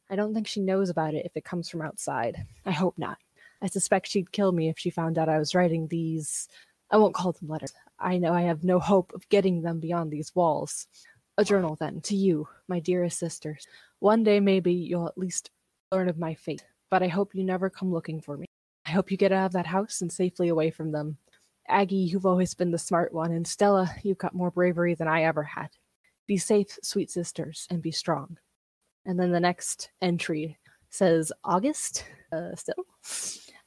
I don't think she knows about it if it comes from outside. I hope not. I suspect she'd kill me if she found out I was writing these. I won't call them letters. I know I have no hope of getting them beyond these walls. A journal, then, to you, my dearest sisters. One day, maybe, you'll at least learn of my fate. But I hope you never come looking for me. I hope you get out of that house and safely away from them. Aggie, you've always been the smart one, and Stella, you've got more bravery than I ever had. Be safe, sweet sisters, and be strong. And then the next entry says, August? Still?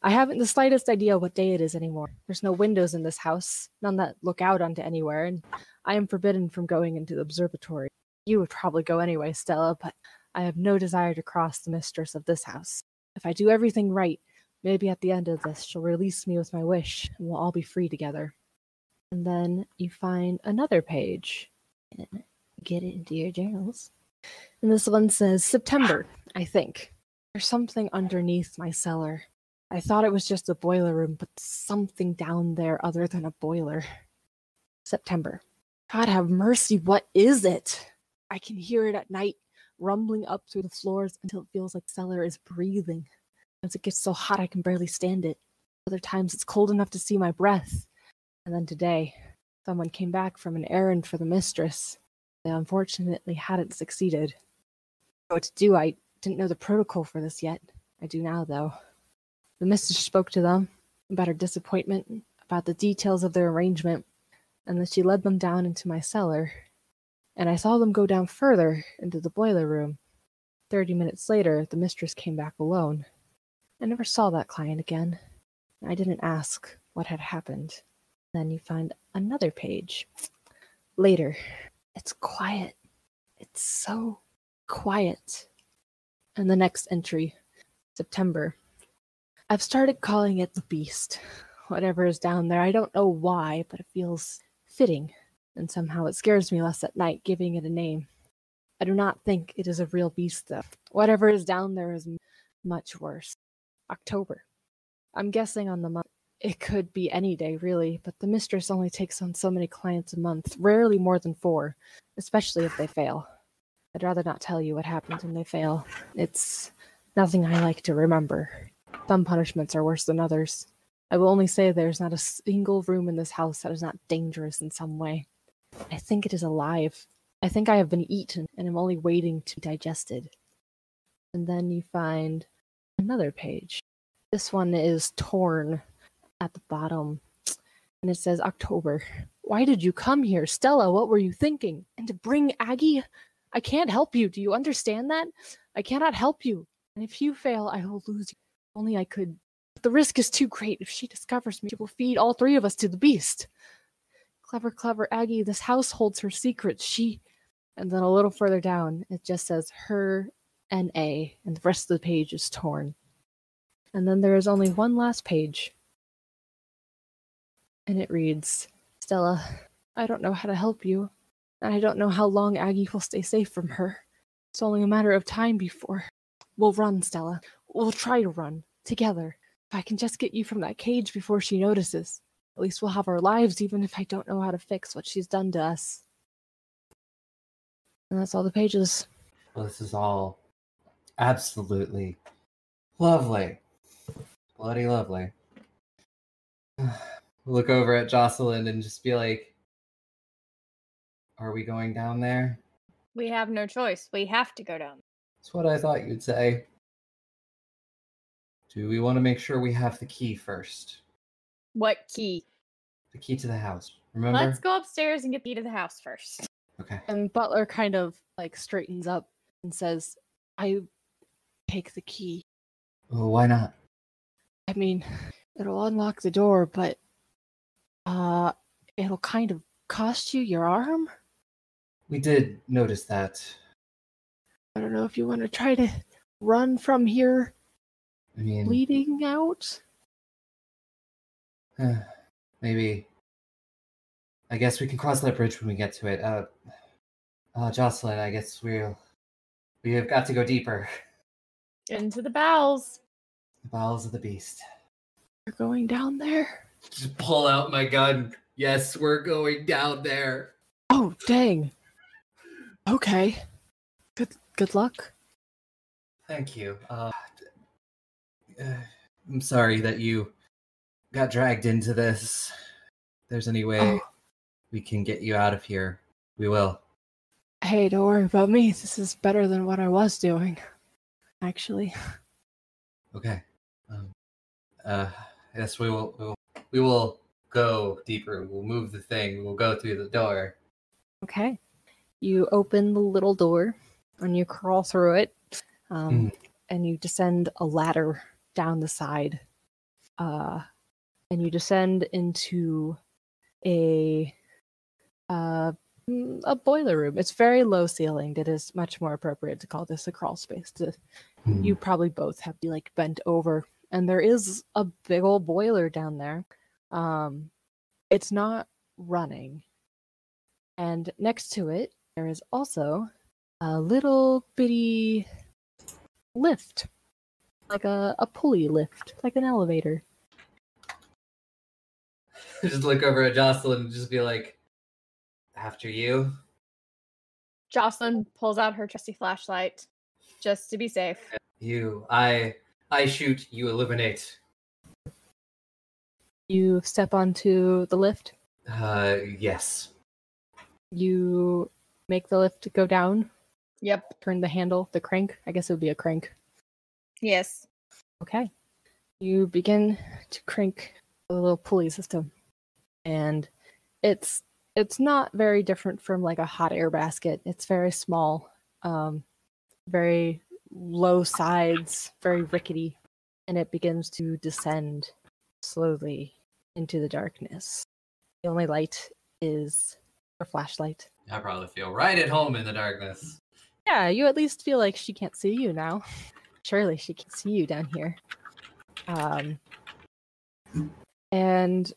I haven't the slightest idea what day it is anymore. There's no windows in this house, none that look out onto anywhere, and I am forbidden from going into the observatory. You would probably go anyway, Stella, but I have no desire to cross the mistress of this house. If I do everything right, maybe at the end of this, she'll release me with my wish, and we'll all be free together. And then you find another page. Get it into your journals. And this one says, September, I think. There's something underneath my cellar. I thought it was just a boiler room, but something down there other than a boiler. September. God have mercy, what is it? I can hear it at night, rumbling up through the floors until it feels like the cellar is breathing. As it gets so hot I can barely stand it. Other times it's cold enough to see my breath. And then today, someone came back from an errand for the mistress. They unfortunately hadn't succeeded. What to do, I didn't know the protocol for this yet. I do now, though. The mistress spoke to them about her disappointment, about the details of their arrangement, and then she led them down into my cellar. And I saw them go down further into the boiler room. 30 minutes later, the mistress came back alone. I never saw that client again. I didn't ask what had happened. Then you find another page. Later. It's quiet. It's so quiet. And the next entry. September. I've started calling it the Beast. Whatever is down there, I don't know why, but it feels fitting. And somehow it scares me less at night, giving it a name. I do not think it is a real beast, though. Whatever is down there is much worse. October. I'm guessing on the month. It could be any day, really, but the mistress only takes on so many clients a month, rarely more than 4, especially if they fail. I'd rather not tell you what happens when they fail. It's nothing I like to remember. Some punishments are worse than others. I will only say there's not a single room in this house that is not dangerous in some way. I think it is alive. I think I have been eaten and am only waiting to be digested. And then you find another page. This one is torn at the bottom, and it says October. Why did you come here? Stella, what were you thinking? And to bring Aggie? I can't help you. Do you understand that? I cannot help you. And if you fail, I will lose you. Only I could. But the risk is too great. If she discovers me, she will feed all 3 of us to the beast. Clever Aggie, this house holds her secrets. She... And then a little further down, it just says her N.A., and the rest of the page is torn. And then there is only one last page. And it reads, Stella, I don't know how to help you, and I don't know how long Aggie will stay safe from her. It's only a matter of time before. We'll run, Stella. We'll try to run, together. If I can just get you from that cage before she notices. At least we'll have our lives, even if I don't know how to fix what she's done to us. And that's all the pages. Well, this is all absolutely lovely. Bloody lovely. Look over at Jocelyn and just be like, are we going down there? We have no choice. We have to go down. That's what I thought you'd say. Do we want to make sure we have the key first? What key? The key to the house. Remember? Let's go upstairs and get the key to the house first. Okay. And Butler kind of like straightens up and says, I take the key. Well, why not? I mean, it'll unlock the door, but it'll kind of cost you your arm. We did notice that. I don't know if you want to try to run from here I mean, bleeding out. maybe. I guess we can cross that bridge when we get to it. Jocelyn, I guess we have got to go deeper. Into the bowels. The bowels of the beast. You're going down there? Just pull out my gun. Yes, we're going down there. Oh, dang. Okay. Good luck. Thank you. I'm sorry that you got dragged into this. If there's any way we can get you out of here, we will. Hey, don't worry about me. This is better than what I was doing, actually. Okay. Yes, we will go deeper. We'll move the thing. We'll go through the door. Okay. You open the little door and you crawl through it, and you descend a ladder down the side, and you descend into a boiler room. It's very low ceilinged. It is much more appropriate to call this a crawl space. You probably both have to be like bent over, and there is a big old boiler down there. It's not running, and next to it there is also a little bitty lift, like a pulley lift, like an elevator. Just look over at Jocelyn and just be like, after you. Jocelyn pulls out her trusty flashlight just to be safe. You. I shoot, you illuminate. You step onto the lift. Yes. You make the lift go down. Yep. Turn the handle, the crank. I guess it would be a crank. Yes. Okay. You begin to crank the little pulley system. And it's not very different from like a hot air basket. It's very small, very low sides, very rickety, and it begins to descend slowly into the darkness. The only light is a flashlight. I probably feel right at home in the darkness. Yeah, you at least feel like she can't see you now. Surely she can see you down here. And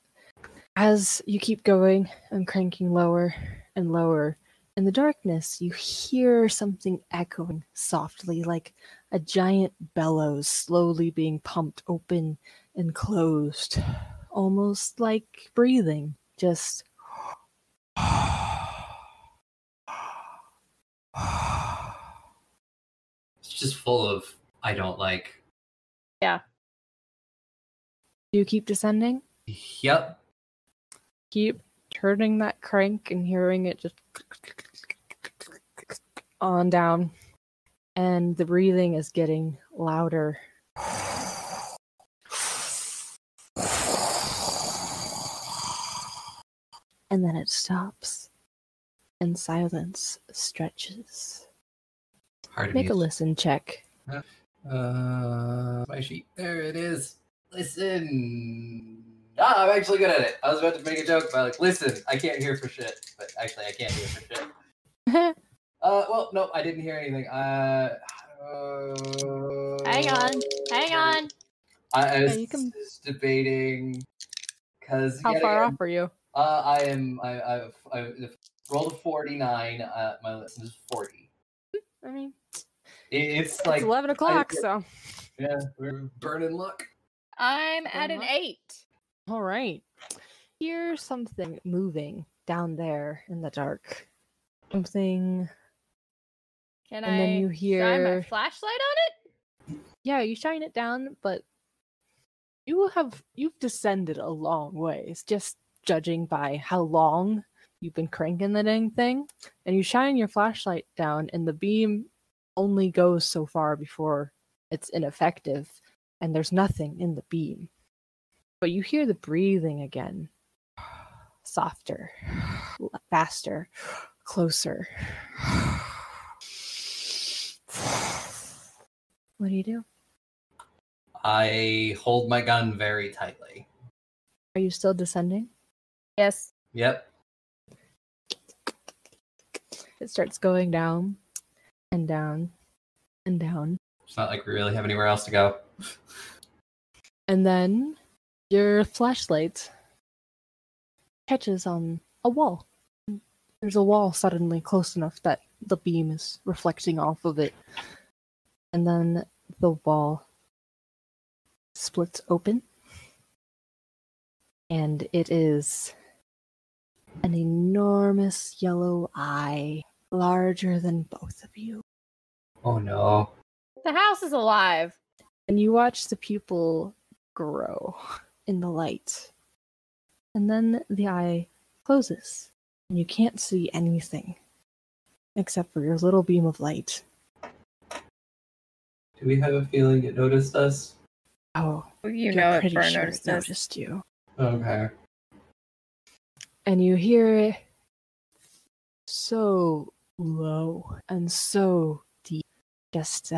as you keep going and cranking lower and lower, in the darkness, you hear something echoing softly, like a giant bellows slowly being pumped open and closed, almost like breathing. Just It's just full of I don't like. Yeah. Do you keep descending? Yep. Keep turning that crank and hearing it just on down. And the breathing is getting louder. And then it stops. And silence stretches. Hard to Make a mute. listen check. My sheet. There it is. Listen. I'm actually good at it. I was about to make a joke about like, listen, I can't hear for shit. But actually, I can't hear for shit. Well, no, I didn't hear anything. Hang on. I was Yeah, you can- just debating because How far off are you? I've rolled a 49. My listen is 40. I mean, It's it's like 11 o'clock, so. yeah, we're burning luck. I'm at an 8. All right. Here's something moving down there in the dark. Something Can And then you I shine my hear... flashlight on it? Yeah, you shine it down, but you've descended a long ways, just judging by how long you've been cranking the dang thing. And you shine your flashlight down, and the beam only goes so far before it's ineffective, and there's nothing in the beam. But you hear the breathing again. Softer, faster, closer. What do you do? I hold my gun very tightly. Are you still descending? Yes. Yep. It starts going down and down and down. It's not like we really have anywhere else to go. And then your flashlight catches on a wall. There's a wall suddenly close enough that the beam is reflecting off of it. And then the wall splits open. And it is an enormous yellow eye, larger than both of you. Oh no. The house is alive. And you watch the pupil grow in the light. And then the eye closes, and you can't see anything except for your little beam of light. Do we have a feeling it noticed us? Oh, You you're know it pretty for sure it noticed us. noticed you. Okay. And you hear it so low and so deep. Just,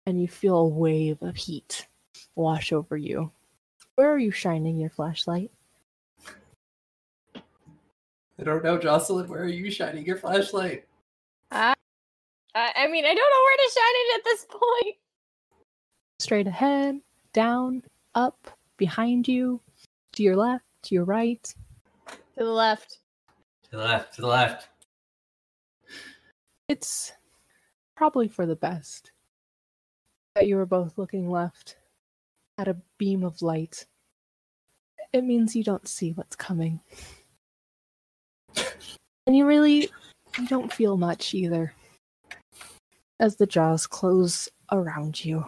and you feel a wave of heat wash over you. Where are you shining your flashlight? I don't know, Jocelyn. Where are you shining your flashlight? I mean, I don't know where to shine it at this point. Straight ahead, down, up, behind you, to your left, to your right. To the left. To the left, to the left. It's probably for the best that you are both looking left at a beam of light. It means you don't see what's coming. And you don't feel much either as the jaws close around you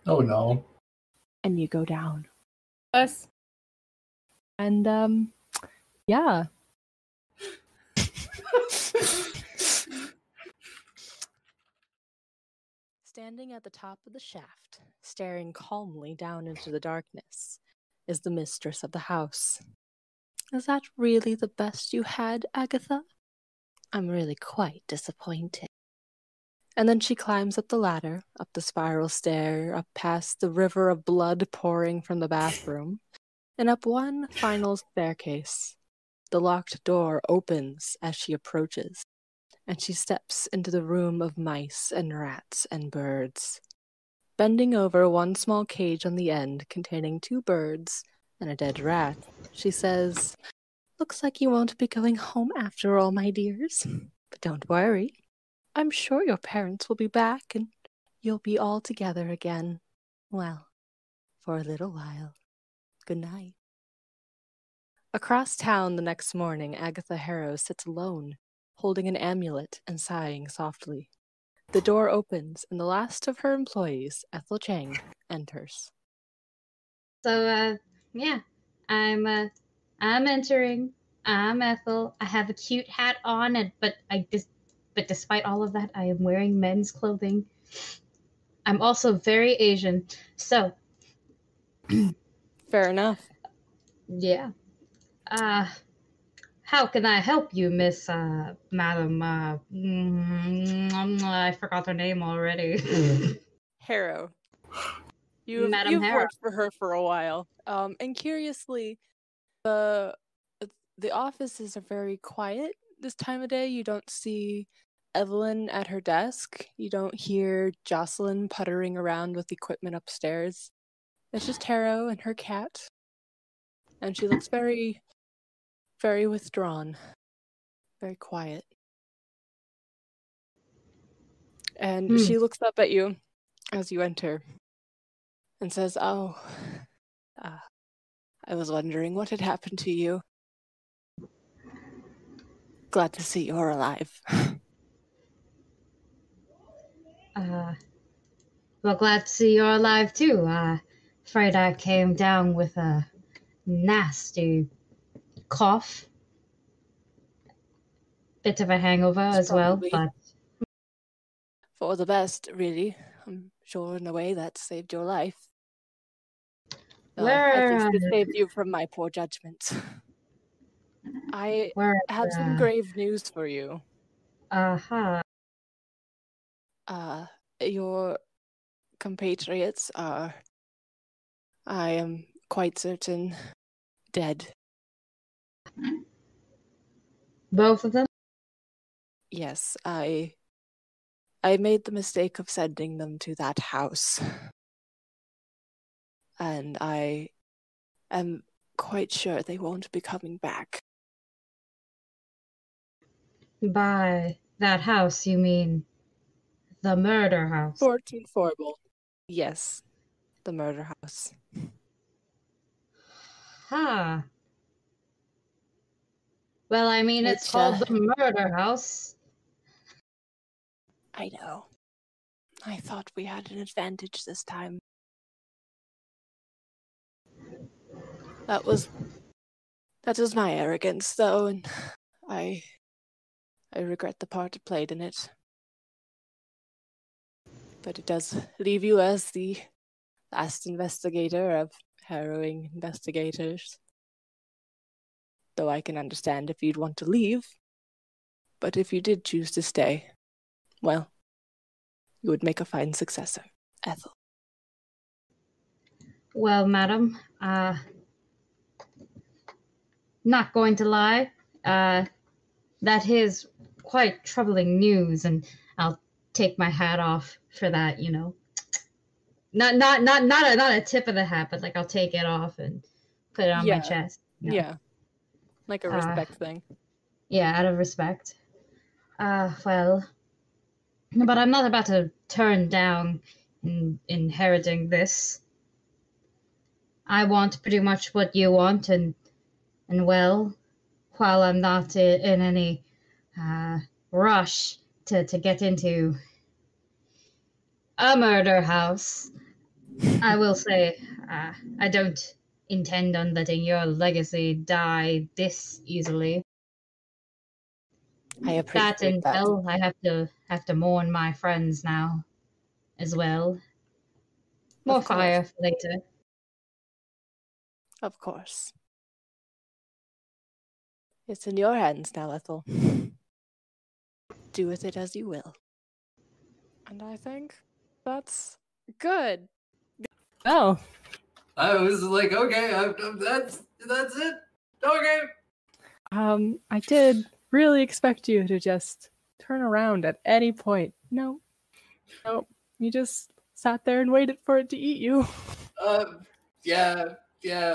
Oh no. and you go down. Us. And, yeah. Standing at the top of the shaft, staring calmly down into the darkness, is the mistress of the house. Is that really the best you had, Agatha? I'm really quite disappointed. And then she climbs up the ladder, up the spiral stair, up past the river of blood pouring from the bathroom, and up one final staircase. The locked door opens as she approaches, and she steps into the room of mice and rats and birds. Bending over one small cage on the end containing 2 birds and a dead rat, she says, "Looks like you won't be going home after all, my dears. But don't worry. I'm sure your parents will be back and you'll be all together again. Well, for a little while. Good night." Across town the next morning, Agatha Harrow sits alone, holding an amulet and sighing softly. The door opens, and the last of her employees, Ethel Chang, enters. So, yeah, I'm entering. I'm Ethel. I have a cute hat on, but despite all of that, I am wearing men's clothing. I'm also very Asian. So, Fair enough. yeah. How can I help you, Miss, Madam, I forgot her name already. Harrow. Madam You've Harrow. worked for her for a while. And curiously, the offices are very quiet this time of day. You don't see Evelyn at her desk. You don't hear Jocelyn puttering around with equipment upstairs. It's just Harrow and her cat. And she looks very, very withdrawn. Very quiet. And she looks up at you as you enter and says, "Oh, I was wondering what had happened to you. Glad to see you're alive. Well, glad to see you're alive too. Afraid I came down with a nasty cough. Bit of a hangover as well, but for the best, really. I'm sure in a way that saved your life. At least it saved you from my poor judgment. I have some grave news for you. Your compatriots are, I am quite certain, dead. Both of them? Yes, I made the mistake of sending them to that house. And I am quite sure they won't be coming back. By that house, you mean the murder house? Fort and Forble. Yes, the murder house. Well, I mean, it's called the murder house. I know. I thought we had an advantage this time. That was my arrogance, though, and I regret the part I played in it. But it does leave you as the last investigator of harrowing investigators. Though I can understand if you'd want to leave. But if you did choose to stay, well, you would make a fine successor, Ethel. Well, madam, not going to lie, that is quite troubling news, and I'll take my hat off for that, you know. Not a tip of the hat, but like I'll take it off and put it on my chest. You know? Yeah. Like a respect thing. Yeah, out of respect. Well, but I'm not about to turn down inheriting this. I want pretty much what you want, and well, while I'm not in any rush to get into a murder house, I will say I don't intend on letting your legacy die this easily. I appreciate that. Well, I have to mourn my friends now, as well. More fire for later. Of course. It's in your hands now, Ethel. Do with it as you will. And I think that's good. Oh. I was like, okay, that's it. Okay. I did really expect you to just turn around at any point. No. You just sat there and waited for it to eat you. Yeah,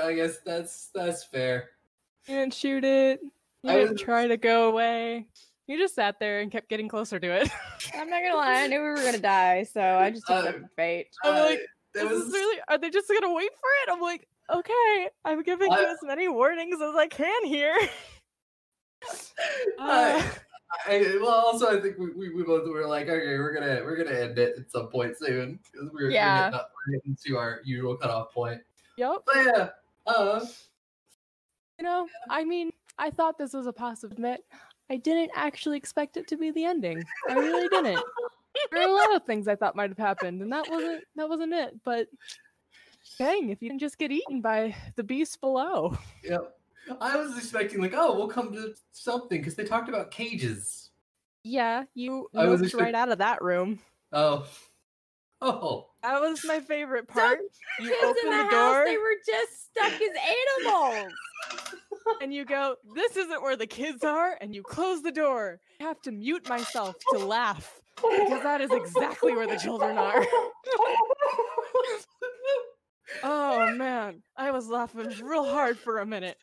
I guess that's fair. You didn't shoot it. You didn't try to go away. You just sat there and kept getting closer to it. I'm not gonna lie, I knew we were gonna die, so I just accepted fate. I'm like, are they just gonna wait for it? I'm like, okay, I'm giving you as many warnings as I can here. Well, also I think we both were like, okay, we're gonna end it at some point soon because we're getting to our usual cutoff point. Yep. But yeah, you know, I mean, I thought this was a possibility. I didn't actually expect it to be the ending. I really didn't. There are a lot of things I thought might have happened, and that wasn't it. But dang, if you can just get eaten by the beast below. Yep. I was expecting like, oh, we'll come to something because they talked about cages. Yeah, you noped right out of that room. Oh. That was my favorite part. You open the door. They were just stuck as animals. And you go, this isn't where the kids are, and you close the door. I have to mute myself to laugh because that is exactly where the children are. Oh man, I was laughing real hard for a minute.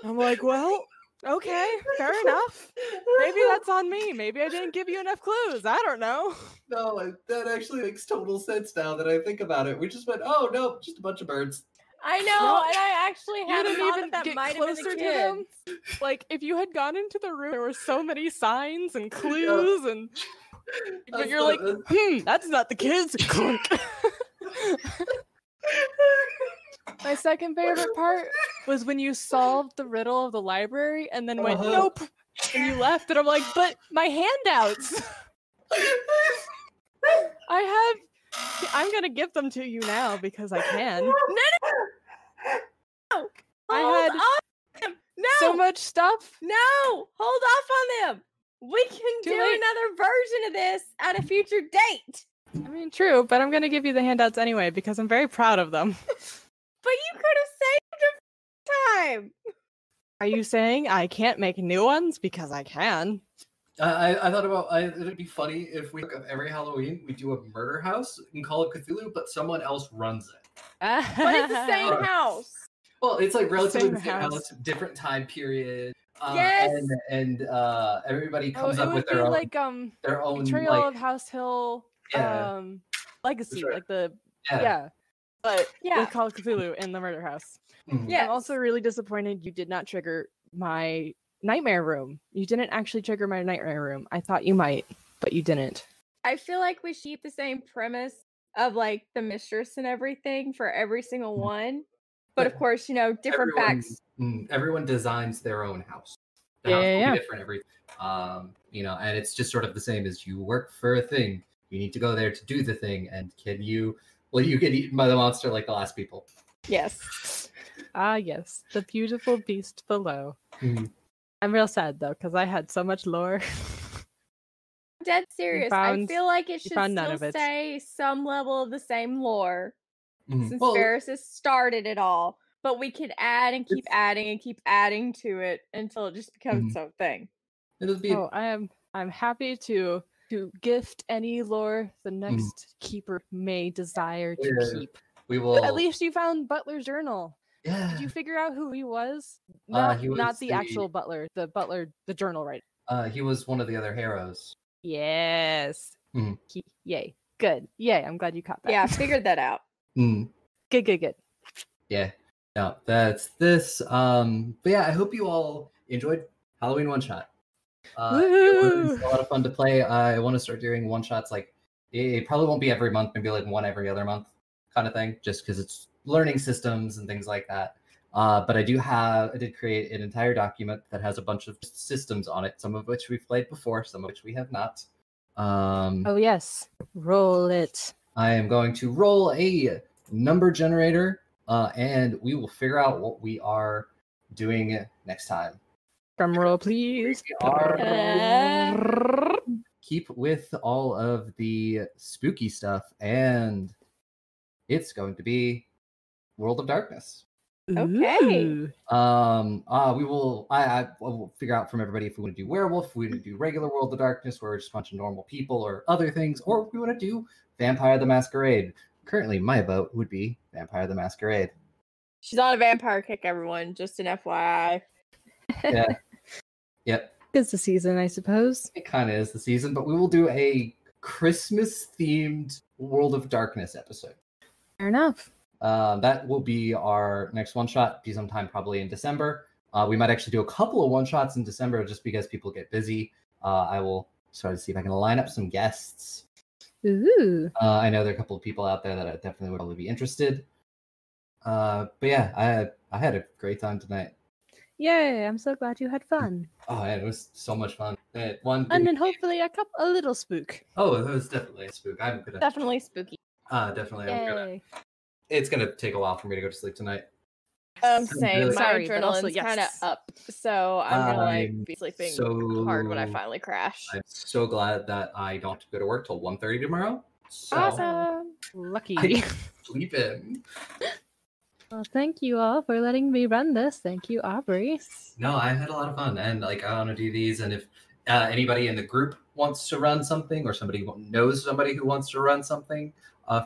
I'm like, well, okay, fair enough. Maybe that's on me. Maybe I didn't give you enough clues. I don't know. No, that actually makes total sense now that I think about it. We just went, oh no, just a bunch of birds. I know, and I actually You had didn't thought even that get might have been closer the to kid. them. Like, if you had gone into the room, there were so many signs and clues, and but you're like, that's not the kids. Clunk. My second favorite part was when you solved the riddle of the library and then went, nope, and you left, and I'm like, but my handouts. I'm gonna give them to you now because I can. No! I Hold had off on them! No! so much stuff. No! Hold off on them! We can Too do late. another version of this at a future date! I mean, true, but I'm gonna give you the handouts anyway because I'm very proud of them. But you could have saved them time! Are you saying I can't make new ones? Because I can. I thought about it'd be funny if we every Halloween we do a murder house and call it Cthulhu, but someone else runs it. But it's the same house! Well, it's like relatively the Same same house. house, different time period. Yes! And everybody comes it up would with be their own like their own Betrayal like of House Hill Yeah. Legacy, Sure. like the yeah. but Yeah. with Call of Cthulhu in the murder house. Mhm. Yes. I'm also really disappointed you did not trigger my nightmare room. You didn't actually trigger my nightmare room. I thought you might, but you didn't. I feel like we should keep the same premise of like the mistress and everything for every single one. But of course, different backs. Everyone designs their own house. The Yeah, house will yeah. be different every and it's just sort of the same as you work for a thing. You need to go there to do the thing, and you get eaten by the monster like the last people. Yes. Ah, yes, the beautiful beast below. Mhm. I'm real sad though because I had so much lore. Dead serious. found- I feel like it should found none still of it. stay some level of the same lore since Well, Ferris has started it all. But we could add and keep adding and keep adding to it until it just becomes its own thing. it'll be Oh, I'm happy to gift any lore the next keeper may desire to Yeah. keep. we will At least you found Butler's journal. yeah. Did you figure out who he was? He was Not the the- actual butler, the journal writer. He was one of the other heroes. Yes. Mhm. Yay. Good. Yay. I'm glad you caught that. Yeah, I figured that out. Mm. Good. Yeah. No, that's this. But yeah, I hope you all enjoyed Halloween One Shot. It was a lot of fun to play. I want to start doing one shots. Like it probably won't be every month, maybe like one every other month kind of thing, just because it's learning systems and things like that. But I did create an entire document that has a bunch of systems on it, some of which we've played before, some of which we have not. Oh yes. Roll it. I am going to roll a number generator, and we will figure out what we are doing next time. Drum roll, please. We are keep with all of the spooky stuff, and it's going to be World of Darkness. Okay. Ooh. We will. I will figure out from everybody if we want to do werewolf, if we want to do regular World of Darkness, where we're just a bunch of normal people, or other things, or if we want to do Vampire the Masquerade. Currently, my vote would be Vampire the Masquerade. She's on a vampire kick, everyone. Just an FYI. Yeah. Yep. It's the season, I suppose. It kind of is the season, but we will do a Christmas-themed World of Darkness episode. Fair enough. That will be our next one-shot, be sometime probably in December. We might actually do a couple of one-shots in December just because people get busy. I will try to see if I can line up some guests. Ooh. I know there are a couple of people out there that I definitely would probably be interested. But yeah, I had a great time tonight. Yay, I'm so glad you had fun. Oh, man, it was so much fun. And then hopefully a little spook. Oh, it was definitely a spook. I'm gonna Definitely spooky. definitely. Yay. It's gonna take a while for me to go to sleep tonight. Same. really- My Sorry, but also adrenaline's kind of yes. up, so I'm gonna I'm be sleeping so- hard when I finally crash. I'm so glad that I don't have to go to work till 1:30 tomorrow. So Awesome. Lucky. I can sleep in. Well, thank you all for letting me run this. Thank you, Aubrey. No, I had a lot of fun, and like I want to do these. And if anybody in the group wants to run something, or somebody knows somebody who wants to run something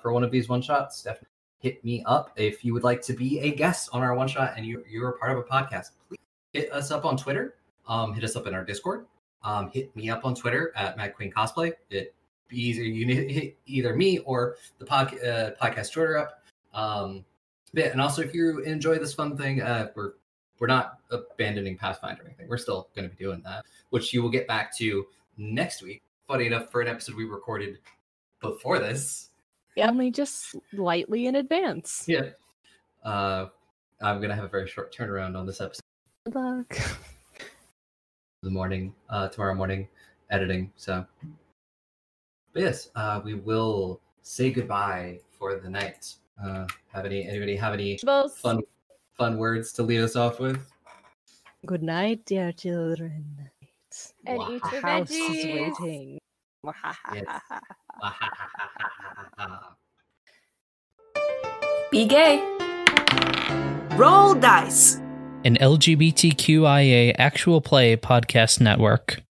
for one of these one shots, definitely hit me up. If you would like to be a guest on our one shot and you're a part of a podcast, please hit us up on Twitter. Hit us up in our Discord. Hit me up on Twitter at Mad Queen Cosplay. It be easier. You can hit either me or the podcast Twitter up. Yeah, and also if you enjoy this fun thing, we're not abandoning Pathfinder or anything. We're still going to be doing that, which you will get back to next week. Funny enough, for an episode we recorded before this. Only just slightly in advance. Yeah. I'm going to have a very short turnaround on this episode. Good luck. Tomorrow morning, editing. So, but yes, we will say goodbye for the night. Anybody have any fun words to lead us off with? Good night, dear children. And eat your House is veggies. waiting. Yes. Be gay. Roll dice. An LGBTQIA actual play podcast network.